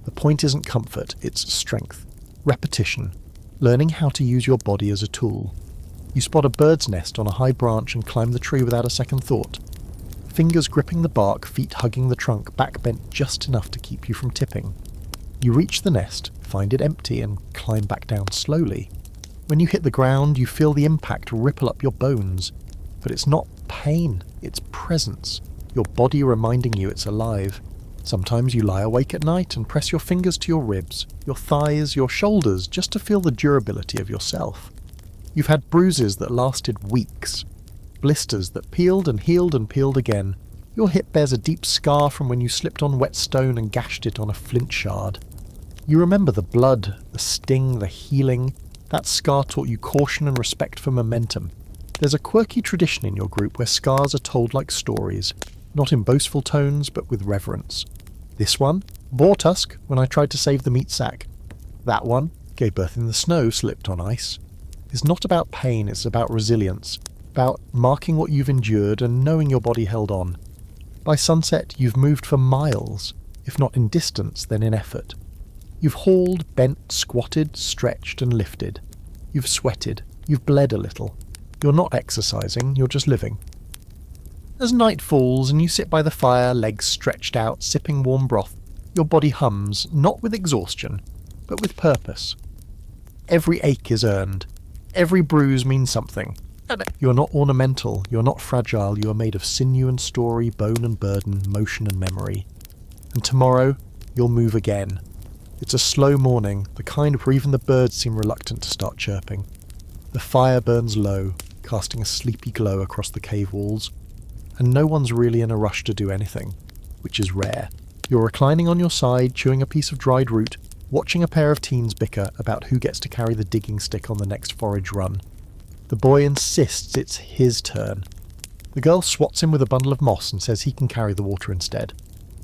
The point isn't comfort, it's strength. Repetition. Learning how to use your body as a tool. You spot a bird's nest on a high branch and climb the tree without a second thought. Fingers gripping the bark, feet hugging the trunk, back bent just enough to keep you from tipping. You reach the nest, find it empty, and climb back down slowly. When you hit the ground, you feel the impact ripple up your bones. But it's not pain, it's presence. Your body reminding you it's alive. Sometimes you lie awake at night and press your fingers to your ribs, your thighs, your shoulders, just to feel the durability of yourself. You've had bruises that lasted weeks. Blisters that peeled and peeled again. Your hip bears a deep scar from when you slipped on wet stone and gashed it on a flint shard. You remember the blood, the sting, the healing. That scar taught you caution and respect for momentum. There's a quirky tradition in your group where scars are told like stories, not in boastful tones but with reverence. This one, boar tusk when I tried to save the meat sack. That one, gave birth in the snow, slipped on ice. It's not about pain, it's about resilience, about marking what you've endured and knowing your body held on. By sunset, you've moved for miles, if not in distance, then in effort. You've hauled, bent, squatted, stretched and lifted. You've sweated, you've bled a little. You're not exercising, you're just living. As night falls and you sit by the fire, legs stretched out, sipping warm broth, your body hums, not with exhaustion, but with purpose. Every ache is earned. Every bruise means something. You're not ornamental, you're not fragile, you are made of sinew and story, bone and burden, motion and memory. And tomorrow, you'll move again. It's a slow morning, the kind where even the birds seem reluctant to start chirping. The fire burns low, casting a sleepy glow across the cave walls, and no one's really in a rush to do anything, which is rare. You're reclining on your side, chewing a piece of dried root, watching a pair of teens bicker about who gets to carry the digging stick on the next forage run. The boy insists it's his turn. The girl swats him with a bundle of moss and says he can carry the water instead.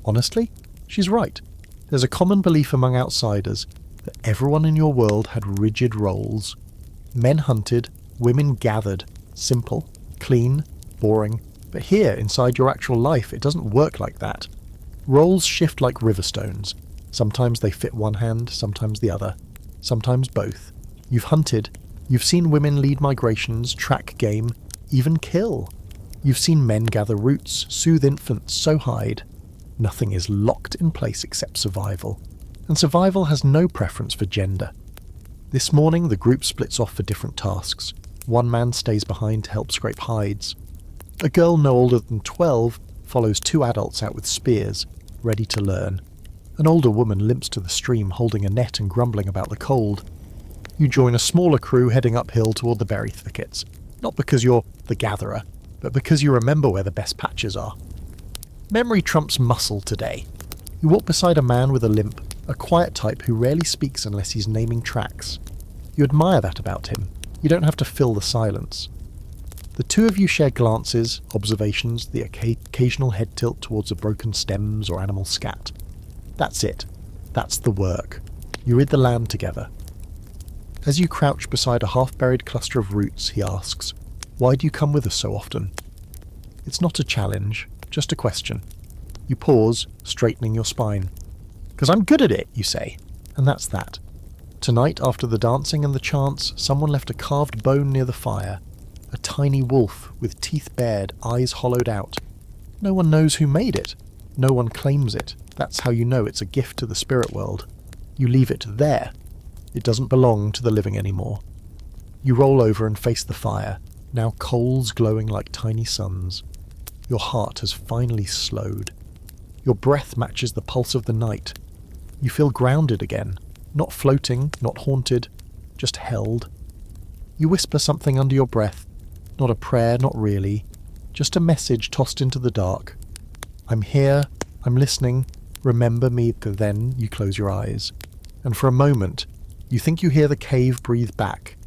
Honestly, she's right. There's a common belief among outsiders that everyone in your world had rigid roles. Men hunted, women gathered. Simple, clean, boring. But here, inside your actual life, it doesn't work like that. Roles shift like river stones. Sometimes they fit one hand, sometimes the other. Sometimes both. You've hunted. You've seen women lead migrations, track game, even kill. You've seen men gather roots, soothe infants, sow hide. Nothing is locked in place except survival. And survival has no preference for gender. This morning, the group splits off for different tasks. One man stays behind to help scrape hides. A girl no older than 12 follows two adults out with spears, ready to learn. An older woman limps to the stream holding a net and grumbling about the cold. You join a smaller crew heading uphill toward the berry thickets, not because you're the gatherer, but because you remember where the best patches are. Memory trumps muscle today. You walk beside a man with a limp, a quiet type who rarely speaks unless he's naming tracks. You admire that about him. You don't have to fill the silence. The two of you share glances, observations, the occasional head tilt towards the broken stems or animal scat. That's it. That's the work. You rid the land together. As you crouch beside a half-buried cluster of roots, he asks, "Why do you come with us so often?" It's not a challenge, just a question. You pause, straightening your spine. "'Cause I'm good at it," you say, and that's that. Tonight, after the dancing and the chants, someone left a carved bone near the fire. A tiny wolf, with teeth bared, eyes hollowed out. No one knows who made it. No one claims it. That's how you know it's a gift to the spirit world. You leave it there. It doesn't belong to the living anymore. You roll over and face the fire, now coals glowing like tiny suns. Your heart has finally slowed. Your breath matches the pulse of the night. You feel grounded again, not floating, not haunted, just held. You whisper something under your breath, not a prayer, not really, just a message tossed into the dark. "I'm here, I'm listening, remember me," then you close your eyes. And for a moment, you think you hear the cave breathe back.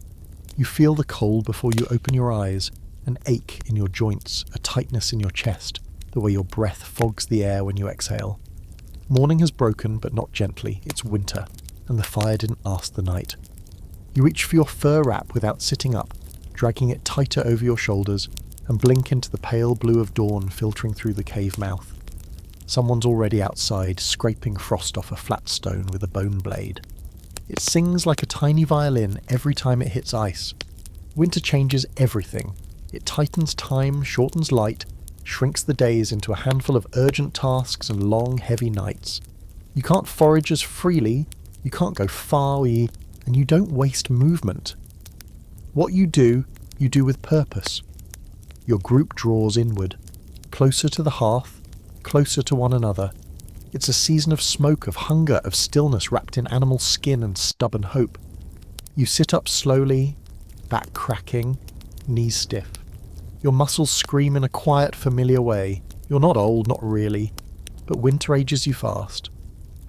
You feel the cold before you open your eyes, an ache in your joints, a tightness in your chest, the way your breath fogs the air when you exhale. Morning has broken, but not gently. It's winter, and the fire didn't last the night. You reach for your fur wrap without sitting up, dragging it tighter over your shoulders, and blink into the pale blue of dawn filtering through the cave mouth. Someone's already outside, scraping frost off a flat stone with a bone blade. It sings like a tiny violin every time it hits ice. Winter changes everything. It tightens time, shortens light, shrinks the days into a handful of urgent tasks and long, heavy nights. You can't forage as freely, you can't go far, and you don't waste movement. What you do with purpose. Your group draws inward, closer to the hearth, closer to one another. It's a season of smoke, of hunger, of stillness wrapped in animal skin and stubborn hope. You sit up slowly, back cracking, knees stiff. Your muscles scream in a quiet, familiar way. You're not old, not really, but winter ages you fast.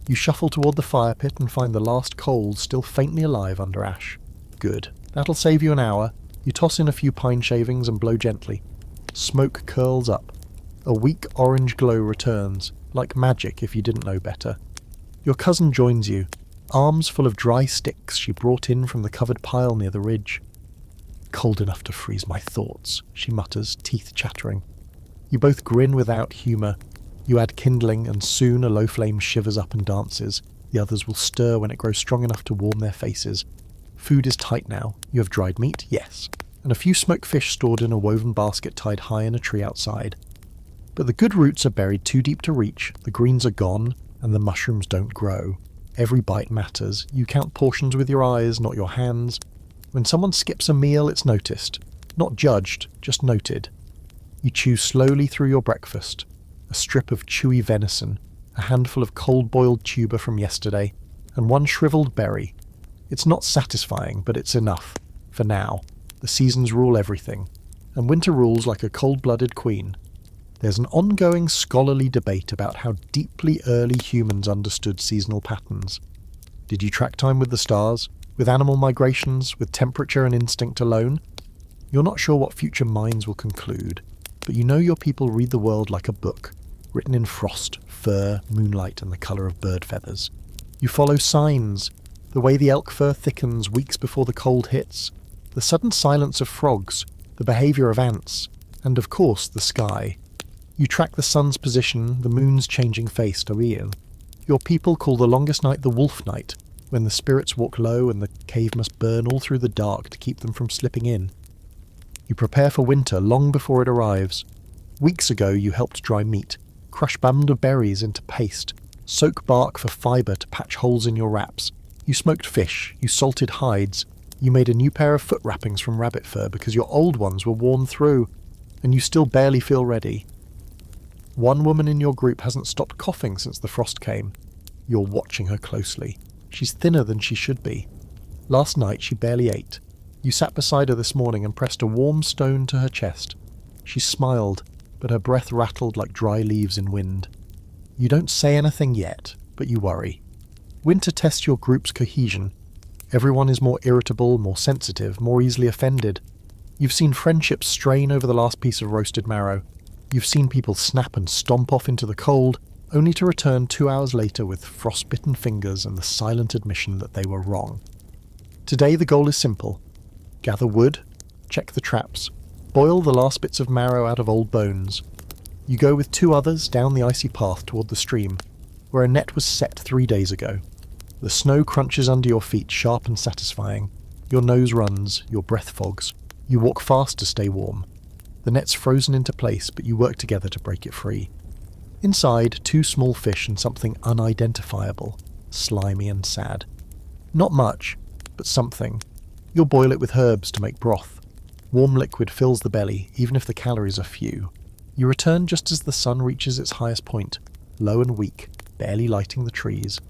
You shuffle toward the fire pit and find the last coals still faintly alive under ash. Good. That'll save you an hour. You toss in a few pine shavings and blow gently. Smoke curls up. A weak orange glow returns, like magic if you didn't know better. Your cousin joins you, arms full of dry sticks she brought in from the covered pile near the ridge. "Cold enough to freeze my thoughts," she mutters, teeth chattering. You both grin without humour. You add kindling, and soon a low flame shivers up and dances. The others will stir when it grows strong enough to warm their faces. Food is tight now. You have dried meat, yes, and a few smoked fish stored in a woven basket tied high in a tree outside. But the good roots are buried too deep to reach, the greens are gone, and the mushrooms don't grow. Every bite matters. You count portions with your eyes, not your hands. When someone skips a meal, it's noticed. Not judged, just noted. You chew slowly through your breakfast. A strip of chewy venison, a handful of cold-boiled tuber from yesterday, and one shriveled berry. It's not satisfying, but it's enough. For now. The seasons rule everything, and winter rules like a cold-blooded queen. There's an ongoing scholarly debate about how deeply early humans understood seasonal patterns. Did you track time with the stars? With animal migrations? With temperature and instinct alone? You're not sure what future minds will conclude, but you know your people read the world like a book, written in frost, fur, moonlight, and the colour of bird feathers. You follow signs, the way the elk fur thickens weeks before the cold hits, the sudden silence of frogs, the behaviour of ants, and of course the sky. You track the sun's position, the moon's changing face to Ian. Your people call the longest night the wolf night, when the spirits walk low and the cave must burn all through the dark to keep them from slipping in. You prepare for winter long before it arrives. Weeks ago you helped dry meat, crush bundle of berries into paste, soak bark for fibre to patch holes in your wraps. You smoked fish, you salted hides, you made a new pair of foot wrappings from rabbit fur because your old ones were worn through, and you still barely feel ready. One woman in your group hasn't stopped coughing since the frost came. You're watching her closely. She's thinner than she should be. Last night she barely ate. You sat beside her this morning and pressed a warm stone to her chest. She smiled, but her breath rattled like dry leaves in wind. You don't say anything yet, but you worry. Winter tests your group's cohesion. Everyone is more irritable, more sensitive, more easily offended. You've seen friendships strain over the last piece of roasted marrow. You've seen people snap and stomp off into the cold, only to return 2 hours later with frostbitten fingers and the silent admission that they were wrong. Today the goal is simple. Gather wood, check the traps, boil the last bits of marrow out of old bones. You go with 2 others down the icy path toward the stream, where a net was set 3 days ago. The snow crunches under your feet, sharp and satisfying. Your nose runs, your breath fogs. You walk fast to stay warm. The net's frozen into place, but you work together to break it free. Inside, 2 small fish and something unidentifiable, slimy and sad. Not much, but something. You'll boil it with herbs to make broth. Warm liquid fills the belly, even if the calories are few. You return just as the sun reaches its highest point, low and weak, barely lighting the trees.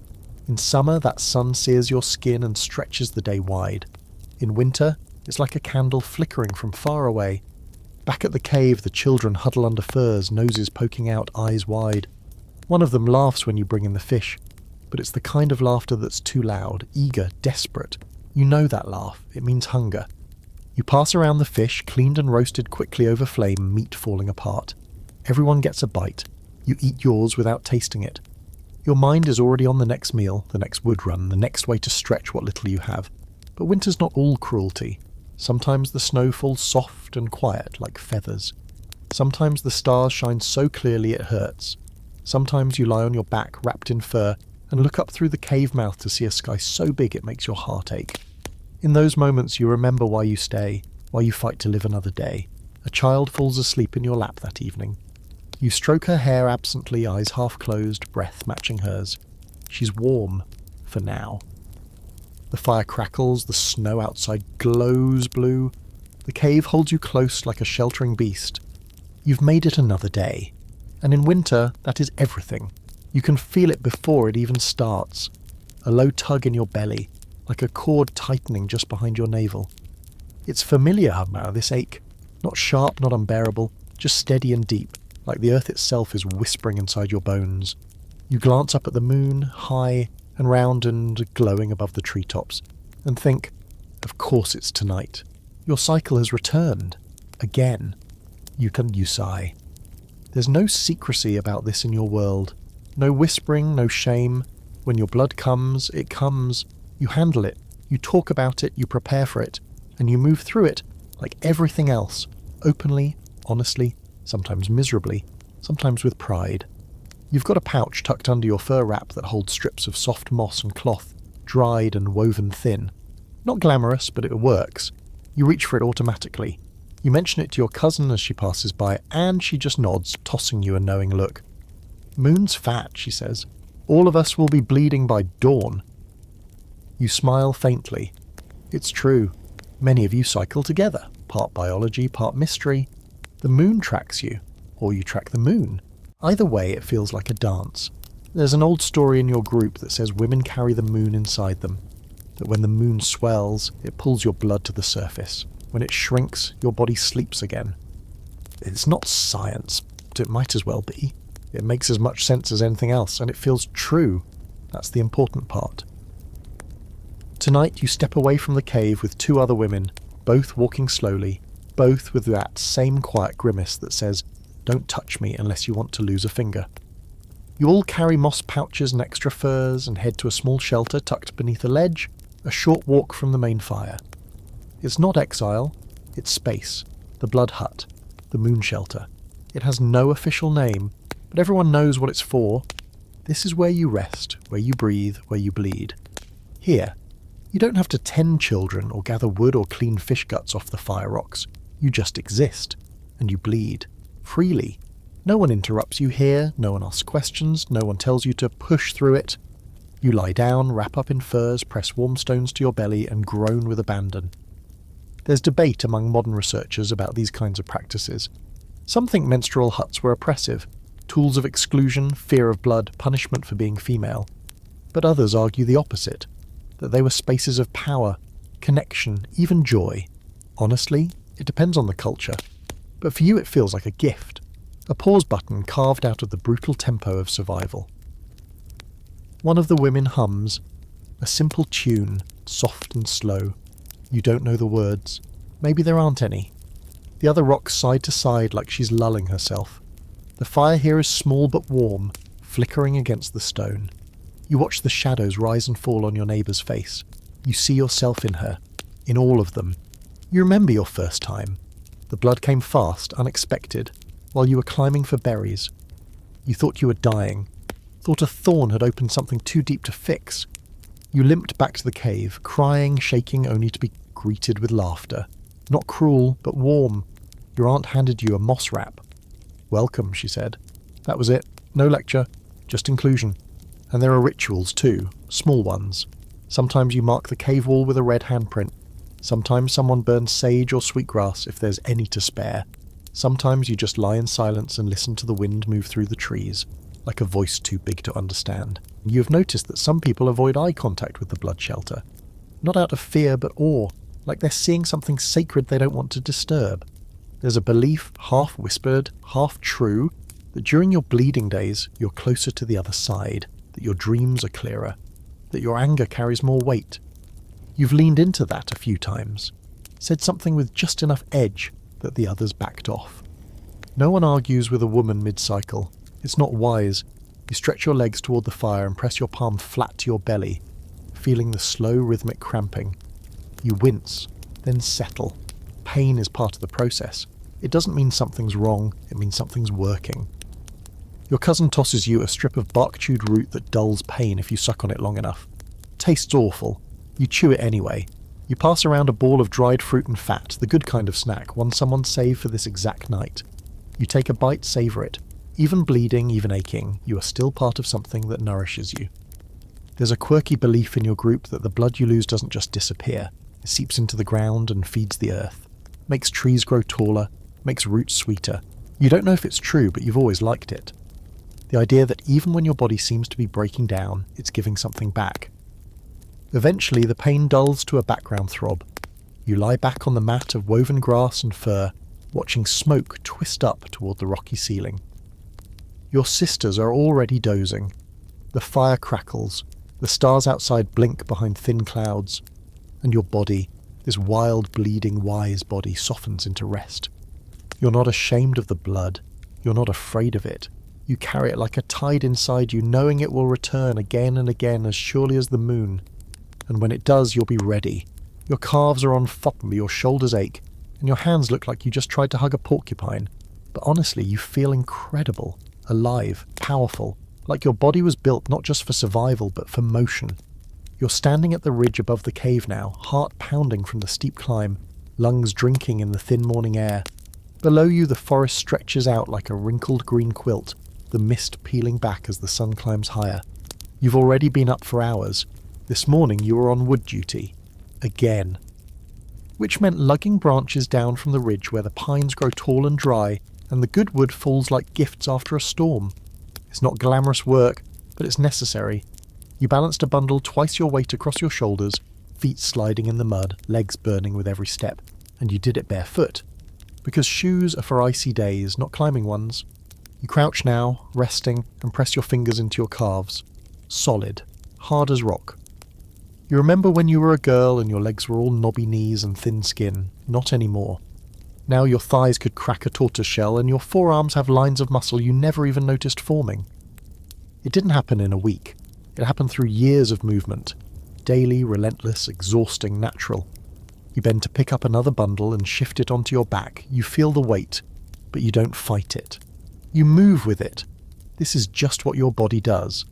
In summer, that sun sears your skin and stretches the day wide. In winter, it's like a candle flickering from far away. Back at the cave, the children huddle under furs, noses poking out, eyes wide. One of them laughs when you bring in the fish, but it's the kind of laughter that's too loud, eager, desperate. You know that laugh. It means hunger. You pass around the fish, cleaned and roasted quickly over flame, meat falling apart. Everyone gets a bite. You eat yours without tasting it. Your mind is already on the next meal, the next wood run, the next way to stretch what little you have. But winter's not all cruelty. Sometimes the snow falls soft and quiet like feathers. Sometimes the stars shine so clearly it hurts. Sometimes you lie on your back wrapped in fur and look up through the cave mouth to see a sky so big it makes your heart ache. In those moments you remember why you stay. while you fight to live another day. A child falls asleep in your lap that evening. You stroke her hair absently, eyes half closed, breath matching hers. She's warm, for now. The fire crackles, the snow outside glows blue. The cave holds you close like a sheltering beast. You've made it another day. And in winter, that is everything. You can feel it before it even starts. A low tug in your belly, like a cord tightening just behind your navel. It's familiar now, this ache. Not sharp, not unbearable, just steady and deep, like the earth itself is whispering inside your bones. You glance up at the moon, high and round and glowing above the treetops, and think, of course it's tonight. Your cycle has returned. Again. You sigh. There's no secrecy about this in your world. No whispering, no shame. When your blood comes, it comes. You handle it. You talk about it, you prepare for it, and you move through it like everything else, openly, honestly, sometimes miserably, sometimes with pride. You've got a pouch tucked under your fur wrap that holds strips of soft moss and cloth, dried and woven thin. Not glamorous, but it works. You reach for it automatically. You mention it to your cousin as she passes by, and she just nods, tossing you a knowing look. "Moon's fat," she says. "All of us will be bleeding by dawn." You smile faintly. It's true. Many of you cycle together, part biology, part mystery. The moon tracks you, or you track the moon. Either way, it feels like a dance. There's an old story in your group that says women carry the moon inside them, that when the moon swells, it pulls your blood to the surface. When it shrinks, your body sleeps again. It's not science, but it might as well be. It makes as much sense as anything else, and it feels true. That's the important part. Tonight you step away from the cave with two other women, both walking slowly, both with that same quiet grimace that says, "Don't touch me unless you want to lose a finger." You all carry moss pouches and extra furs and head to a small shelter tucked beneath a ledge, a short walk from the main fire. It's not exile, it's space, the blood hut, the moon shelter. It has no official name, but everyone knows what it's for. This is where you rest, where you breathe, where you bleed. Here, you don't have to tend children or gather wood or clean fish guts off the fire rocks. You just exist, and you bleed. Freely. No one interrupts you here, no one asks questions, no one tells you to push through it. You lie down, wrap up in furs, press warm stones to your belly, and groan with abandon. There's debate among modern researchers about these kinds of practices. Some think menstrual huts were oppressive, tools of exclusion, fear of blood, punishment for being female. But others argue the opposite, that they were spaces of power, connection, even joy. Honestly, it depends on the culture. But for you it feels like a gift, a pause button carved out of the brutal tempo of survival. One of the women hums, a simple tune, soft and slow. You don't know the words. Maybe there aren't any. The other rocks side to side like she's lulling herself. The fire here is small but warm, flickering against the stone. You watch the shadows rise and fall on your neighbour's face. You see yourself in her, in all of them. You remember your first time. The blood came fast, unexpected, while you were climbing for berries. You thought you were dying, thought a thorn had opened something too deep to fix. You limped back to the cave, crying, shaking, only to be greeted with laughter. Not cruel, but warm. Your aunt handed you a moss wrap. "Welcome," she said. That was it. No lecture, just inclusion. And there are rituals too, small ones. Sometimes you mark the cave wall with a red handprint. Sometimes someone burns sage or sweetgrass if there's any to spare. Sometimes you just lie in silence and listen to the wind move through the trees, like a voice too big to understand. You have noticed that some people avoid eye contact with the blood shelter. Not out of fear, but awe, like they're seeing something sacred they don't want to disturb. There's a belief, half whispered, half true, that during your bleeding days you're closer to the other side, that your dreams are clearer, that your anger carries more weight. You've leaned into that a few times, said something with just enough edge that the others backed off. No one argues with a woman mid-cycle. It's not wise. You stretch your legs toward the fire and press your palm flat to your belly, feeling the slow rhythmic cramping. You wince, then settle. Pain is part of the process. It doesn't mean something's wrong, it means something's working. Your cousin tosses you a strip of bark-chewed root that dulls pain if you suck on it long enough. Tastes awful. You chew it anyway. You pass around a ball of dried fruit and fat, the good kind of snack, one someone saved for this exact night. You take a bite, savour it. Even bleeding, even aching, you are still part of something that nourishes you. There's a quirky belief in your group that the blood you lose doesn't just disappear. It seeps into the ground and feeds the earth. Makes trees grow taller, makes roots sweeter. You don't know if it's true, but you've always liked it. The idea that even when your body seems to be breaking down, it's giving something back. Eventually, the pain dulls to a background throb. You lie back on the mat of woven grass and fur, watching smoke twist up toward the rocky ceiling. Your sisters are already dozing. The fire crackles, the stars outside blink behind thin clouds, and your body, this wild, bleeding, wise body, softens into rest. You're not ashamed of the blood. You're not afraid of it. You carry it like a tide inside you, knowing it will return again and again as surely as the moon. And when it does, you'll be ready. Your calves are on foppery, your shoulders ache, and your hands look like you just tried to hug a porcupine. But honestly, you feel incredible, alive, powerful, like your body was built not just for survival, but for motion. You're standing at the ridge above the cave now, heart pounding from the steep climb, lungs drinking in the thin morning air. Below you, the forest stretches out like a wrinkled green quilt, the mist peeling back as the sun climbs higher. You've already been up for hours. This morning you were on wood duty. Again. Which meant lugging branches down from the ridge where the pines grow tall and dry, and the good wood falls like gifts after a storm. It's not glamorous work, but it's necessary. You balanced a bundle twice your weight across your shoulders, feet sliding in the mud, legs burning with every step, and you did it barefoot. Because shoes are for icy days, not climbing ones. You crouch now, resting, and press your fingers into your calves. Solid, hard as rock. You remember when you were a girl and your legs were all knobby knees and thin skin. Not anymore. Now your thighs could crack a tortoiseshell and your forearms have lines of muscle you never even noticed forming. It didn't happen in a week. It happened through years of movement. Daily, relentless, exhausting, natural. You bend to pick up another bundle and shift it onto your back. You feel the weight, but you don't fight it. You move with it. This is just what your body does.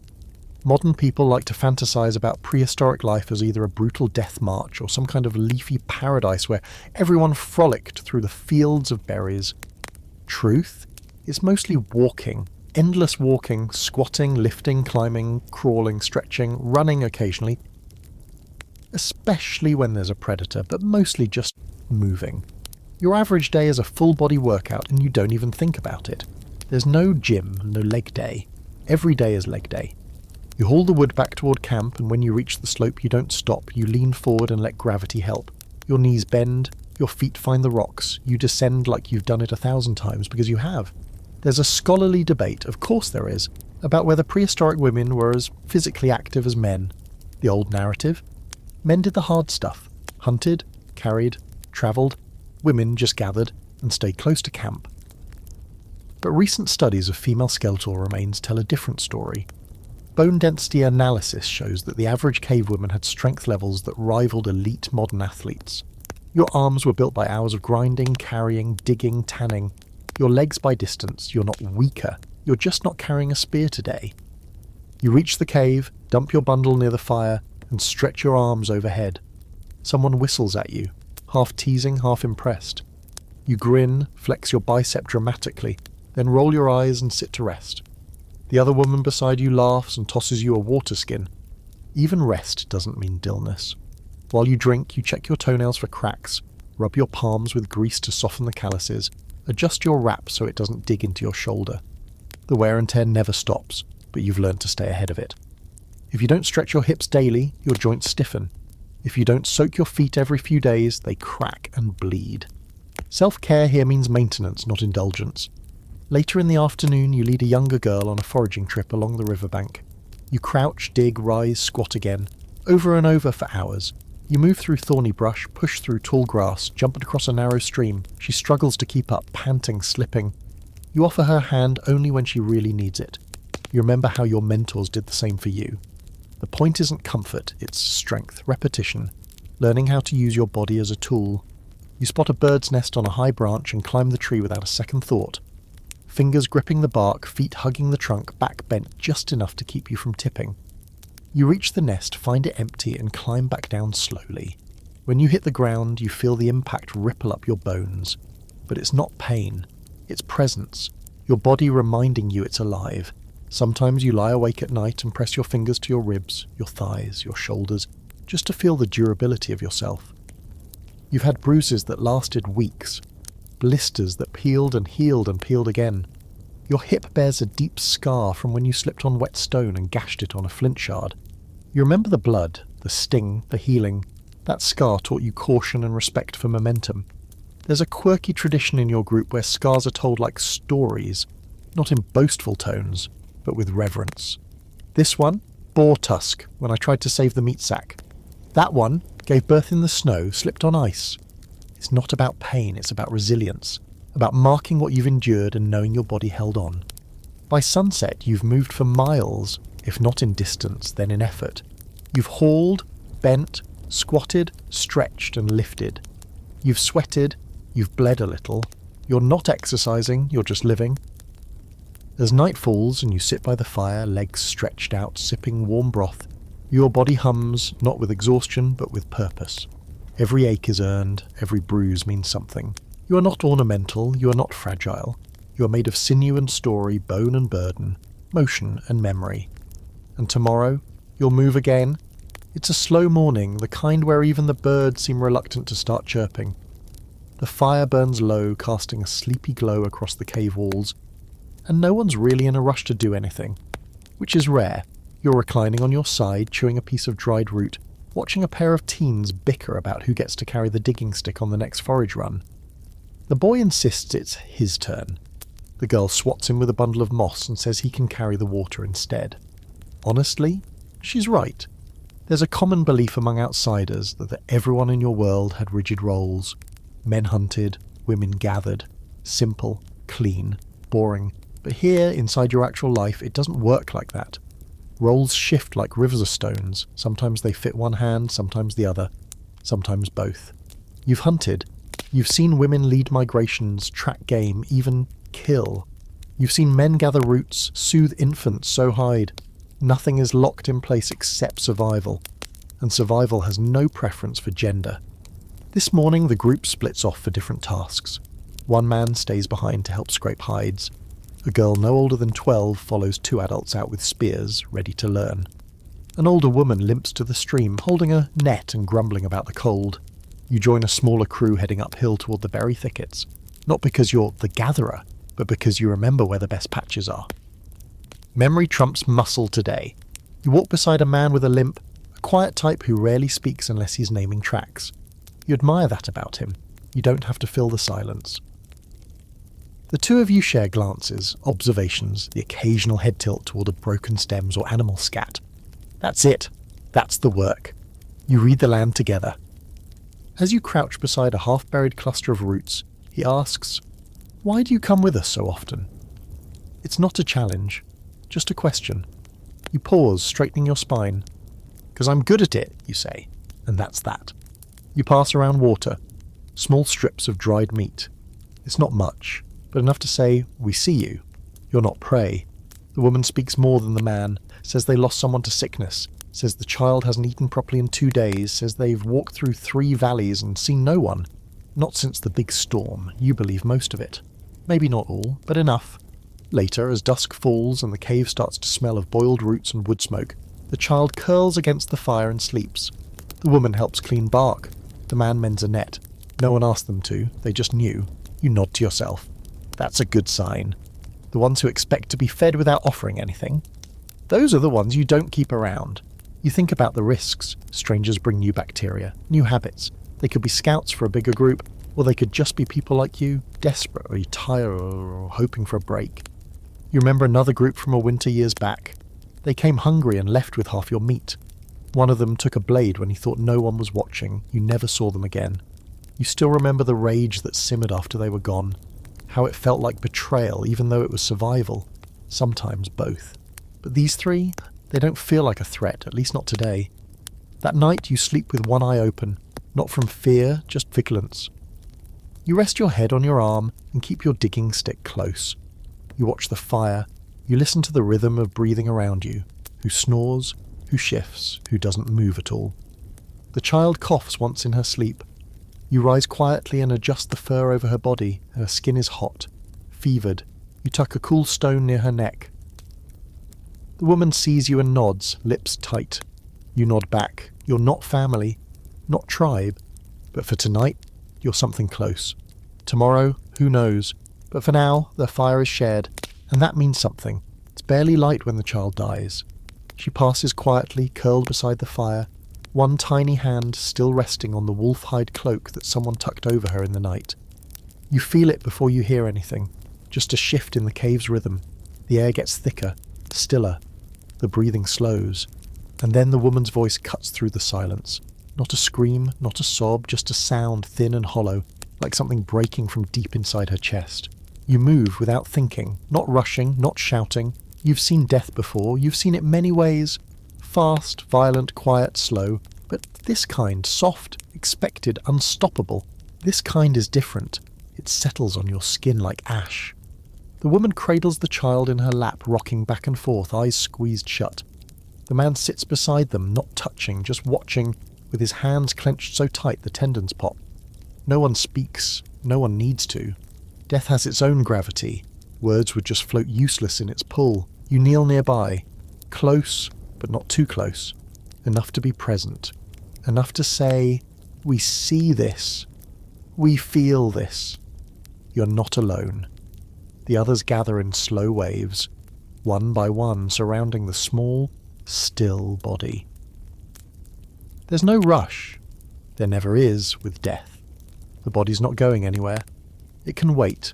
Modern people like to fantasize about prehistoric life as either a brutal death march or some kind of leafy paradise where everyone frolicked through the fields of berries. Truth? It's mostly walking. Endless walking, squatting, lifting, climbing, crawling, stretching, running occasionally. Especially when there's a predator, but mostly just moving. Your average day is a full-body workout and you don't even think about it. There's no gym, no leg day. Every day is leg day. You haul the wood back toward camp, and when you reach the slope you don't stop. You lean forward and let gravity help. Your knees bend, your feet find the rocks. You descend like you've done it 1,000 times, because you have. There's a scholarly debate, of course there is, about whether prehistoric women were as physically active as men. The old narrative? Men did the hard stuff. Hunted, carried, travelled. Women just gathered and stayed close to camp. But recent studies of female skeletal remains tell a different story. Bone density analysis shows that the average cave woman had strength levels that rivaled elite modern athletes. Your arms were built by hours of grinding, carrying, digging, tanning. Your legs by distance. You're not weaker. You're just not carrying a spear today. You reach the cave, dump your bundle near the fire, and stretch your arms overhead. Someone whistles at you, half teasing, half impressed. You grin, flex your bicep dramatically, then roll your eyes and sit to rest. The other woman beside you laughs and tosses you a water skin. Even rest doesn't mean dullness. While you drink, you check your toenails for cracks, rub your palms with grease to soften the calluses, adjust your wrap so it doesn't dig into your shoulder. The wear and tear never stops, but you've learned to stay ahead of it. If you don't stretch your hips daily, your joints stiffen. If you don't soak your feet every few days, they crack and bleed. Self-care here means maintenance, not indulgence. Later in the afternoon, you lead a younger girl on a foraging trip along the riverbank. You crouch, dig, rise, squat again, over and over for hours. You move through thorny brush, push through tall grass, jump across a narrow stream. She struggles to keep up, panting, slipping. You offer her hand only when she really needs it. You remember how your mentors did the same for you. The point isn't comfort, it's strength, repetition, learning how to use your body as a tool. You spot a bird's nest on a high branch and climb the tree without a second thought. Fingers gripping the bark, feet hugging the trunk, back bent just enough to keep you from tipping. You reach the nest, find it empty, and climb back down slowly. When you hit the ground, you feel the impact ripple up your bones. But it's not pain, it's presence, your body reminding you it's alive. Sometimes you lie awake at night and press your fingers to your ribs, your thighs, your shoulders, just to feel the durability of yourself. You've had bruises that lasted weeks, blisters that peeled and peeled again. Your hip bears a deep scar from when you slipped on wet stone and gashed it on a flint shard. You remember the blood, the sting, the healing. That scar taught you caution and respect for momentum. There's a quirky tradition in your group where scars are told like stories, not in boastful tones, but with reverence. This one, boar tusk, when I tried to save the meat sack. That one, gave birth in the snow, slipped on ice. It's not about pain, it's about resilience, about marking what you've endured and knowing your body held on. By sunset, you've moved for miles, if not in distance, then in effort. You've hauled, bent, squatted, stretched and lifted. You've sweated, you've bled a little. You're not exercising, you're just living. As night falls and you sit by the fire, legs stretched out, sipping warm broth, your body hums, not with exhaustion, but with purpose. Every ache is earned, every bruise means something. You are not ornamental, you are not fragile. You are made of sinew and story, bone and burden, motion and memory. And tomorrow, you'll move again. It's a slow morning, the kind where even the birds seem reluctant to start chirping. The fire burns low, casting a sleepy glow across the cave walls, and no one's really in a rush to do anything, which is rare. You're reclining on your side, chewing a piece of dried root, watching a pair of teens bicker about who gets to carry the digging stick on the next forage run. The boy insists it's his turn. The girl swats him with a bundle of moss and says he can carry the water instead. Honestly, she's right. There's a common belief among outsiders that everyone in your world had rigid roles. Men hunted, women gathered. Simple, clean, boring. But here, inside your actual life, it doesn't work like that. Roles shift like rivers of stones. Sometimes they fit one hand, sometimes the other, sometimes both. You've hunted. You've seen women lead migrations, track game, even kill. You've seen men gather roots, soothe infants, sow hide. Nothing is locked in place except survival. And survival has no preference for gender. This morning the group splits off for different tasks. One man stays behind to help scrape hides. A girl no older than 12 follows two adults out with spears, ready to learn. An older woman limps to the stream, holding a net and grumbling about the cold. You join a smaller crew heading uphill toward the berry thickets, not because you're the gatherer, but because you remember where the best patches are. Memory trumps muscle today. You walk beside a man with a limp, a quiet type who rarely speaks unless he's naming tracks. You admire that about him. You don't have to fill the silence. The two of you share glances, observations, the occasional head tilt toward the broken stems or animal scat. That's it. That's the work. You read the land together. As you crouch beside a half-buried cluster of roots, he asks, "Why do you come with us so often?" It's not a challenge, just a question. You pause, straightening your spine. "'Cause I'm good at it," you say, and that's that. You pass around water, small strips of dried meat. It's not much, but enough to say, "We see you. You're not prey." The woman speaks more than the man, says they lost someone to sickness, says the child hasn't eaten properly in 2 days, says they've walked through 3 valleys and seen no one. Not since the big storm. You believe most of it. Maybe not all, but enough. Later, as dusk falls and the cave starts to smell of boiled roots and wood smoke, the child curls against the fire and sleeps. The woman helps clean bark. The man mends a net. No one asked them to, they just knew. You nod to yourself. That's a good sign. The ones who expect to be fed without offering anything. Those are the ones you don't keep around. You think about the risks. Strangers bring new bacteria, new habits. They could be scouts for a bigger group, or they could just be people like you, desperate or tired or hoping for a break. You remember another group from a winter years back. They came hungry and left with half your meat. One of them took a blade when he thought no one was watching. You never saw them again. You still remember the rage that simmered after they were gone. How it felt like betrayal, even though it was survival. Sometimes both. But these three, they don't feel like a threat, at least not today. That night you sleep with one eye open, not from fear, just vigilance. You rest your head on your arm and keep your digging stick close. You watch the fire, you listen to the rhythm of breathing around you, who snores, who shifts, who doesn't move at all. The child coughs once in her sleep. You rise quietly and adjust the fur over her body. Her skin is hot, fevered. You tuck a cool stone near her neck. The woman sees you and nods, lips tight. You nod back. You're not family, not tribe, but for tonight, you're something close. Tomorrow, who knows? But for now, the fire is shared, and that means something. It's barely light when the child dies. She passes quietly, curled beside the fire, one tiny hand still resting on the wolf-hide cloak that someone tucked over her in the night. You feel it before you hear anything, just a shift in the cave's rhythm. The air gets thicker, stiller. The breathing slows. And then the woman's voice cuts through the silence. Not a scream, not a sob, just a sound thin and hollow, like something breaking from deep inside her chest. You move without thinking, not rushing, not shouting. You've seen death before, you've seen it many ways. Fast, violent, quiet, slow. But this kind, soft, expected, unstoppable. This kind is different. It settles on your skin like ash. The woman cradles the child in her lap, rocking back and forth, eyes squeezed shut. The man sits beside them, not touching, just watching, with his hands clenched so tight the tendons pop. No one speaks. No one needs to. Death has its own gravity. Words would just float useless in its pull. You kneel nearby. Close, but not too close. Enough to be present. Enough to say, we see this. We feel this. You're not alone. The others gather in slow waves, one by one, surrounding the small, still body. There's no rush. There never is with death. The body's not going anywhere. It can wait.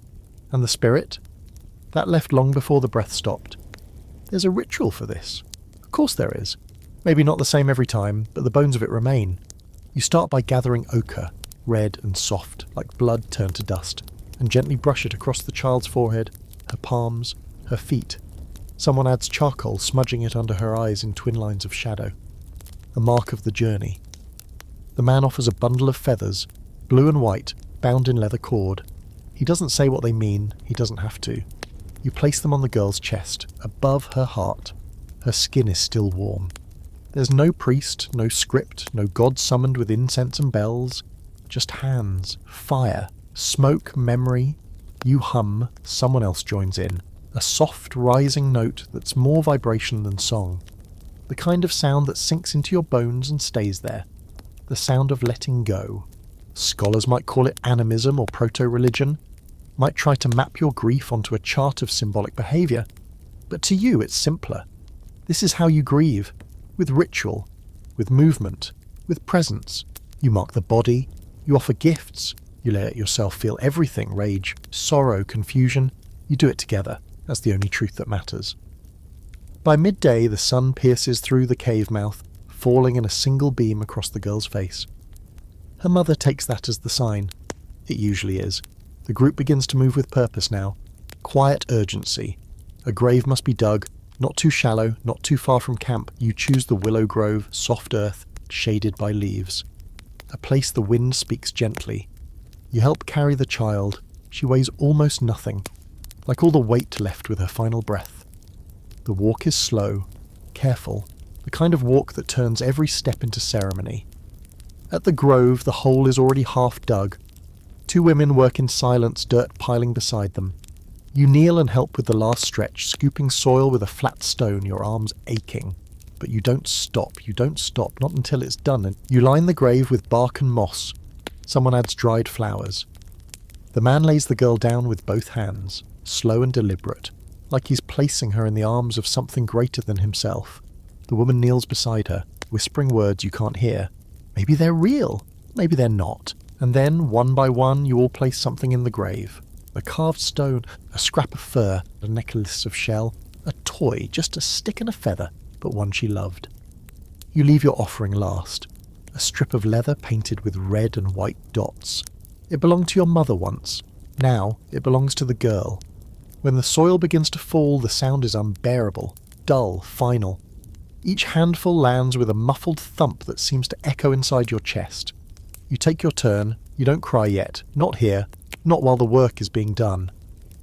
And the spirit? That left long before the breath stopped. There's a ritual for this. Of course there is. Maybe not the same every time, but the bones of it remain. You start by gathering ochre, red and soft, like blood turned to dust, and gently brush it across the child's forehead, her palms, her feet. Someone adds charcoal, smudging it under her eyes in twin lines of shadow. A mark of the journey. The man offers a bundle of feathers, blue and white, bound in leather cord. He doesn't say what they mean, he doesn't have to. You place them on the girl's chest, above her heart. Her skin is still warm. There's no priest, no script, no god summoned with incense and bells. Just hands, fire, smoke, memory. You hum, someone else joins in. A soft, rising note that's more vibration than song. The kind of sound that sinks into your bones and stays there. The sound of letting go. Scholars might call it animism or proto-religion. Might try to map your grief onto a chart of symbolic behaviour. But to you it's simpler. This is how you grieve. With ritual. With movement. With presence. You mark the body. You offer gifts. You let yourself feel everything, rage, sorrow, confusion. You do it together. That's the only truth that matters. By midday, the sun pierces through the cave mouth, falling in a single beam across the girl's face. Her mother takes that as the sign. It usually is. The group begins to move with purpose now. Quiet urgency. A grave must be dug, not too shallow, not too far from camp. You choose the willow grove, soft earth, shaded by leaves. A place the wind speaks gently. You help carry the child. She weighs almost nothing. Like all the weight left with her final breath. The walk is slow, careful, the kind of walk that turns every step into ceremony. At the grove, the hole is already half dug. Two women work in silence, dirt piling beside them. You kneel and help with the last stretch, scooping soil with a flat stone, your arms aching. But you don't stop, not until it's done, and you line the grave with bark and moss. Someone adds dried flowers. The man lays the girl down with both hands. Slow and deliberate, like he's placing her in the arms of something greater than himself. The woman kneels beside her, whispering words you can't hear. Maybe they're real, maybe they're not. And then, one by one, you all place something in the grave. A carved stone, a scrap of fur, a necklace of shell, a toy, just a stick and a feather, but one she loved. You leave your offering last. A strip of leather painted with red and white dots. It belonged to your mother once. Now it belongs to the girl. When the soil begins to fall, the sound is unbearable, dull, final. Each handful lands with a muffled thump that seems to echo inside your chest. You take your turn. You don't cry yet. Not here. Not while the work is being done.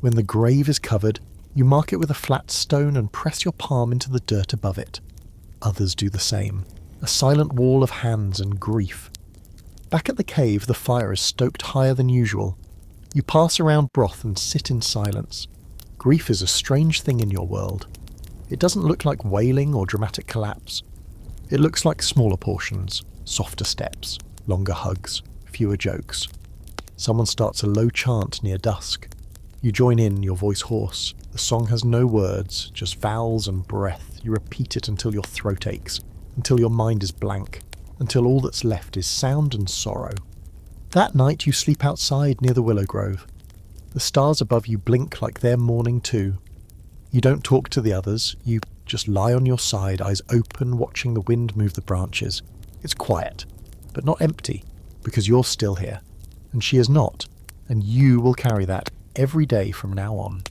When the grave is covered, you mark it with a flat stone and press your palm into the dirt above it. Others do the same. A silent wall of hands and grief. Back at the cave, the fire is stoked higher than usual. You pass around broth and sit in silence. Grief is a strange thing in your world. It doesn't look like wailing or dramatic collapse. It looks like smaller portions, softer steps, longer hugs, fewer jokes. Someone starts a low chant near dusk. You join in, your voice hoarse. The song has no words, just vowels and breath. You repeat it until your throat aches, until your mind is blank, until all that's left is sound and sorrow. That night you sleep outside near the willow grove. The stars above you blink like they're mourning too. You don't talk to the others, you just lie on your side, eyes open, watching the wind move the branches. It's quiet, but not empty, because you're still here, and she is not, and you will carry that every day from now on.